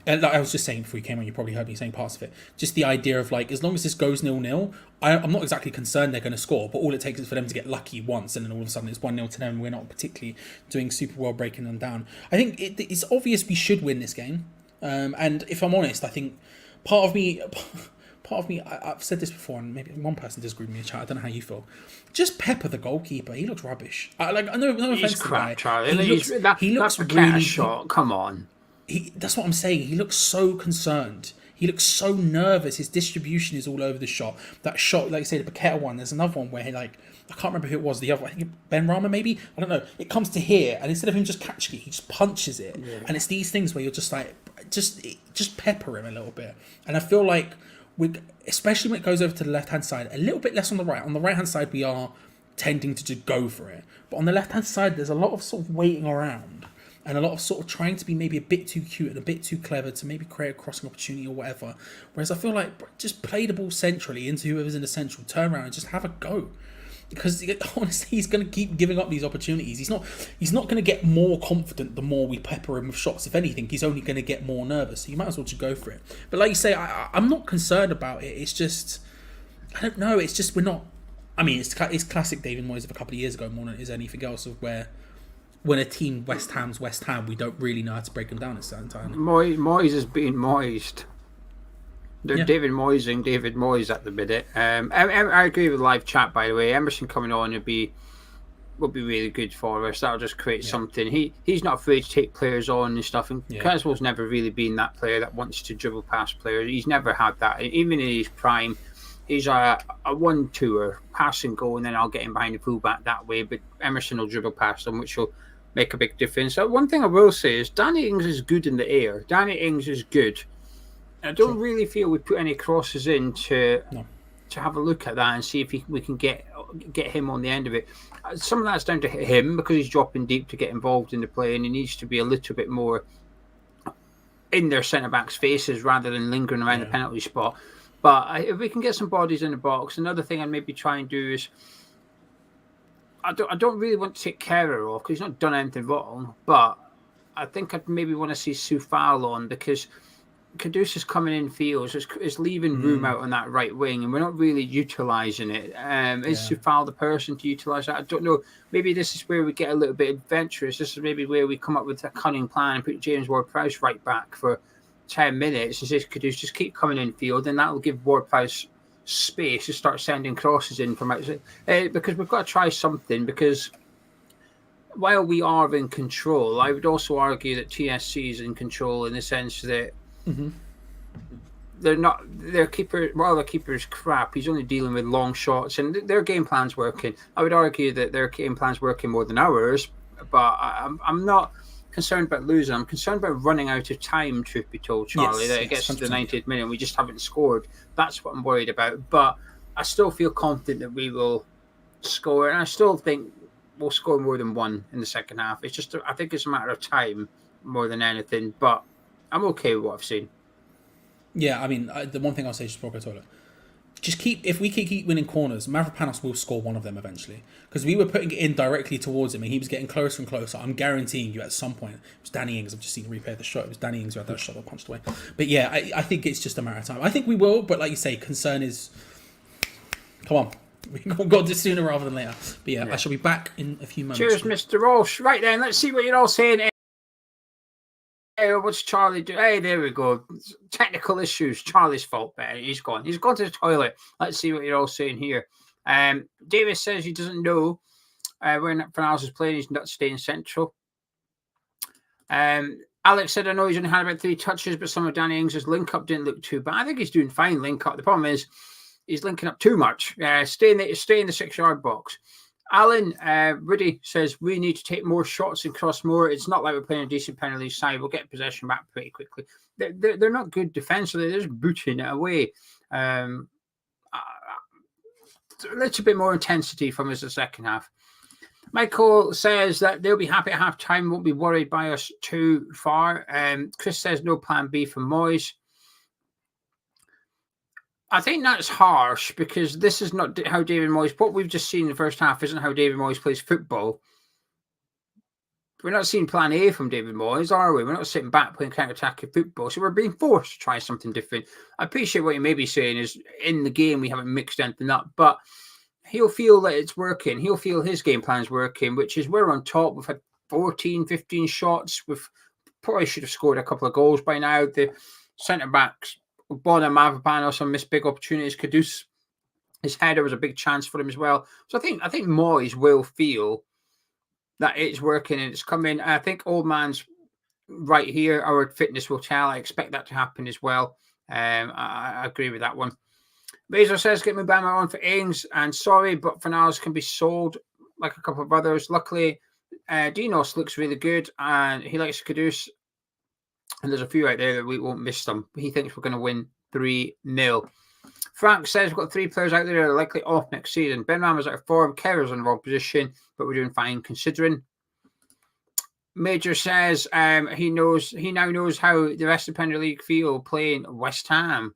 and like I was just saying before you came on, you probably heard me saying parts of it. Just the idea of as long as this goes 0-0, I'm not exactly concerned they're going to score, but all it takes is for them to get lucky once, and then all of a sudden it's 1-0 to them, and we're not particularly doing super well breaking them down. I think it's obvious we should win this game, and if I'm honest, I think part of me, I've said this before, and maybe one person disagreed with me in chat. I don't know how you feel. Just Pepper, the goalkeeper, he looks rubbish. No offense to the guy. Charlie. He looks that's really shot. Come on. That's what I'm saying. He looks so concerned. He looks so nervous. His distribution is all over the shot. That shot, like you say, the Paqueta one. There's another one where I can't remember who it was. The other, I think Ben Rama maybe. I don't know. It comes to here, and instead of him just catching it, he just punches it. Yeah. And it's these things where you're just just pepper him a little bit. And I feel like especially when it goes over to the left hand side, a little bit less on the right. On the right hand side, we are tending to just go for it. But on the left hand side, there's a lot of sort of waiting around. And a lot of sort of trying to be maybe a bit too cute and a bit too clever to maybe create a crossing opportunity or whatever. Whereas I feel like just play the ball centrally into whoever's in the central, turn around and just have a go. Because honestly, he's going to keep giving up these opportunities. He's not going to get more confident the more we pepper him with shots. If anything, he's only going to get more nervous. So you might as well just go for it. But like you say, I'm not concerned about it. It's just, I don't know. It's just we're not. I mean, it's classic David Moyes of a couple of years ago more than it is anything else of where. When a team West Ham's West Ham, we don't really know how to break them down at certain times. Moyes is being moist. They're David Moyesing David Moyes at the minute. I agree with live chat, by the way. Emerson coming on would be really good for us. That'll just create something. He's not afraid to take players on and stuff. And Caswell's never really been that player that wants to dribble past players. He's never had that. Even in his prime, he's a one-tour, pass and go, and then I'll get him behind the fullback that way. But Emerson will dribble past them, which will make a big difference. So one thing I will say is Danny Ings is good in the air. Danny Ings is good. I don't really feel we put any crosses in to have a look at that and see if we can get him on the end of it. Some of that's down to him because he's dropping deep to get involved in the play, and he needs to be a little bit more in their centre-backs' faces rather than lingering around the penalty spot. But if we can get some bodies in the box, another thing I'd maybe try and do is I don't really want to take Kerr off because he's not done anything wrong, but I think I'd maybe want to see Soufal on because Kudus is coming in fields, it's leaving room out on that right wing, and we're not really utilising it. Is Soufal the person to utilise that? I don't know. Maybe this is where we get a little bit adventurous. This is maybe where we come up with a cunning plan and put James Ward-Prowse right back for 10 minutes and says Kudus just keep coming in field, and that will give Ward-Prowse space to start sending crosses in from outside. Because we've got to try something, because while we are in control, I would also argue that TSC is in control in the sense that they're not. Their keeper, while their keeper is crap, he's only dealing with long shots, and their game plan's working. I would argue that their game plan's working more than ours, but I'm not concerned about losing. I'm concerned about running out of time, truth be told, Charlie. That it gets to the 90th minute and we just haven't scored. That's what I'm worried about. But I still feel confident that we will score, and I still think we'll score more than one in the second half. It's just, I think it's a matter of time more than anything. But I'm okay with what I've seen. Yeah, I mean, the one thing I'll say is Paqueta toilet. If we keep winning corners, Mavropanos will score one of them eventually. Because we were putting it in directly towards him and he was getting closer and closer. I'm guaranteeing you at some point, it was Danny Ings, I've just seen the replay of the shot, it was Danny Ings who had that shot that punched away. But yeah, I think it's just a matter of time. I think we will, but like you say, concern is, come on, we've got this sooner rather than later. But yeah, I shall be back in a few moments. Cheers, Mr. Walsh. Right then, let's see what you're all saying. Hey, what's Charlie do? Hey, there we go. Technical issues. Charlie's fault. He's gone. He's gone to the toilet. Let's see what you're all saying here. Davis says he doesn't know where Fernandes is playing. He's not staying central. Alex said, I know he's only had about 3 touches, but some of Danny Ings' link-up didn't look too bad. I think he's doing fine link-up. The problem is he's linking up too much. Stay in the 6-yard box. Alan Rudy says we need to take more shots and cross more. It's not like we're playing a decent penalty side. We'll get possession back pretty quickly. They're not good defensively. They're just booting it away. A little bit more intensity from us in the second half. Michael says that they'll be happy at half time. Won't be worried by us too far. Chris says no plan B for Moyes. I think that's harsh because this is not how David Moyes. What we've just seen in the first half isn't how David Moyes plays football. We're not seeing plan A from David Moyes, are we? We're not sitting back playing counter-attacking football. So we're being forced to try something different. I appreciate what you may be saying is in the game we haven't mixed anything up, but he'll feel that it's working. He'll feel his game plan's working, which is we're on top. We've had 14, 15 shots. We've probably should have scored a couple of goals by now. The centre-backs, Bona Mavropanos, some missed big opportunities. Kudus, his header was a big chance for him as well. So I think Moyes will feel that it's working and it's coming. I think old man's right here. Our fitness will tell. I expect that to happen as well. I agree with that one. Razor says, get Mubama on for Ings. And sorry, but Fernandes can be sold like a couple of others. Luckily, Dinos looks really good and he likes Kudus. And there's a few out there that we won't miss them. He thinks we're going to win 3-0. Frank says we've got 3 players out there that are likely off next season. Ben Rama's out of form. Kerr's in the wrong position, but we're doing fine considering. Major says he now knows how the rest of the Premier League feel playing West Ham.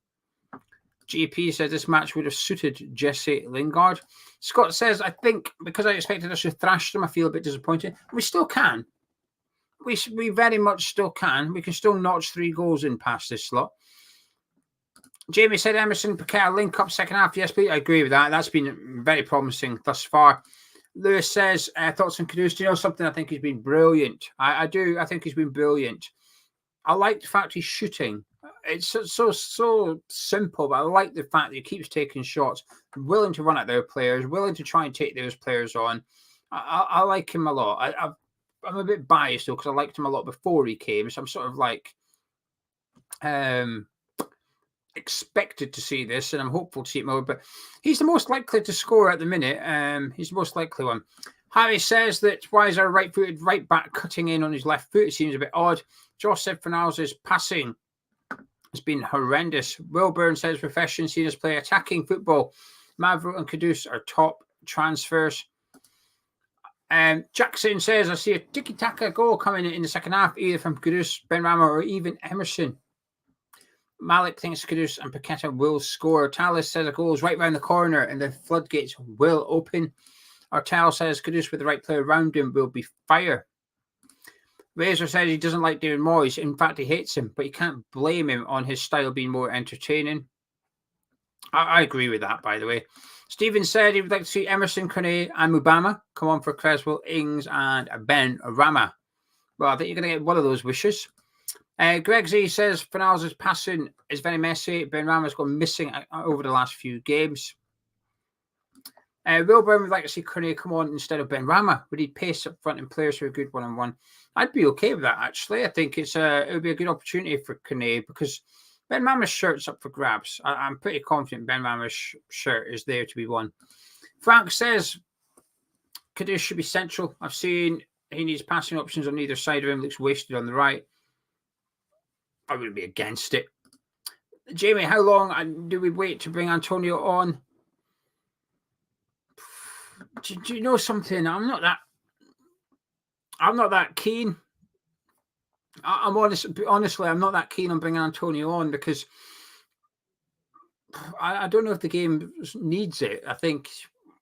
GP says this match would have suited Jesse Lingard. Scott says, I think because I expected us to thrash them, I feel a bit disappointed. We still can. We very much still can. We can still notch 3 goals in past this slot. Jamie said Emerson, Paqueta link up second half. Yes, please. I agree with that. That's been very promising thus far. Lewis says, thoughts on Kudus. Do you know something? I think he's been brilliant. I do. I think he's been brilliant. I like the fact he's shooting. It's so simple, but I like the fact that he keeps taking shots, willing to run at their players, willing to try and take those players on. I like him a lot. I'm a bit biased though because I liked him a lot before he came, so I'm sort of like expected to see this, and I'm hopeful to see it more. But he's the most likely to score at the minute. He's the most likely one. Harry says that why is our right-footed right back cutting in on his left foot? It seems a bit odd. Josh said Fernandes' passing has been horrendous. Wilburn says profession seen us play attacking football. Mavro and Kudus are top transfers. Jackson says, I see a tiki-taka goal coming in the second half, either from Kudus, Benrahma, or even Emerson. Malik thinks Kudus and Paqueta will score. Talis says a goal is right round the corner and the floodgates will open. Artel says Kudus with the right player around him will be fire. Razor says he doesn't like David Moyes. In fact, he hates him, but you can't blame him on his style being more entertaining. I agree with that, by the way. Stephen said he would like to see Emerson, Kone, and Mubama come on for Creswell, Ings, and Ben Rama. Well, I think you're going to get one of those wishes. Greg Z says Fernandes' passing is very messy. Ben Rama's gone missing over the last few games. Wilburn would like to see Cornet come on instead of Ben Rama. We need pace up front and players who are good one-on-one. I'd be okay with that, actually. I think it would be a good opportunity for Cornet because Ben Rama's shirt's up for grabs. I'm pretty confident Ben Rama's shirt is there to be won. Frank says Kudus should be central. I've seen he needs passing options on either side of him. Looks wasted on the right. I wouldn't be against it. Jamie, how long do we wait to bring Antonio on? Do you know something? I'm not that keen. I'm honestly, I'm not that keen on bringing Antonio on because I don't know if the game needs it. I think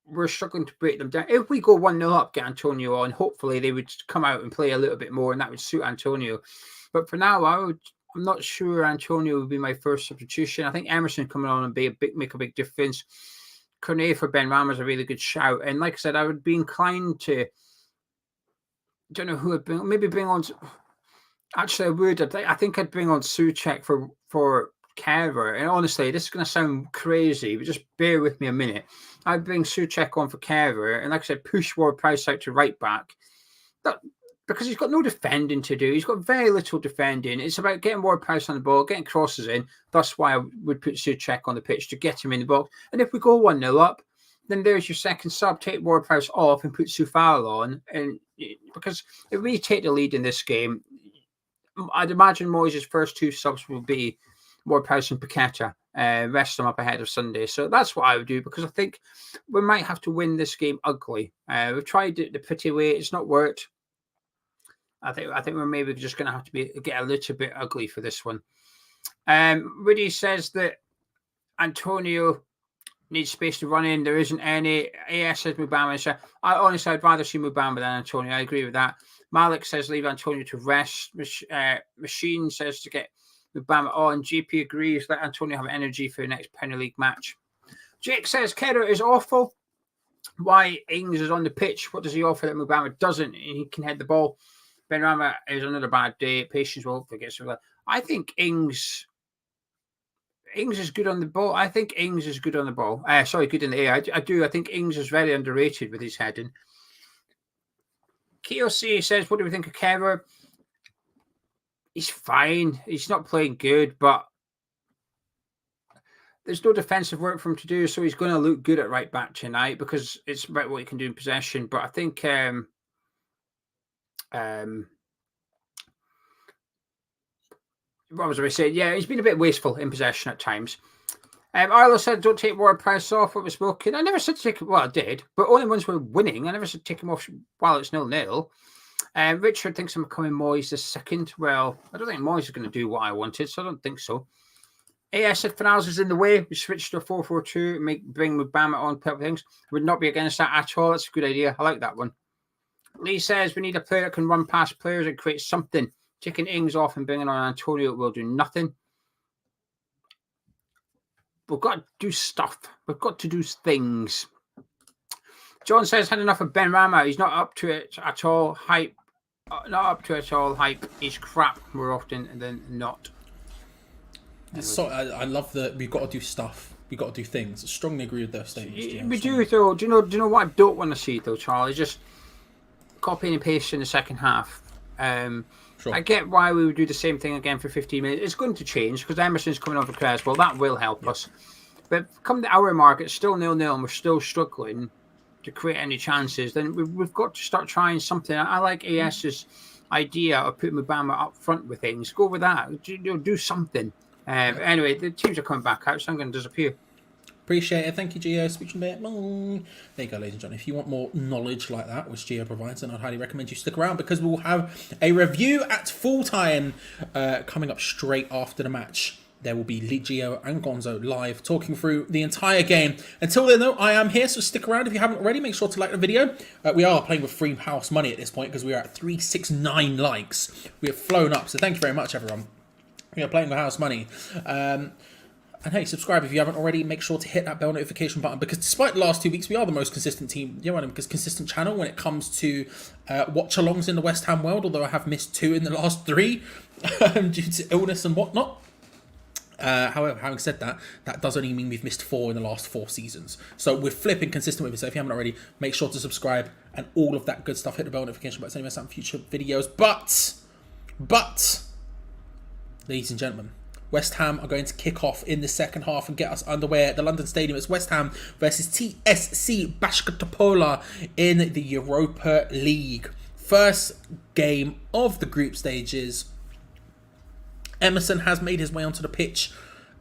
we're struggling to break them down. If we go 1-0 up, get Antonio on, hopefully they would come out and play a little bit more and that would suit Antonio. But for now, I'm not sure Antonio would be my first substitution. I think Emerson coming on and make a big difference. Cornet for Ben Rama is a really good shout. And like I said, I would be inclined to, don't know who I'd bring, maybe bring on, actually I would, I think I'd bring on Souček for Kerr. And honestly, this is going to sound crazy, but just bear with me a minute. I'd bring Souček on for Kerr. And like I said, push Ward-Prowse out to right back. Because he's got no defending to do. He's got very little defending. It's about getting Ward-Prowse on the ball, getting crosses in. That's why I would put Souček on the pitch to get him in the box. And if we go 1-0 up, then there's your second sub. Take Ward-Prowse off and put Soufal on. And because if we take the lead in this game, I'd imagine Moyes' first two subs will be Ward-Prowse and Paqueta. Rest them up ahead of Sunday. So that's what I would do because I think we might have to win this game ugly. We've tried it the pretty way. It's not worked. I think we're maybe just going to have to get a little bit ugly for this one. Rudy says that Antonio needs space to run in. There isn't any. AS says Mubama. Honestly, I'd rather see Mubama than Antonio. I agree with that. Malik says leave Antonio to rest. Machine says to get Mubama on. GP agrees. Let Antonio have energy for the next Premier League match. Jake says Kerr is awful. Why Ings is on the pitch? What does he offer that Mubama doesn't? He can head the ball. Ben Rama is another bad day. Patience will hopefully get some of that. I think Ings is good on the ball. I think Ings is good on the ball. Good in the air. I do. I think Ings is very underrated with his heading. KOC says, what do we think of Kerr? He's fine. He's not playing good, but there's no defensive work for him to do, so he's going to look good at right back tonight because it's about what he can do in possession. But I think what was I saying? Yeah, he's been a bit wasteful in possession at times. Arlo said, don't take Ward-Prowse off what was spoken. I never said to take him. Well, I did, but only once we're winning. I never said take him off while it's 0-0. Richard thinks I'm becoming Moyes the second. Well, I don't think Moyes is going to do what I wanted, so I don't think so. AS said Fanals is in the way. We switched to a 4-4-2, bring Mubama on, purple things. Would not be against that at all. That's a good idea. I like that one. Lee says we need a player that can run past players and create something. Taking Ings off and bringing on Antonio will do nothing. We've got to do stuff. We've got to do things. John says had enough of Ben Rama. He's not up to it at all. Hype. Not up to it at all. Hype. He's crap more often than not. Anyway. So I love that we've got to do stuff. We've got to do things. I strongly agree with those statements. We do though. Do you know what I don't want to see though, Charlie? Just copying and pasting in the second half. Sure. I get why we would do the same thing again for 15 minutes. It's going to change because Emerson's coming on for Creswell. That will help us. But come the hour mark, it's still 0-0 and we're still struggling to create any chances. Then we've got to start trying something. I like AS's idea of putting Mubama up front with things. Go with that. Do something. Anyway, the teams are coming back out, so I'm going to disappear. Appreciate it. Thank you, Geo. Speech a bit. There you go, ladies and gentlemen. If you want more knowledge like that, which Geo provides, then I'd highly recommend you stick around because we'll have a review at full time coming up straight after the match. There will be Geo and Gonzo live talking through the entire game. Until then, though, I am here, so stick around. If you haven't already, make sure to like the video. We are playing with free house money at this point because we are at 369 likes. We have flown up, so thank you very much, everyone. We are playing with house money. And hey, subscribe if you haven't already. Make sure to hit that bell notification button because despite the last 2 weeks, we are the most consistent team, consistent channel when it comes to watch-alongs in the West Ham world, although I have missed 2 in the last 3 due to illness and whatnot. However, having said that, that does only mean we've missed 4 in the last 4 seasons. So we're flipping consistent with it. So if you haven't already, make sure to subscribe and all of that good stuff. Hit the bell notification button to miss out on future videos. But, ladies and gentlemen, West Ham are going to kick off in the second half and get us underway at the London Stadium. It's West Ham versus TSC Bačka Topola in the Europa League. First game of the group stages. Emerson has made his way onto the pitch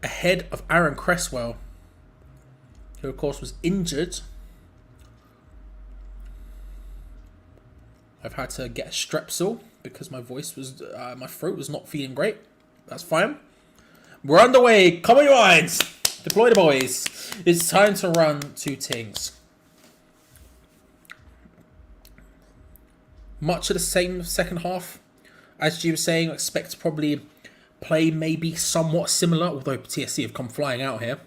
ahead of Aaron Cresswell, who of course was injured. I've had to get a strepsil because my voice was, my throat was not feeling great. That's fine. We're underway. Come on, your lines. Deploy the boys. It's time to run 2 things. Much of the same second half. As you were saying, I expect to probably play maybe somewhat similar, although TSC have come flying out here.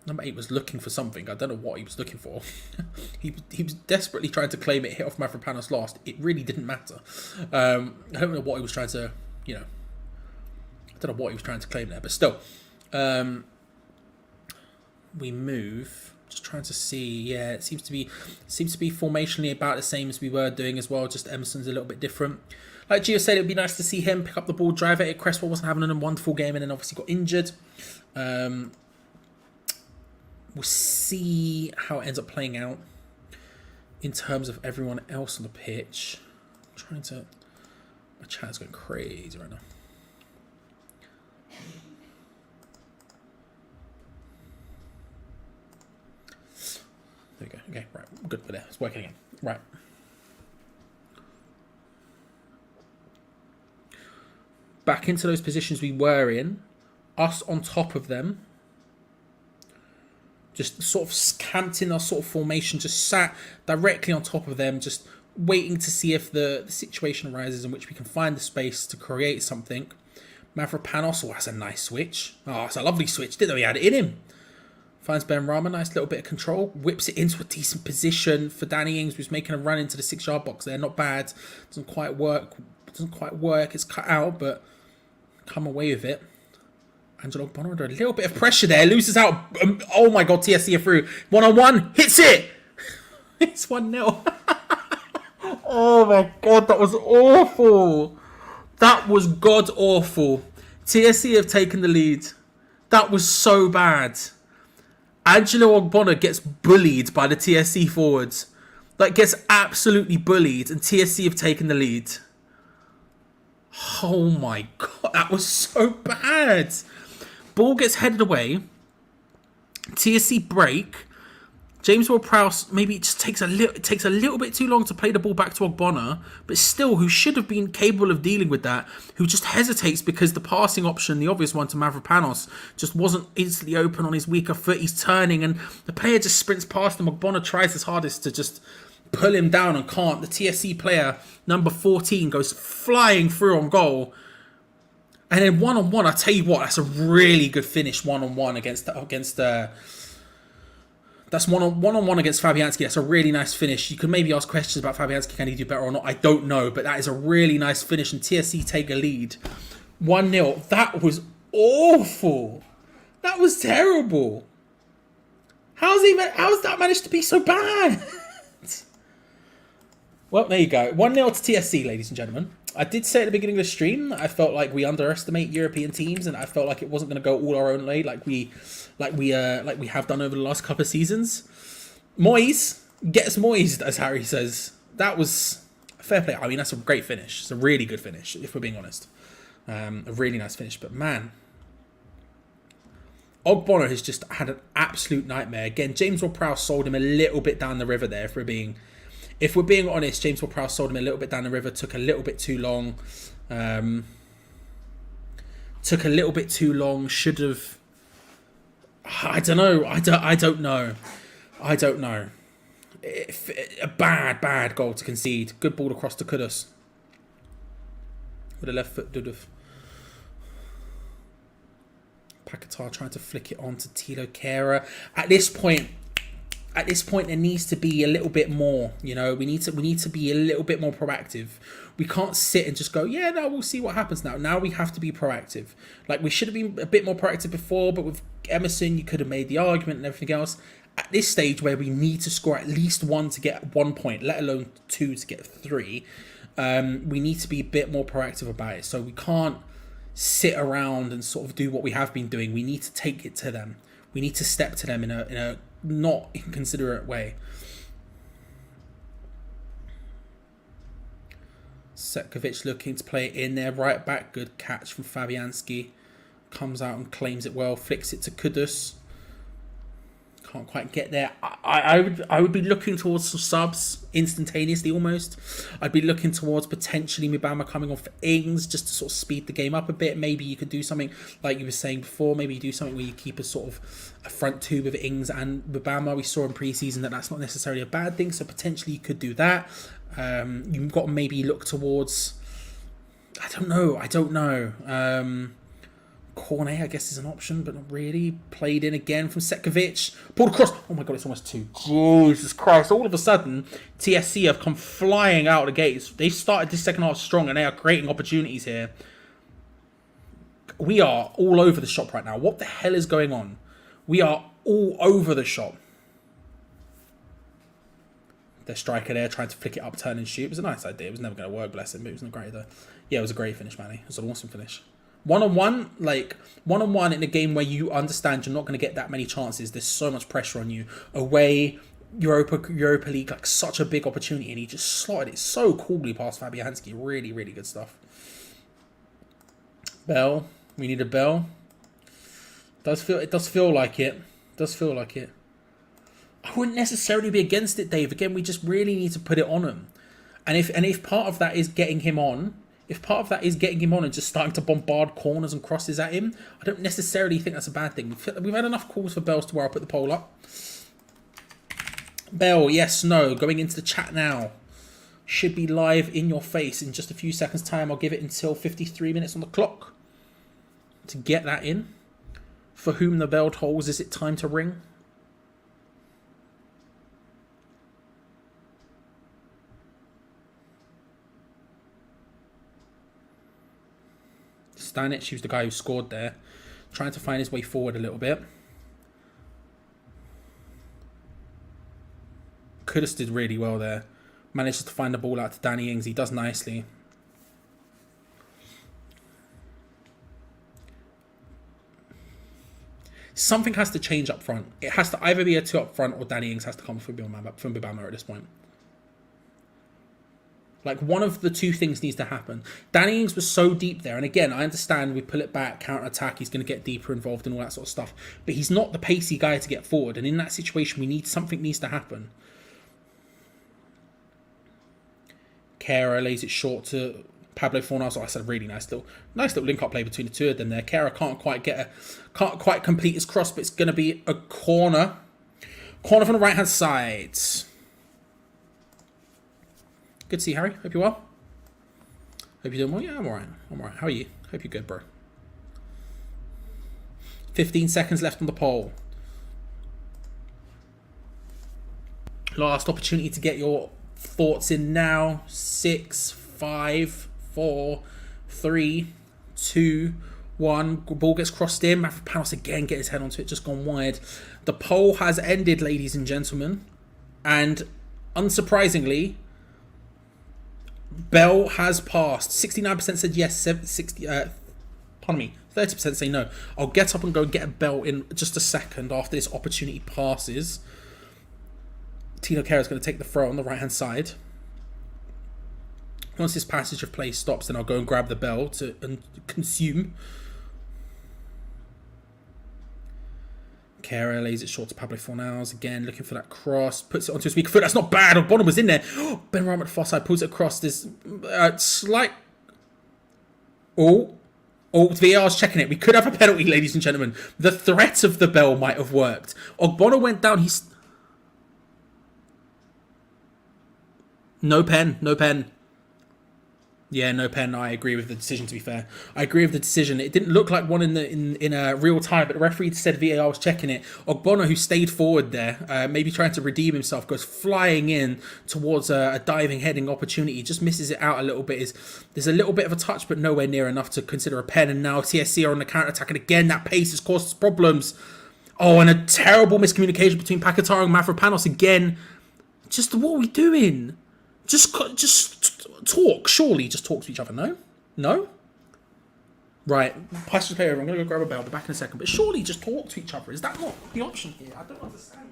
Number 8 was looking for something. I don't know what he was looking for. he was desperately trying to claim it, hit off Mavropanos last. It really didn't matter. I don't know what he was trying to, I don't know what he was trying to claim there, but still. We move. Just trying to see. Yeah, it seems to be formationally about the same as we were doing as well. Just Emerson's a little bit different. Like Gio said, it would be nice to see him pick up the ball, drive it. Cresswell wasn't having a wonderful game and then obviously got injured. We'll see how it ends up playing out in terms of everyone else on the pitch. My chat is going crazy right now. There we go. Okay, right. Good for there. It's working again. Right. Back into those positions we were in. Us on top of them. Just sort of camped in our sort of formation. Just sat directly on top of them. Just waiting to see if the situation arises in which we can find the space to create something. Mavropanos. Oh, that's a nice switch. Oh, it's a lovely switch. Didn't know he had it in him. Finds Ben Rama, nice little bit of control. Whips it into a decent position for Danny Ings, who's making a run into the 6-yard box there. Not bad. Doesn't quite work. It's cut out, but come away with it. Angelo Bonner under a little bit of pressure there. Loses out. Oh my God, TSC are through. 1-on-1. Hits it. It's 1-0. Oh my God, that was awful. That was god awful. TSC have taken the lead. That was so bad. Angelo Ogbonna gets bullied by the TSC forwards. Like, gets absolutely bullied, and TSC have taken the lead. Oh my God, that was so bad. Ball gets headed away. TSC break. James Ward-Prowse maybe it just takes a little bit too long to play the ball back to Ogbonna, but still, who should have been capable of dealing with that, who just hesitates because the passing option, the obvious one to Mavropanos, just wasn't instantly open on his weaker foot. He's turning and the player just sprints past him. Ogbonna tries his hardest to just pull him down and can't. The TSC player, number 14, goes flying through on goal. And then 1-on-1, I tell you what, that's a really good finish 1-on-1 against that's one-on-one against Fabianski. That's a really nice finish. You could maybe ask questions about Fabianski. Can he do better or not? I don't know. But that is a really nice finish. And TSC take a lead. 1-0. That was awful. That was terrible. How's that managed to be so bad? Well, there you go. 1-0 to TSC, ladies and gentlemen. I did say at the beginning of the stream, I felt like we underestimate European teams, and I felt like it wasn't going to go all our own way, like we have done over the last couple of seasons. Moyes gets Moyes, as Harry says. That was fair play. I mean, that's a great finish. It's a really good finish, if we're being honest. A really nice finish, but man, Ogbonna has just had an absolute nightmare. Again, James Ward-Prowse sold him a little bit down the river there. If we're being honest, James Ward-Prowse sold him a little bit down the river. Took a little bit too long. Should have. I don't know. I don't know. A bad goal to concede. Good ball across to Kudus. With a left foot, Duduf. Paqueta trying to flick it on to Tilo Kehrer. At this point, at this point there needs to be a little bit more. You know, we need to be a little bit more proactive. We can't sit and just go, yeah, no, we'll see what happens now. Now we have to be proactive. Like, we should have been a bit more proactive before, but with Emerson, you could have made the argument and everything else. At this stage where we need to score at least 1 to get 1 point, let alone 2 to get 3, we need to be a bit more proactive about it. So we can't sit around and sort of do what we have been doing. We need to take it to them. We need to step to them in a not inconsiderate way. Setkovic looking to play it in there. Right back. Good catch from Fabianski. Comes out and claims it well. Flicks it to Kudus. Can't quite get there. I would be looking towards some subs instantaneously almost. I'd be looking towards potentially Mubama coming off for Ings just to sort of speed the game up a bit. Maybe you could do something like you were saying before. Maybe you do something where you keep a sort of a front two with Ings and Mubama. We saw in pre-season that that's not necessarily a bad thing. So potentially you could do that. You've got to maybe look towards... I don't know. Cornet, I guess, is an option, but not really. Played in again from Setkovic. Pulled across. Oh my god, it's almost 2. Jesus Christ. All of a sudden, TSC have come flying out of the gates. They've started this second half strong and they are creating opportunities here. We are all over the shop right now. What the hell is going on? We are all over the shop. Their striker there trying to flick it up, turn and shoot. It was a nice idea. It was never going to work, bless him, but it was not great though. Yeah, it was a great finish, Manny. It was an awesome finish. One-on-one in a game where you understand you're not going to get that many chances. There's so much pressure on you. Away, Europa League, like such a big opportunity, and he just slotted it so coolly past Fabianski. Really, really good stuff. Bell, we need a Bell. It does feel like it. I wouldn't necessarily be against it, Dave. Again, we just really need to put it on him. And if part of that is getting him on. If part of that is getting him on and just starting to bombard corners and crosses at him, I don't necessarily think that's a bad thing. We've had enough calls for Bells to where I'll put the poll up. Bell, yes, no. Going into the chat now. Should be live in your face in just a few seconds' time. I'll give it until 53 minutes on the clock to get that in. For whom the bell tolls, is it time to ring? Stanic, was the guy who scored there, trying to find his way forward a little bit. Kudus did really well there. Managed to find the ball out to Danny Ings. He does nicely. Something has to change up front. It has to either be a 2 up front or Danny Ings has to come from Bibama at this point. Like, one of the two things needs to happen. Danny Ings was so deep there. And again, I understand we pull it back, counter-attack. He's going to get deeper involved and all that sort of stuff. But he's not the pacey guy to get forward. And in that situation, something needs to happen. Kera lays it short to Pablo Fornals. Oh, that's a really nice little link-up play between the two of them there. Kera can't quite complete his cross, but it's going to be a corner. Corner from the right-hand side. Good to see you, Harry. Hope you're well. Hope you're doing well. Yeah, I'm alright. How are you? Hope you're good, bro. 15 seconds left on the poll. Last opportunity to get your thoughts in now. 6, 5, 4, 3, 2, 1. Ball gets crossed in. Mavropanos again get his head onto it. Just gone wide. The poll has ended, ladies and gentlemen. And unsurprisingly, Bell has passed. 69% said yes. 30% say no. I'll get up and go get a Bell in just a second after this opportunity passes. Tino Kera is going to take the throw on the right hand side. Once this passage of play stops, then I'll go and grab the Bell and consume. Kera lays it short to Pablo Fornals. Again, looking for that cross. Puts it onto his weak foot. That's not bad. Bonham was in there. Ben Ram at the far side pulls it across. There's slight... VAR's checking it. We could have a penalty, ladies and gentlemen. The threat of the Bell might have worked. Ogbono went down. He's... No pen. Yeah, no pen. I agree with the decision. To be fair, I agree with the decision. It didn't look like one in a real time, but the referee said VAR was checking it. Ogbono, who stayed forward there, maybe trying to redeem himself, goes flying in towards a diving heading opportunity. Just misses it out a little bit. There's a little bit of a touch, but nowhere near enough to consider a pen. And now TSC are on the counter attack, and again that pace has caused us problems. Oh, and a terrible miscommunication between Paqueta and Mavropanos again. Just what are we doing? Just talk. Surely just talk to each other. No? Right. Pass the player. I'm going to go grab a bell. I'll be back in a second. But surely just talk to each other. Is that not the option here? I don't understand.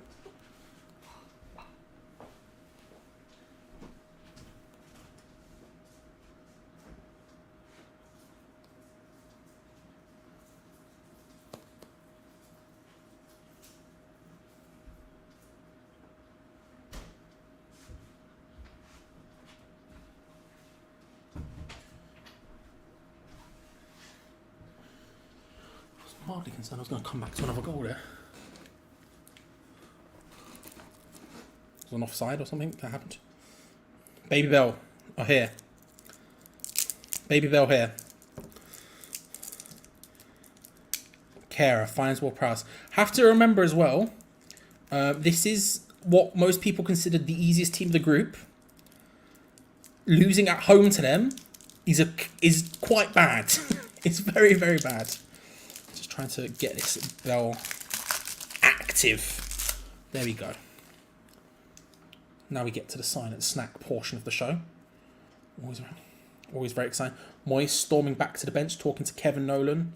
Mildly concerned I was going to come back to another goal there. Was an offside or something that happened? Baby Bell are here. Baby Bell here. Kara finds Will Prowse. Have to remember as well, this is what most people considered the easiest team of the group. Losing at home to them is quite bad. It's very, very bad. Trying to get this bell active. There we go. Now we get to the silent snack portion of the show. Always very exciting. Moyes storming back to the bench, talking to Kevin Nolan,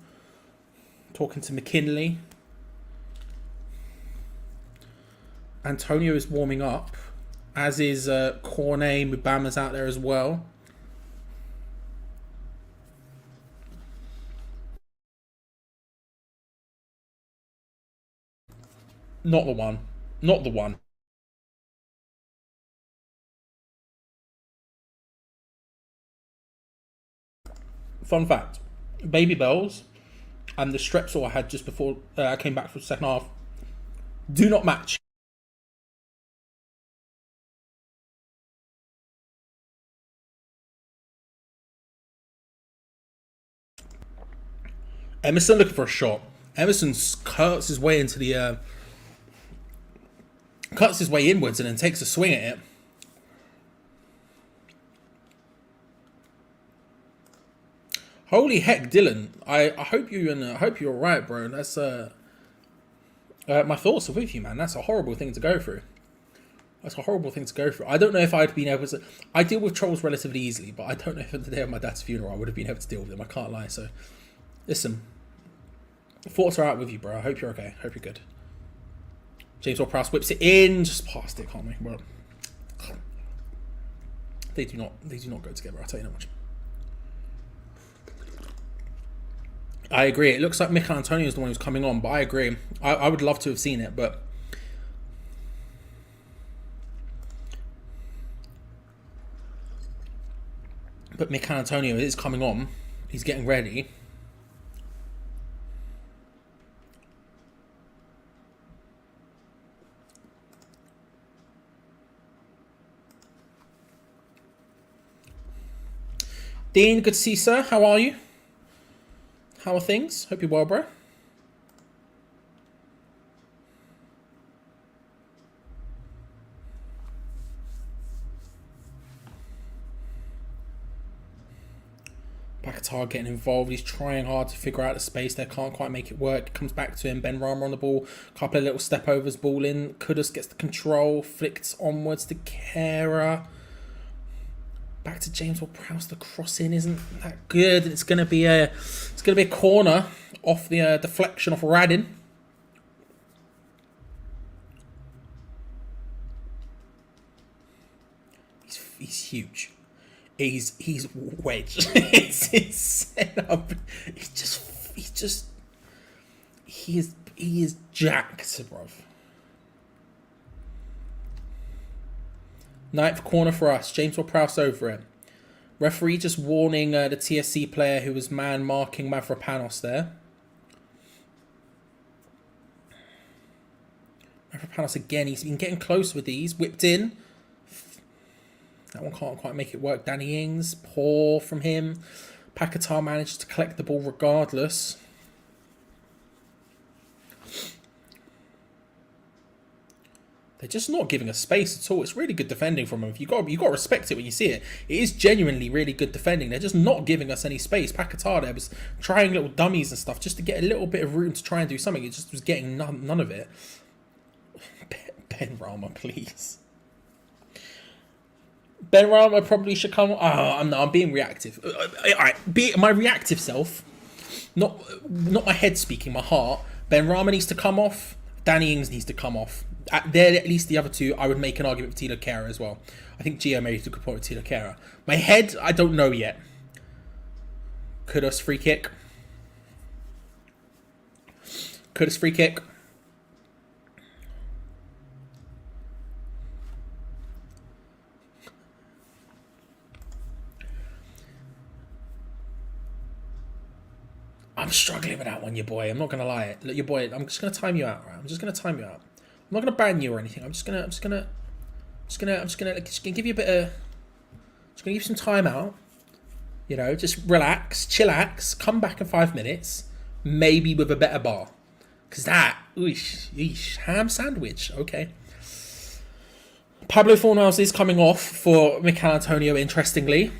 talking to McKinley. Antonio is warming up, as is Cornet. Mubama's out there as well. Not the one. Not the one. Fun fact. Baby Bells and the Strepsil I had just before I came back for the second half do not match. Emerson looking for a shot. Emerson cuts his way into the... cuts his way inwards and then takes a swing at it. Holy heck, Dylan! I hope you're alright, bro. That's my thoughts are with you, man. That's a horrible thing to go through. That's a horrible thing to go through. I don't know if I'd been able to. I deal with trolls relatively easily, but I don't know if on the day of my dad's funeral I would have been able to deal with them. I can't lie. So, listen, thoughts are out with you, bro. I hope you're okay. Hope you're good. James Ward-Prowse whips it in, just past it, can't we? Well, they do not go together. I'll tell you that much. I agree. It looks like Mikel Antonio is the one who's coming on, but I agree. I would love to have seen it, but Mikel Antonio is coming on. He's getting ready. Dean, good to see you, sir. How are you? How are things? Hope you're well, bro. Paqueta getting involved. He's trying hard to figure out the space there. Can't quite make it work. Comes back to him. Ben Rama on the ball. Couple of little step overs. Ball in. Kudus gets the control. Flicks onwards to Kara. Back to James Ward-Prowse. The crossing isn't that good. It's gonna be a corner off the deflection off Radin. He's huge. He's wedged. It's set up. He is jacked, bruv. Ninth corner for us. James Ward-Prowse over it. Referee just warning the TSC player who was man marking Mavropanos there. Mavropanos again. He's been getting close with these. Whipped in. That one can't quite make it work. Danny Ings, poor from him. Paqueta manages to collect the ball regardless. They're just not giving us space at all. It's really good defending from them. You got to respect it when you see it. It is genuinely really good defending. They're just not giving us any space. Paqueta there was trying little dummies and stuff just to get a little bit of room to try and do something. It just was getting none of it. Ben Rama, please. Ben Rama probably should come. Oh, I'm being reactive. All right, my reactive self, not my head speaking, my heart. Ben Rama needs to come off. Danny Ings needs to come off. At least the other two, I would make an argument for Tilo Kehrer as well. I think Geo made a good point with Tilo Kehrer. My head, I don't know yet. Kudus free kick. Kudus free kick. I'm struggling with that one, your boy. I'm not gonna lie. Look, your boy. I'm just gonna time you out, right? I'm just gonna time you out. I'm not gonna ban you or anything. I'm just gonna give you a bit of. Just gonna give you some time out. You know, just relax, chillax. Come back in 5 minutes, maybe with a better bar, because that, ham sandwich. Okay. Pablo Fornals is coming off for Mikel Antonio. Interestingly.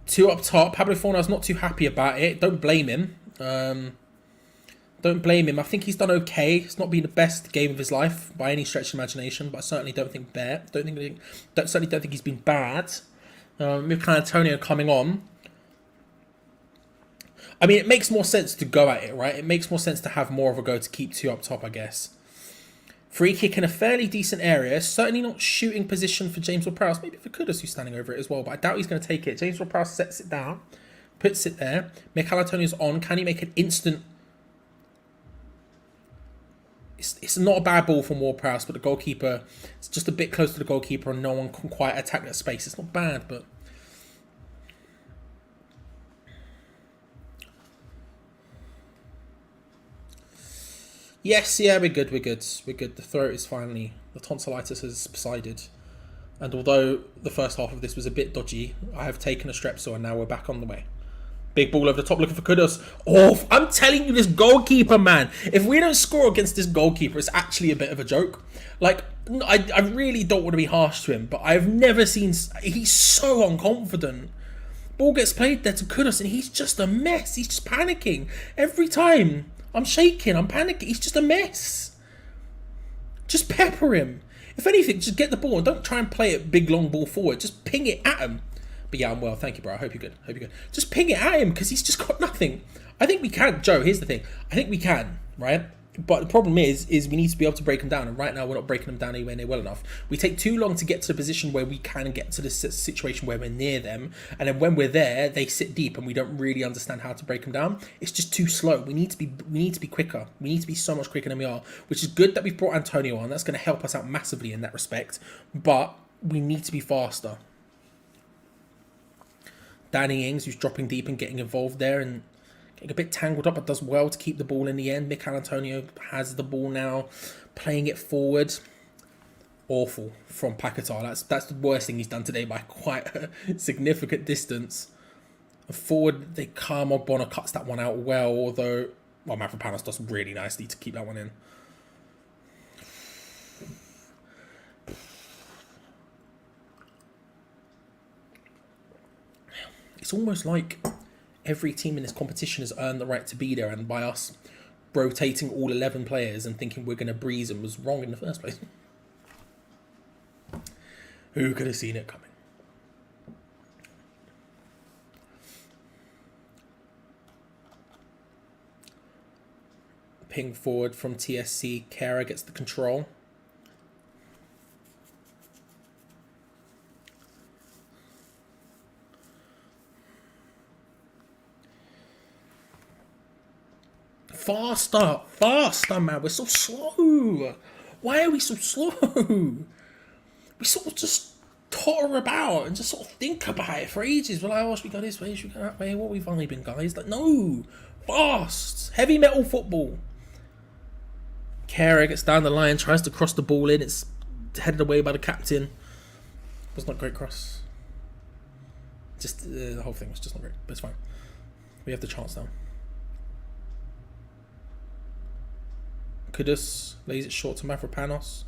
2 up top. Pablo Fornal's not too happy about it. Don't blame him. Don't blame him. I think he's done okay. It's not been the best game of his life by any stretch of imagination, but I certainly don't think certainly don't think he's been bad. Mikel Antonio coming on. I mean, it makes more sense to go at it, right? It makes more sense to have more of a go to keep 2 up top, I guess. Free kick in a fairly decent area. Certainly not shooting position for James Ward-Prowse. Maybe for Kudus, who's standing over it as well. But I doubt he's going to take it. James Ward-Prowse sets it down. Puts it there. Mikel Antonio's on. Can he make an instant... It's not a bad ball from Ward-Prowse, but the goalkeeper... It's just a bit close to the goalkeeper and no one can quite attack that space. It's not bad, but... Yes, yeah, we're good. The throat is finally... The tonsillitis has subsided. And although the first half of this was a bit dodgy, I have taken a Strepsil and now we're back on the way. Big ball over the top looking for Kudus. Oh, I'm telling you, this goalkeeper, man. If we don't score against this goalkeeper, it's actually a bit of a joke. Like, I really don't want to be harsh to him, but I've never seen... He's so unconfident. Ball gets played there to Kudus and he's just a mess. He's just panicking. Every time... I'm shaking, I'm panicking. He's just a mess. Just pepper him. If anything, just get the ball and don't try and play it big long ball forward. Just ping it at him. But yeah, I'm well. Thank you, bro. I hope you're good. Just ping it at him because he's just got nothing. I think we can, Joe. Here's the thing. I think we can, right? But the problem is we need to be able to break them down. And right now, we're not breaking them down anywhere near well enough. We take too long to get to the position where we can get to the situation where we're near them. And then when we're there, they sit deep and we don't really understand how to break them down. It's just too slow. We need to be quicker. We need to be so much quicker than we are, which is good that we've brought Antonio on. That's going to help us out massively in that respect. But we need to be faster. Danny Ings, who's dropping deep and getting involved there and getting a bit tangled up, but does well to keep the ball in the end. Mikel Antonio has the ball now, playing it forward. Awful from Paqueta. That's the worst thing he's done today by quite a significant distance. Forward, they come. Ogbonna cuts that one out well, although Mavropanos does really nicely to keep that one in. It's almost like every team in this competition has earned the right to be there, and by us rotating all 11 players and thinking we're going to breeze them was wrong in the first place. Who could have seen it coming? Ping forward from TSC. Kehrer gets the control. Faster, man. We're so slow. Why are we so slow? We sort of just totter about and just sort of think about it for ages. We're like, oh, should we go this way? Should we go that way? What are we vibing, guys? Like, no. Fast. Heavy metal football. Kehrer gets down the line, tries to cross the ball in. It's headed away by the captain. Was not a great cross. Just the whole thing was just not great, but it's fine. We have the chance now. Kudus lays it short to Mavropanos.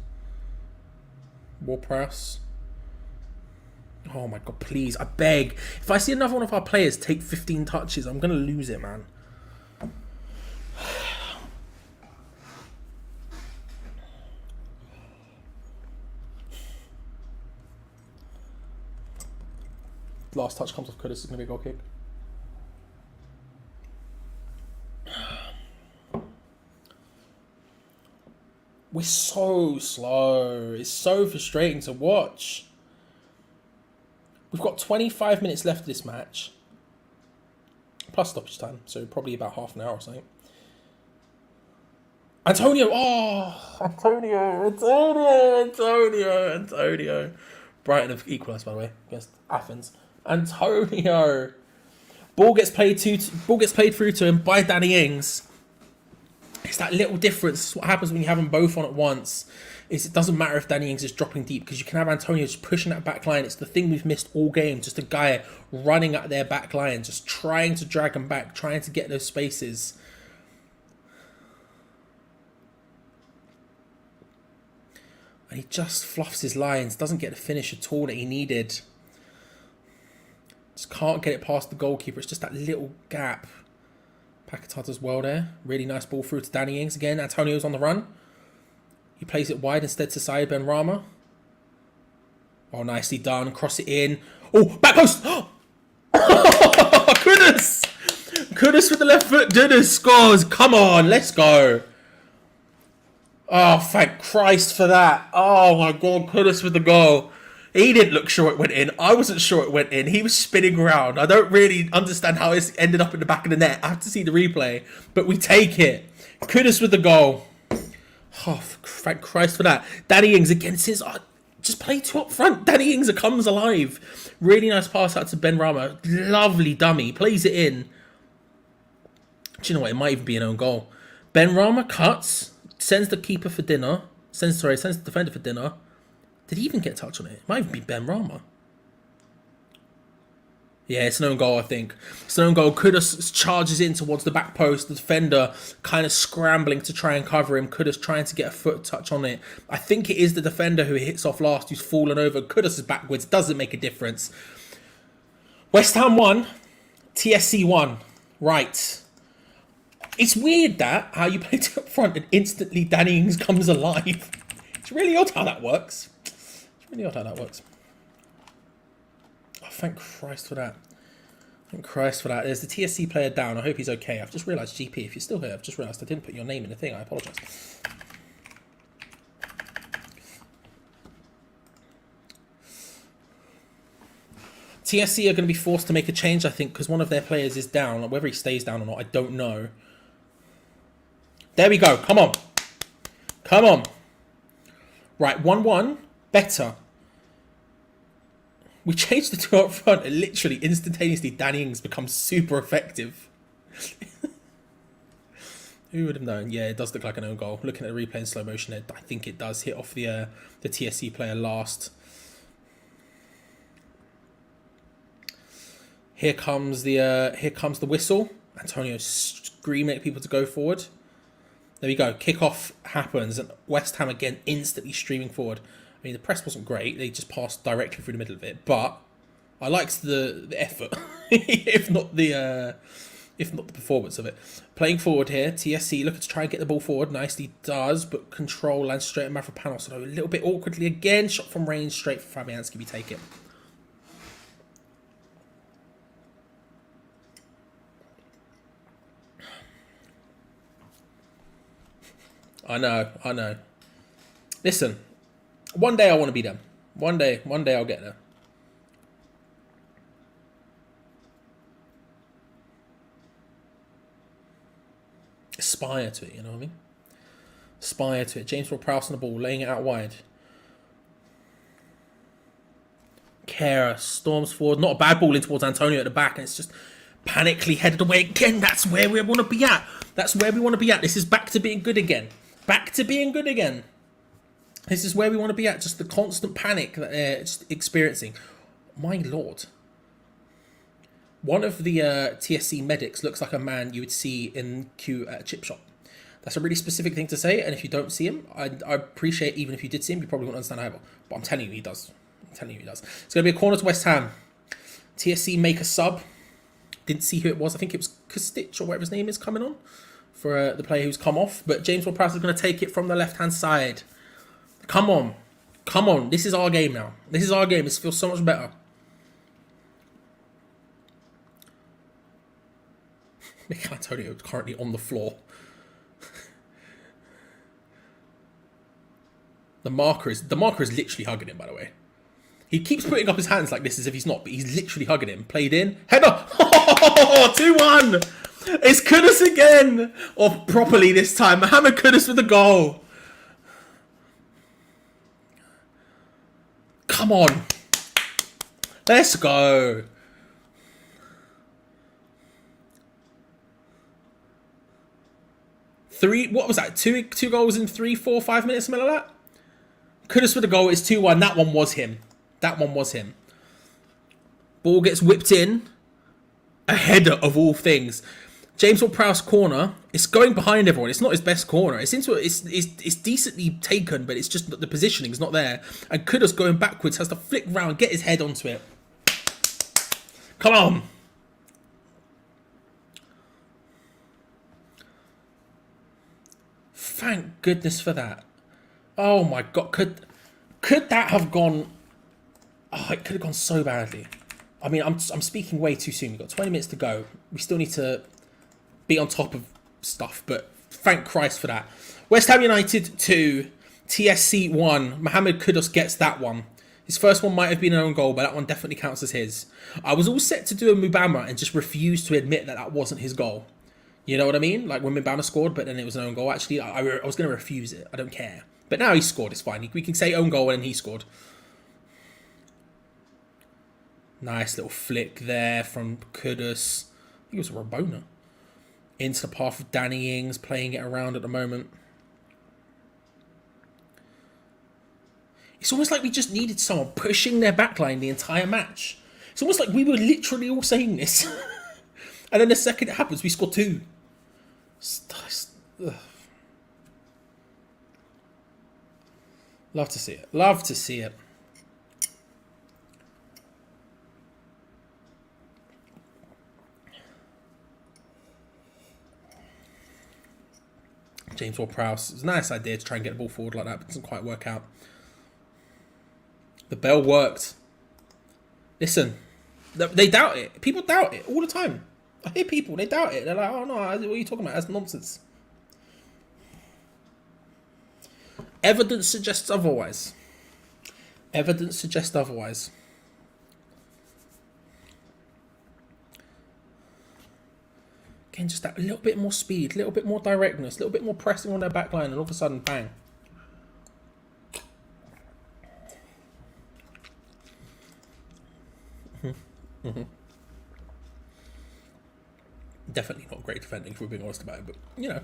War press. Oh my god, please, I beg. If I see another one of our players take 15 touches, I'm going to lose it, man. Last touch comes off Kudus, it's going to be a goal kick. We're so slow. It's so frustrating to watch. We've got 25 minutes left of this match. Plus stoppage time, so probably about half an hour or something. Antonio! Oh! Antonio! Brighton have equalised, by the way, against Athens. Antonio! Ball gets played through to him by Danny Ings. It's that little difference. It's what happens when you have them both on at once. It doesn't matter if Danny Ings is dropping deep because you can have Antonio just pushing that back line. It's the thing we've missed all game. Just a guy running at their back line, just trying to drag them back, trying to get those spaces. And he just fluffs his lines, doesn't get the finish at all that he needed. Just can't get it past the goalkeeper. It's just that little gap. Paqueta does well there. Really nice ball through to Danny Ings again. Antonio's on the run. He plays it wide instead to Saïd Benrahma. Oh, nicely done. Cross it in. Oh, back post! Kudus! Kudus with the left foot. Kudus scores. Come on, let's go. Oh, thank Christ for that. Oh my God, Kudus with the goal. He didn't look sure it went in. I wasn't sure it went in. He was spinning around. I don't really understand how it ended up in the back of the net. I have to see the replay. But we take it. Kudus with the goal. Oh, thank Christ for that. Danny Ings again says, oh, just play two up front. Danny Ings comes alive. Really nice pass out to Benrahma. Lovely dummy. Plays it in. Do you know what? It might even be an own goal. Benrahma cuts. Sends the keeper for dinner. Sends the defender for dinner. Did he even get a touch on it? It might even be Benrahma. Yeah, it's an own goal, I think. It's an own goal. Kudus charges in towards the back post. The defender kind of scrambling to try and cover him. Kudus trying to get a foot touch on it. I think it is the defender who hits off last who's fallen over. Kudus is backwards. Doesn't make a difference. West Ham 1. TSC 1. Right. It's weird that how you play it up front and instantly Danny Ings comes alive. It's really odd how that works. Really odd how that works. Oh, thank Christ for that. Thank Christ for that. There's the TSC player down. I hope he's okay. I've just realised, GP, if you're still here, I've just realised I didn't put your name in the thing. I apologise. TSC are going to be forced to make a change, I think, because one of their players is down. Whether he stays down or not, I don't know. There we go. Come on. Come on. Right, 1-1. Better. We changed the two up front and literally instantaneously Danny Ings becomes super effective. Who would have known? Yeah, it does look like an own goal. Looking at the replay in slow motion, I think it does hit off the TSC player last. Here comes the whistle. Antonio screaming at people to go forward. There we go. Kickoff happens and West Ham again instantly streaming forward. I mean, the press wasn't great. They just passed directly through the middle of it. But I liked the effort, if not the performance of it. Playing forward here, TSC looking to try and get the ball forward. Nicely does, but control lands straight at Mavropanos. So a little bit awkwardly again. Shot from range straight for Fabianski. We take it. I know. Listen. One day I want to be them. One day I'll get there. Aspire to it, you know what I mean? Aspire to it. James Ward-Prowse on the ball, laying it out wide. Kera storms forward. Not a bad ball in towards Antonio at the back, and it's just panically headed away again. That's where we want to be at. That's where we want to be at. This is back to being good again. Back to being good again. This is where we want to be at. Just the constant panic that they're just experiencing. My lord. One of the TSC medics looks like a man you would see in queue at a chip shop. That's a really specific thing to say, and if you don't see him, I appreciate even if you did see him, you probably wouldn't understand either. But I'm telling you, he does. I'm telling you, he does. It's going to be a corner to West Ham. TSC make a sub. Didn't see who it was. I think it was Kudus or whatever his name is coming on for the player who's come off. But James Ward-Prowse is going to take it from the left-hand side. Come on. Come on. This is our game now. This is our game. This feels so much better. Mikel Antonio is currently on the floor. The marker is literally hugging him, by the way. He keeps putting up his hands like this as if he's not, but he's literally hugging him. Played in. Header! 2-1! It's Kudus again! Or properly this time. Mohammed Kudus with the goal. Come on. Let's go. What was that? Two goals in 3, 4, 5 minutes, something like that? Kudus with the goal. It's 2-1. That one was him. That one was him. Ball gets whipped in. A header of all things. James Ward-Prowse corner. It's going behind everyone. It's not his best corner. It's decently taken, but it's just the positioning's not there. And Kudus going backwards has to flick round, get his head onto it. Come on. Thank goodness for that. Oh my god, could that have gone? Oh, it could have gone so badly. I mean, I'm speaking way too soon. We've got 20 minutes to go. We still need to be on top of stuff, but thank Christ for that. West Ham United 2, TSC 1. Mohammed Kudus gets that one. His first one might have been an own goal, but that one definitely counts as his. I was all set to do a Mubama and just refused to admit that wasn't his goal. You know what I mean? Like when Mubama scored, but then it was an own goal. Actually, I was going to refuse it. I don't care. But now he scored. It's fine. We can say own goal and he scored. Nice little flick there from Kudus. I think it was a Rabona. Into the path of Danny Ings, playing it around at the moment. It's almost like we just needed someone pushing their backline the entire match. It's almost like we were literally all saying this. And then the second it happens, we score 2. Ugh. Love to see it. Love to see it. James Ward-Prowse. It's a nice idea to try and get the ball forward like that, but it doesn't quite work out. The bell worked. Listen, they doubt it. People doubt it all the time. I hear people, they doubt it. They're like, oh no, what are you talking about? That's nonsense. Evidence suggests otherwise. Evidence suggests otherwise. Again, just that little bit more speed, a little bit more directness, a little bit more pressing on their backline, and all of a sudden, bang. Definitely not great defending, if we're being honest about it, but, you know.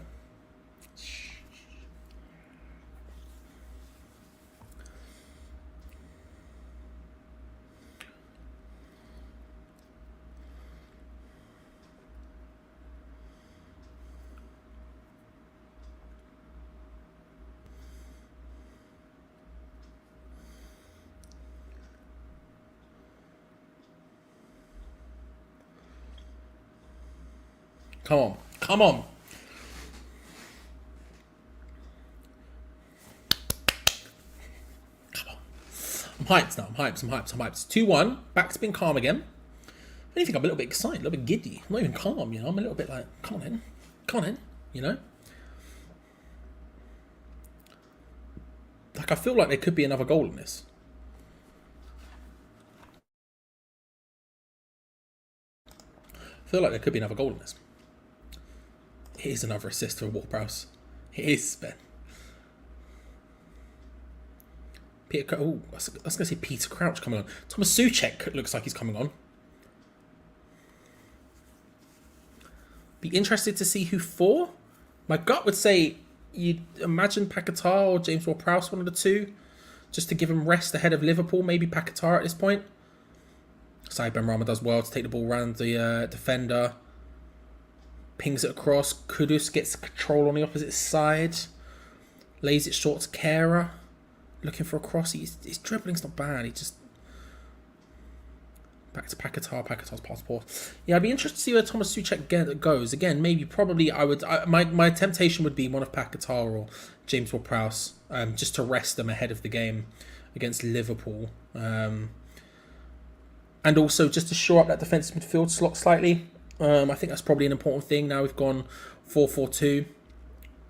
Come on. Come on. Come on. I'm hyped now. I'm hyped. 2-1. Back to being calm again. I think I'm a little bit excited, a little bit giddy. I'm not even calm, you know. I'm a little bit like, come on in. Come on in, you know. Like, I feel like there could be another goal in this. I feel like there could be another goal in this. Here's another assist for Ward-Prowse. It is, Ben. Oh, I was going to say Peter Crouch coming on. Thomas Souček looks like he's coming on. Be interested to see who for. My gut would say you'd imagine Paqueta or James Ward-Prowse, one of the two, just to give him rest ahead of Liverpool. Maybe Paqueta at this point. Saïd Benrahma does well to take the ball around the defender. Pings it across. Kudus gets control on the opposite side. Lays it short to Kera. Looking for a cross. His dribbling's not bad. He just... Back to Paqueta. Paqueta's passport. Yeah, I'd be interested to see where Thomas Souček goes. Again, maybe, probably, my temptation would be one of Paqueta or James Ward-Prowse, just to rest them ahead of the game against Liverpool. And also just to shore up that defensive midfield slot slightly. I think that's probably an important thing. Now we've gone 4-4-2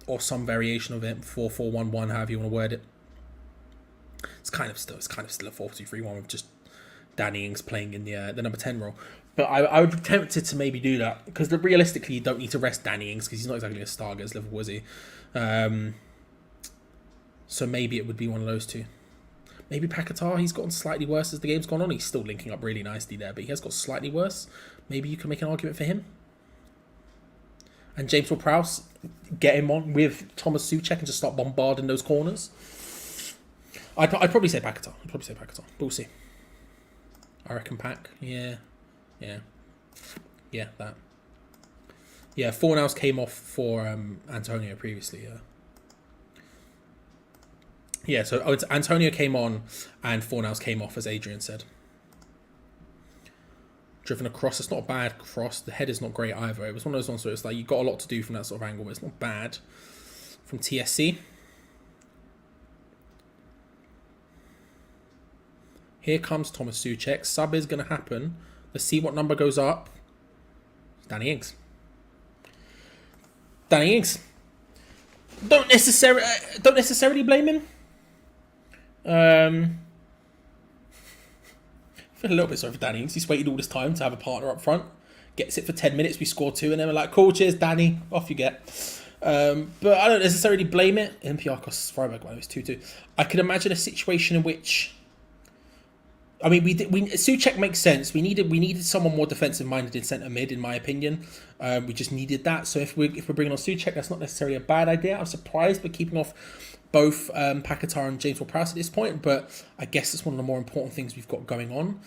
or some variation of it, 4-4-1-1, however you want to word it. It's kind of still a 4-2-3-1 with just Danny Ings playing in the number 10 role. But I would be tempted to maybe do that because realistically you don't need to rest Danny Ings because he's not exactly a star against Liverpool, is he? So maybe it would be one of those two. Maybe Paqueta, he's gotten slightly worse as the game's gone on. He's still linking up really nicely there, but he has got slightly worse. Maybe you can make an argument for him. And James Ward-Prowse, get him on with Thomas Souček and just start bombarding those corners. I'd probably say Paqueta. But we'll see. I reckon Pac. Yeah, that. Yeah, Fornals came off for Antonio previously, yeah. Yeah, so Antonio came on and Fornals came off, as Adrian said. Driven across. It's not a bad cross. The header's not great either. It was one of those ones where it's like, you've got a lot to do from that sort of angle, but it's not bad. From TSC. Here comes Thomas Souček. Sub is going to happen. Let's see what number goes up. Danny Ings. Don't necessarily blame him. I feel a little bit sorry for Danny Ings. He's waited all this time to have a partner up front. Gets it for 10 minutes. We score 2 and then we're like, cool, cheers, Danny. Off you get. But I don't necessarily blame it. Olympiacos Freiburg, it was 2-2. I could imagine a situation in which... I mean, Souček makes sense. We needed someone more defensive-minded in centre mid, in my opinion. We just needed that. So if we're bringing on Souček, that's not necessarily a bad idea. I'm surprised by keeping off both Paqueta and James Ward-Prowse at this point, but I guess it's one of the more important things we've got going on.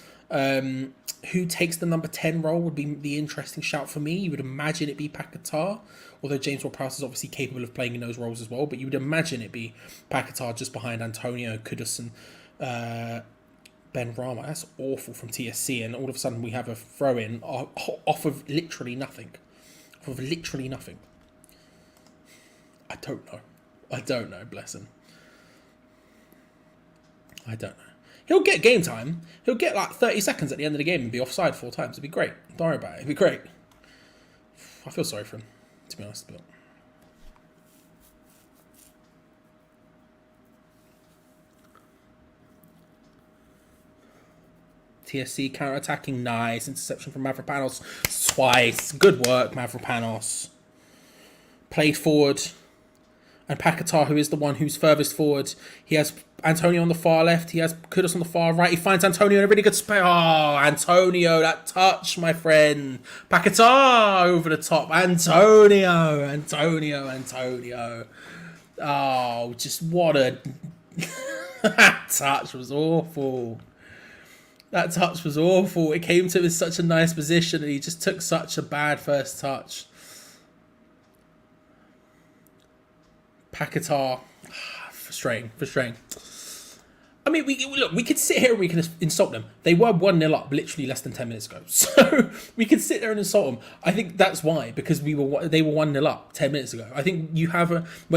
Who takes the number 10 role would be the interesting shout for me. You would imagine it be Paqueta, although James Ward-Prowse is obviously capable of playing in those roles as well, but you would imagine it be Paqueta just behind Antonio, Kudus and Benrahma. That's awful from TSC, and all of a sudden we have a throw-in off of literally nothing. I don't know, bless him. I don't know. He'll get game time. He'll get like 30 seconds at the end of the game and be offside 4 times. It'd be great. Don't worry about it. It'd be great. I feel sorry for him, to be honest. But TSC counter-attacking, nice. Interception from Mavropanos twice. Good work, Mavropanos. Played forward. And Paqueta, who is the one who's furthest forward, he has Antonio on the far left. He has Kudus on the far right. He finds Antonio in a really good spot. Oh, Antonio, that touch, my friend. Paqueta over the top. Antonio. Oh, just what a... That touch was awful. It came to him in such a nice position and he just took such a bad first touch. Paqueta, frustrating. I mean, we could sit here and we can insult them. They were 1-0 up literally less than 10 minutes ago. So we could sit there and insult them. I think that's why, because they were 1-0 up 10 minutes ago. I think when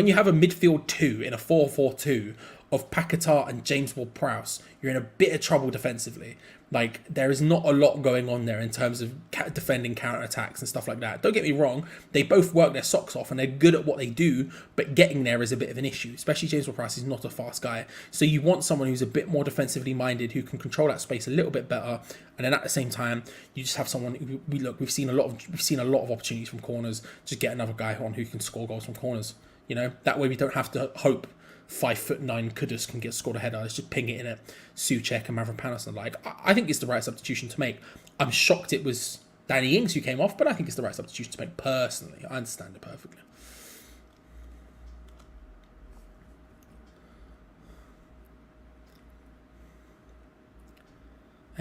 you have a midfield 2 in a 4-4-2 of Paqueta and James Ward-Prowse, you're in a bit of trouble defensively. Like, there is not a lot going on there in terms of defending counter-attacks and stuff like that. Don't get me wrong, they both work their socks off and they're good at what they do, but getting there is a bit of an issue, especially James Ward-Prowse is not a fast guy. So you want someone who's a bit more defensively minded, who can control that space a little bit better, and then at the same time, you just have someone who, we've seen a lot of opportunities from corners, just get another guy on who can score goals from corners. You know, that way we don't have to hope 5'9" Kudus can get scored a header. Let's just ping it in at Souček and Mavropanos and like. I think it's the right substitution to make. I'm shocked it was Danny Ings who came off, but I think it's the right substitution to make personally. I understand it perfectly.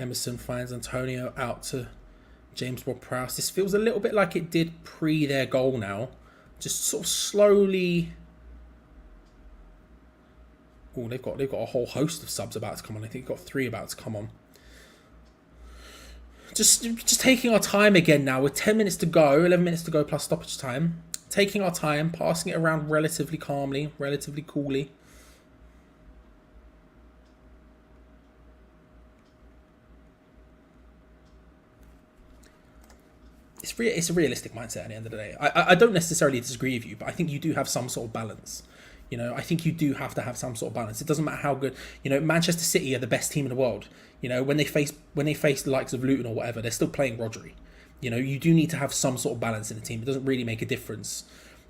Emerson finds Antonio out to James Ward-Prowse. This feels a little bit like it did pre their goal now. Just sort of slowly. Oh, they've got a whole host of subs about to come on. I think they've got 3 about to come on. Just taking our time again now with 10 minutes to go, 11 minutes to go plus stoppage time. Taking our time, passing it around relatively calmly, relatively coolly. It's a realistic mindset at the end of the day. I don't necessarily disagree with you, but I think you do have some sort of balance. You know, I think you do have to have some sort of balance. It doesn't matter how good. You know, Manchester City are the best team in the world. You know, when they face the likes of Luton or whatever, they're still playing Rodri. You know, you do need to have some sort of balance in the team. It doesn't really make a difference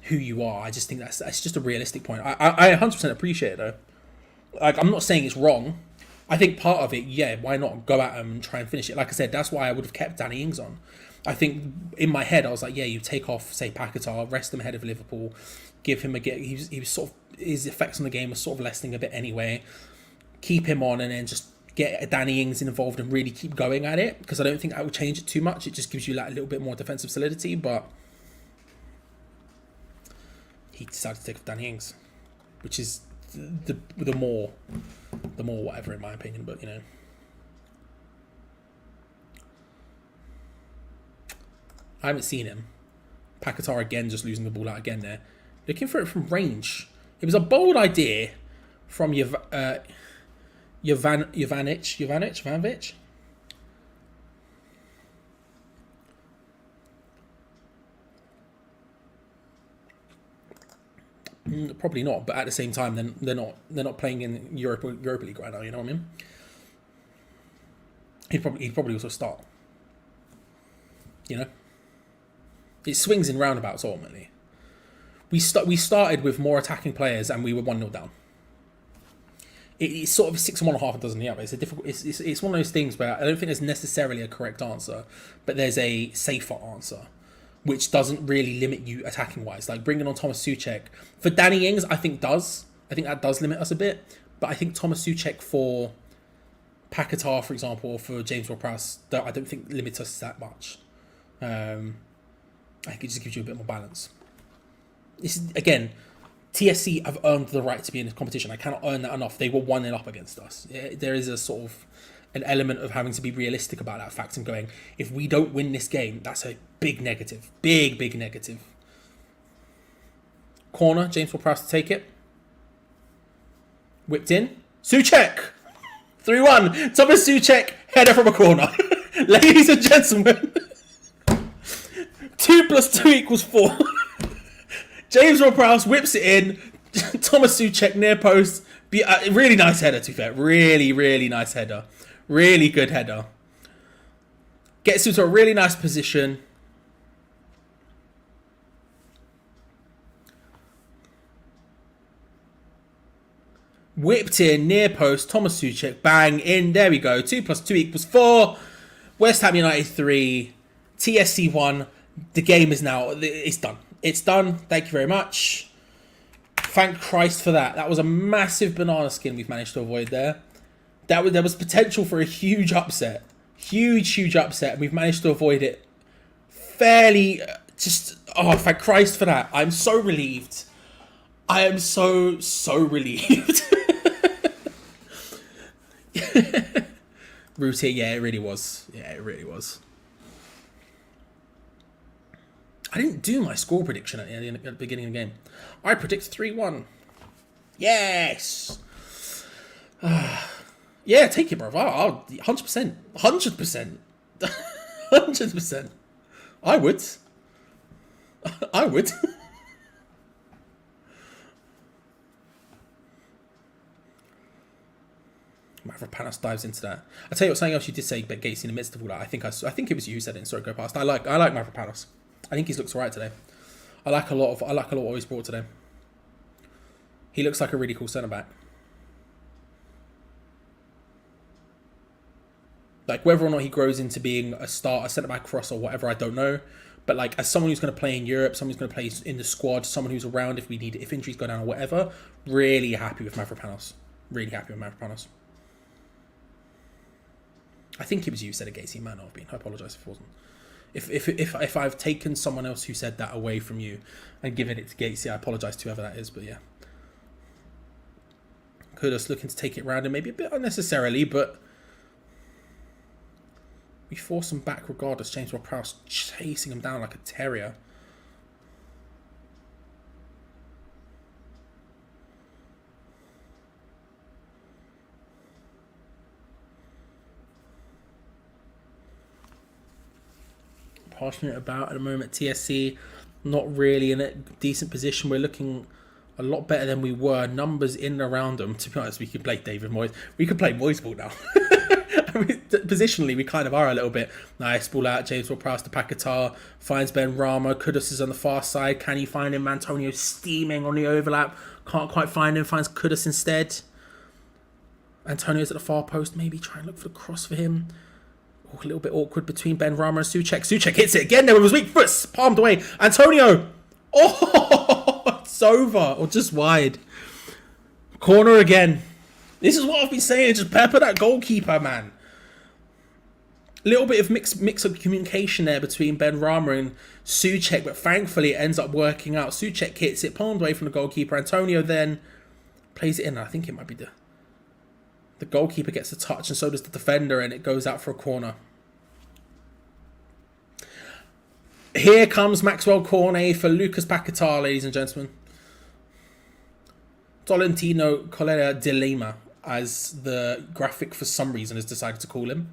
who you are. I just think that's just a realistic point. I 100% appreciate it though. Like, I'm not saying it's wrong. I think part of it, yeah, why not go at them and try and finish it? Like I said, that's why I would have kept Danny Ings on. I think in my head I was like, yeah, you take off, say, Paqueta, rest him ahead of Liverpool, give him a get. He was sort of, his effects on the game were sort of lessening a bit anyway. Keep him on and then just get Danny Ings involved and really keep going at it, because I don't think that would change it too much. It just gives you like a little bit more defensive solidity, but he decided to take off Danny Ings, which is the more whatever in my opinion, but you know. I haven't seen him. Paqueta again, just losing the ball out again there. Looking for it from range. It was a bold idea from Jovanovic. Probably not, but at the same time, then they're not playing in Europa League right now. You know what I mean? He'd probably also start. You know. It swings in roundabouts ultimately. We started with more attacking players and we were 1-0 down. It's sort of 6 and 1.5 dozen the other. It's one of those things where I don't think there's necessarily a correct answer, but there's a safer answer, which doesn't really limit you attacking wise. Like bringing on Thomas Souček for Danny Ings, I think that does limit us a bit. But I think Thomas Souček for Paqueta, for example, or for James Ward-Prowse, I don't think limits us that much. I think it just gives you a bit more balance. This is, again, TSC have earned the right to be in this competition. I cannot earn that enough. They were 1-0 up against us. There is a sort of an element of having to be realistic about that fact and going, if we don't win this game, that's a big negative. Big negative. Corner, James Ward-Prowse to take it. Whipped in. Souček! 3-1. Thomas Souček, header from a corner. Ladies and gentlemen. 2 + 2 = 4. James Ward-Prowse whips it in. Thomas Souček near post. Really nice header, to be fair. Really nice header. Really good header. Gets into a really nice position. Whipped in, near post. Thomas Souček, bang, in. There we go. 2 + 2 = 4. West Ham United 3. TSC 1. The game is now, it's done. It's done. Thank you very much. Thank Christ for that. That was a massive banana skin we've managed to avoid there. There was potential for a huge upset. Huge upset. And we've managed to avoid it fairly. Thank Christ for that. I'm so relieved. I am so relieved. Root here, yeah, it really was. I didn't do my score prediction at the beginning of the game. I predict 3-1. Yes! Yeah, take it, bro. 100%. 100%. 100%. I would. Mavropanos dives into that. I'll tell you what, something else you did say, but Gates in the midst of all that. I think it was you who said it, and sorry, go past. I like Mavropanos. I think he looks alright today. I like a lot what he's brought today. He looks like a really cool centre back. Like whether or not he grows into being a centre back for us or whatever, I don't know. But like as someone who's going to play in Europe, someone who's going to play in the squad, someone who's around if injuries go down or whatever, really happy with Mavropanos. I think it was you who said it, Gacy. It might not have been. I apologise if it wasn't. If I've taken someone else who said that away from you and given it to Gacy, I apologise to whoever that is. But yeah, Kudus looking to take it round and maybe a bit unnecessarily, but we force him back regardless. James Ward-Prowse chasing him down like a terrier. Passing it about at the moment. TSC not really in a decent position. We're looking a lot better than we were. Numbers in and around them. To be honest, we could play David Moyes. We could play Moyes ball now. I mean, positionally, we kind of are a little bit. Nice ball out. James Ward-Prowse to Paqueta. Finds Ben Rama. Kudus is on the far side. Can he find him? Antonio steaming on the overlap. Can't quite find him. Finds Kudus instead. Antonio's at the far post. Maybe try and look for the cross for him. Oh, a little bit awkward between Ben Rama and Souček. Souček hits it again there with his weak foot. Palmed away. Antonio. Oh, it's over. Or just wide. Corner again. This is what I've been saying. Just pepper that goalkeeper, man. Little bit of mix of communication there between Ben Rama and Souček, but thankfully it ends up working out. Souček hits it, palmed away from the goalkeeper. Antonio then plays it in. I think it might be the goalkeeper gets the touch, and so does the defender, and it goes out for a corner. Here comes Maxwell Cornet for Lucas Paqueta, ladies and gentlemen. Tolentino Colera de Lima, as the graphic for some reason has decided to call him,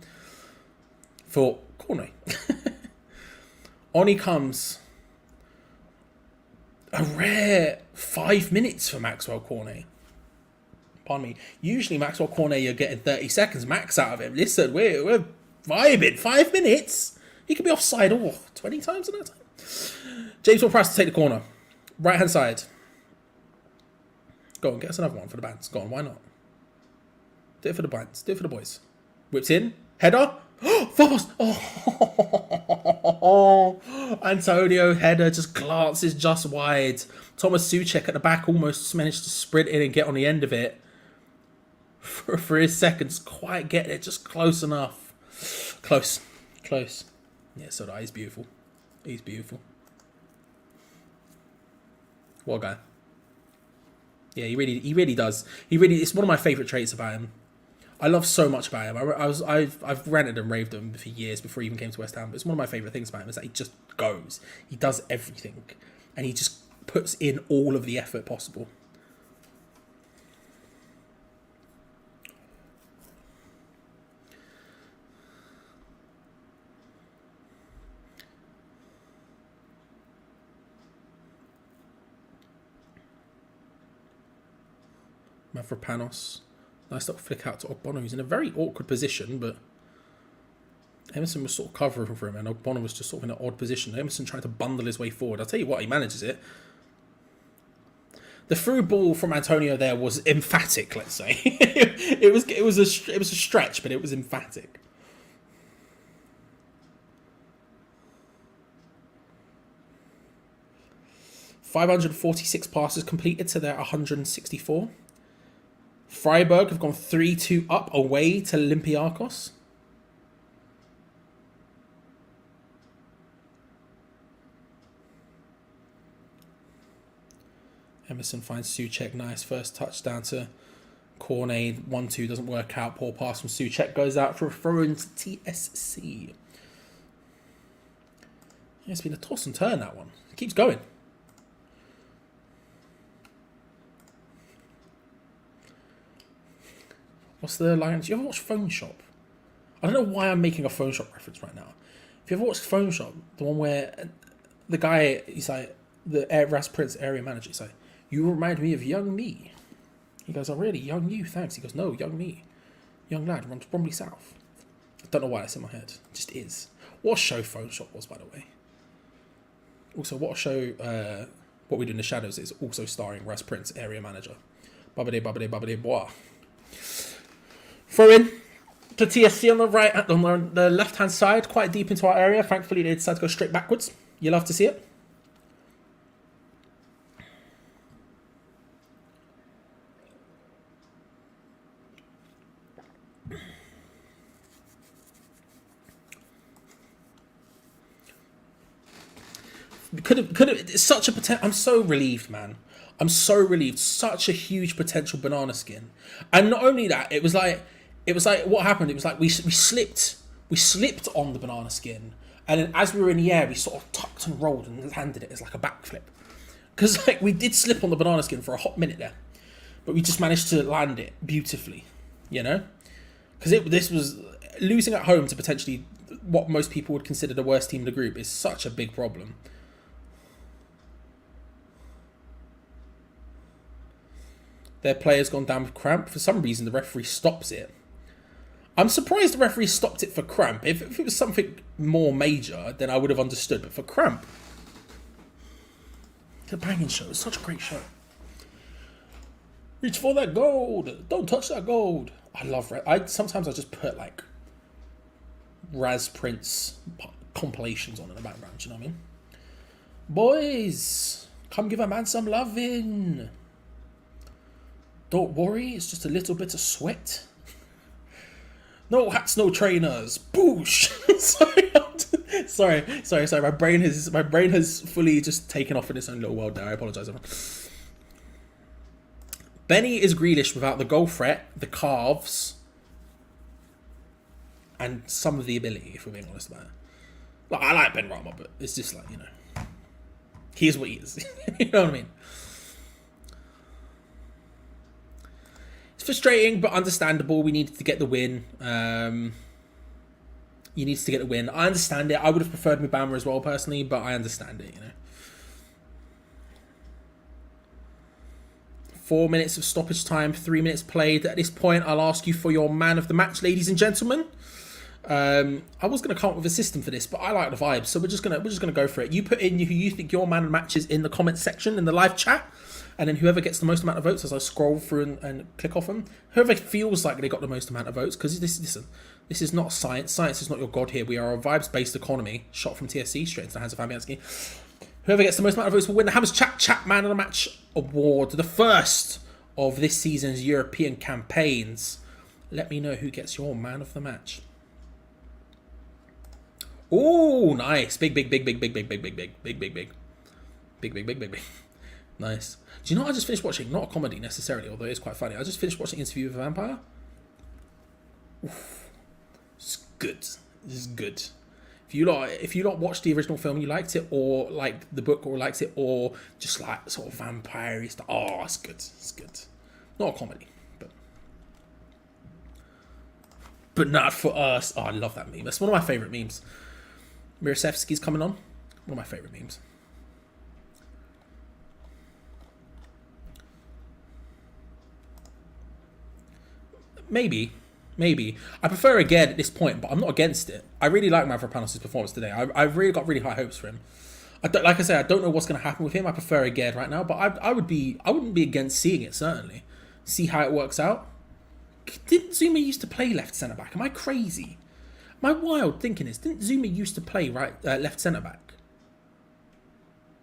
for Cornet. On he comes. A rare 5 minutes for Maxwell Cornet. Pardon me. Usually Maxwell Cornet, you're getting 30 seconds max out of him. Listen, we're vibing. 5 minutes. He could be offside 20 times in that time. James Ward-Prowse to take the corner. Right hand side. Go on, get us another one for the bands. Go on, why not? Do it for the bands. Do it for the boys. Whips in. Header. Focus. Oh. Antonio header just glances just wide. Thomas Souček at the back almost managed to sprint in and get on the end of it. For his seconds, quite getting it, just close enough. Close. Yeah, so that he's beautiful. He's beautiful. What a guy. Yeah, he really does. It's one of my favourite traits about him. I love so much about him. I've ranted and raved him for years before he even came to West Ham. But it's one of my favourite things about him is that he just goes. He does everything, and he just puts in all of the effort possible. Mavropanos. Nice little flick out to Ogbono, who's in a very awkward position, but Emerson was sort of covering for him, and Ogbono was just sort of in an odd position. Emerson trying to bundle his way forward. I'll tell you what, he manages it. The through ball from Antonio there was emphatic, let's say. it was a stretch, but it was emphatic. $546 passes completed to their 164. Freiburg have gone 3-2 up away to Olympiacos. Emerson finds Souček. Nice first touchdown to Cornet. 1-2 doesn't work out. Poor pass from Souček goes out for a throw-in to TSC. Yeah, it's been a toss and turn, that one. It keeps going. What's the line? Do you ever watch Phone Shop? I don't know why I'm making a Phone Shop reference right now. If you ever watched Phone Shop, the one where the guy, he's like, the Ras Prince area manager, he's like, you remind me of young me. He goes, oh really? Young you? Thanks. He goes, no, young me. Young lad, runs Bromley South. I don't know why that's in my head. It just is. What a show Phone Shop was, by the way. Also, what a show What We Do in the Shadows is also starring Ras Prince, area manager. Bubbly, bois. Throw in to TSC on the left-hand side, quite deep into our area. Thankfully, they decided to go straight backwards. You love to see it. Could have. It's such a potential. I'm so relieved, man. I'm so relieved. Such a huge potential banana skin, and not only that, it was like what happened. It was like we slipped on the banana skin, and then as we were in the air, we sort of tucked and rolled and landed it as like a backflip. Because like we did slip on the banana skin for a hot minute there, but we just managed to land it beautifully, you know. Because this was losing at home to potentially what most people would consider the worst team in the group is such a big problem. Their player's gone down with cramp. For some reason, the referee stops it. I'm surprised the referee stopped it for cramp. If it was something more major, then I would have understood. But for cramp, it's a banging show. It's such a great show. Reach for that gold. Don't touch that gold. I love sometimes I just put like Raz Prince compilations on in the background. Do you know what I mean? Boys, come give a man some loving. Don't worry, it's just a little bit of sweat. No hats, no trainers. Boosh. sorry. My brain has fully just taken off in its own little world there. I apologise, everyone. Benny is Grealish without the goal threat, the calves, and some of the ability, if we're being honest about it. Like, I like Ben Rama, but it's just like, you know, he is what he is. You know what I mean? It's frustrating, but understandable. We needed to get the win. You needed to get the win. I understand it. I would have preferred Mubama as well, personally, but I understand it, you know. 4 minutes of stoppage time, 3 minutes played. At this point, I'll ask you for your man of the match, ladies and gentlemen. I was going to come up with a system for this, but I like the vibes, so we're just gonna go for it. You put in who you think your man of the match is in the comments section in the live chat, and then whoever gets the most amount of votes, as I scroll through and click off them, whoever feels like they got the most amount of votes, because this is not science. Science is not your god here. We are a vibes-based economy. Shot from TSC straight into the hands of Fabianski. Whoever gets the most amount of votes will win the Hammers Chat Man of the Match award, the first of this season's European campaigns. Let me know who gets your man of the match. Oh, nice. Big. Nice. Do you know what I just finished watching? Not a comedy necessarily, although it's quite funny. I just finished watching Interview with a Vampire. Oof. It's good. This is good. If you lot watched the original film, you liked it, or liked the book, or liked it, or just like sort of vampire-y stuff. Oh, it's good. It's good. Not a comedy, but not for us. Oh, I love that meme. That's one of my favourite memes. Mirosevsky's coming on. One of my favourite memes. Maybe. I prefer again at this point, but I'm not against it. I really like Mavropanos' performance today. I've really got really high hopes for him. Like I say, I don't know what's going to happen with him. I prefer again right now, but I wouldn't be against seeing it, certainly. See how it works out. Didn't Zuma used to play left centre back? Am I crazy? My wild thinking is, didn't Zuma used to play left centre back?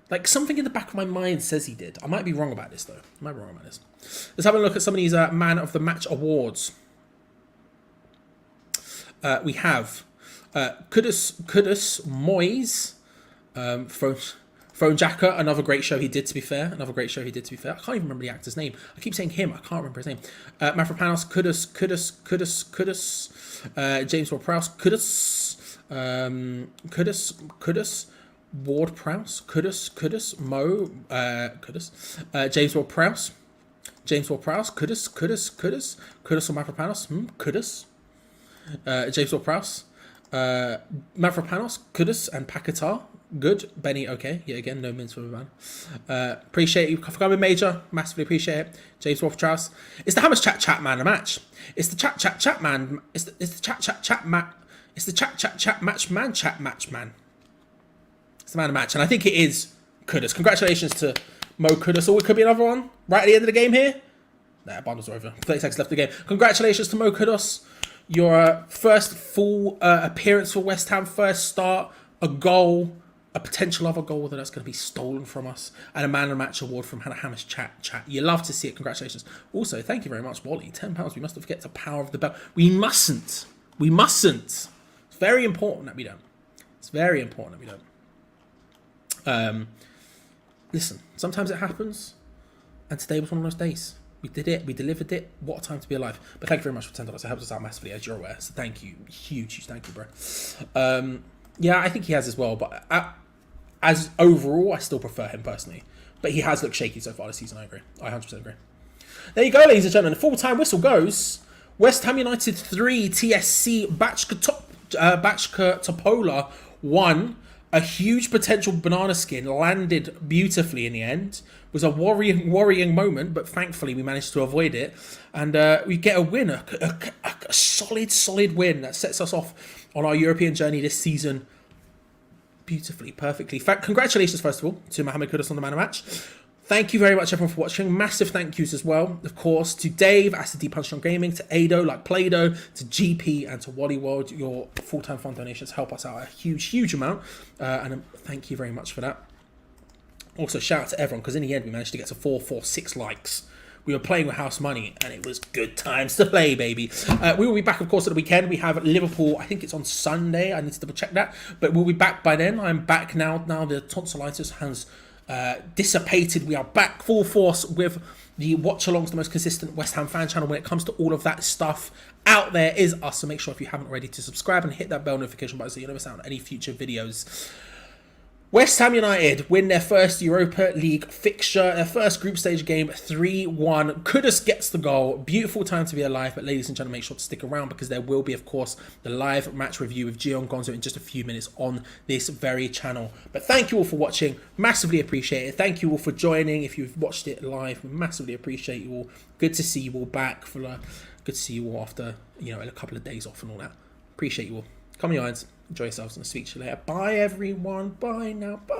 Like, something in the back of my mind says he did. I might be wrong about this, though. Let's have a look at some of these Man of the Match awards. We have Kudus Moyes, Phone Jacker, another great show he did, to be fair. I can't even remember the actor's name. I keep saying him. I can't remember his name. Mavropanos, Kudus, James Ward-Prowse, Kudus, Ward-Prowse, Kudus, Mo, James Ward-Prowse, Kudus, or Mavropanos, Kudus. James Ward-Prowse, Mavropanos, Kudus, and Paqueta. Good. Benny, okay. Yeah, again, no mince for the man. Appreciate you for coming, Major. Massively appreciate it. James Ward-Prowse. It's the Hammers Chat Man of the match. It's the chat man. It's the chat man. It's the chat match man. It's the man of the match, and I think it is Kudus. Congratulations to Mo Kudus. Oh, it could be another one right at the end of the game here. Nah, bundles are over. 30 seconds left of the game. Congratulations to Mo Kudus. Your first full appearance for West Ham, first start, a goal, a potential other goal that's going to be stolen from us, and a Man of the Match award from Hammers Chat. You love to see it. Congratulations. Also, thank you very much, Wally. £10. We mustn't forget the power of the bell. We mustn't. It's very important that we don't. Listen, sometimes it happens, and today was one of those days. We did it. We delivered it. What a time to be alive. But thank you very much for $10. It helps us out massively, as you're aware. So thank you. Huge thank you, bro. Yeah, I think he has as well. But as overall, I still prefer him personally. But he has looked shaky so far this season. I agree. I 100% agree. There you go, ladies and gentlemen. The full-time whistle goes. West Ham United 3, TSC Bačka Topola 1. A huge potential banana skin landed beautifully in the end. It was a worrying moment, but thankfully we managed to avoid it. And we get a win, a solid win that sets us off on our European journey this season beautifully, perfectly. Congratulations, first of all, to Mohammed Kudus on the man of match. Thank you very much, everyone, for watching. Massive thank yous as well, of course, to Dave, Acid Punch on Gaming, to Ado, like Play-Doh, to GP, and to Wally World. Your full-time fund donations help us out a huge amount. And thank you very much for that. Also, shout out to everyone, because in the end, we managed to get to 446 likes. We were playing with house money, and it was good times to play, baby. We will be back, of course, at the weekend. We have Liverpool. I think it's on Sunday. I need to double check that. But we'll be back by then. I'm back now. Now the tonsillitis has dissipated. We are back full force with the watch-alongs, the most consistent West Ham fan channel when it comes to all of that stuff. Out there is us. So make sure if you haven't already to subscribe and hit that bell notification button so you never miss out on any future videos. West Ham United win their first Europa League fixture, their first group stage game, 3-1. Kudus gets the goal. Beautiful time to be alive. But ladies and gentlemen, make sure to stick around because there will be, of course, the live match review with Geo Gonzo in just a few minutes on this very channel. But thank you all for watching. Massively appreciate it. Thank you all for joining. If you've watched it live, we massively appreciate you all. Good to see you all back. Good to see you all after, a couple of days off and all that. Appreciate you all. Come on, your irons. Enjoy yourselves and I'll speak to you later. Bye, everyone. Bye now. Bye.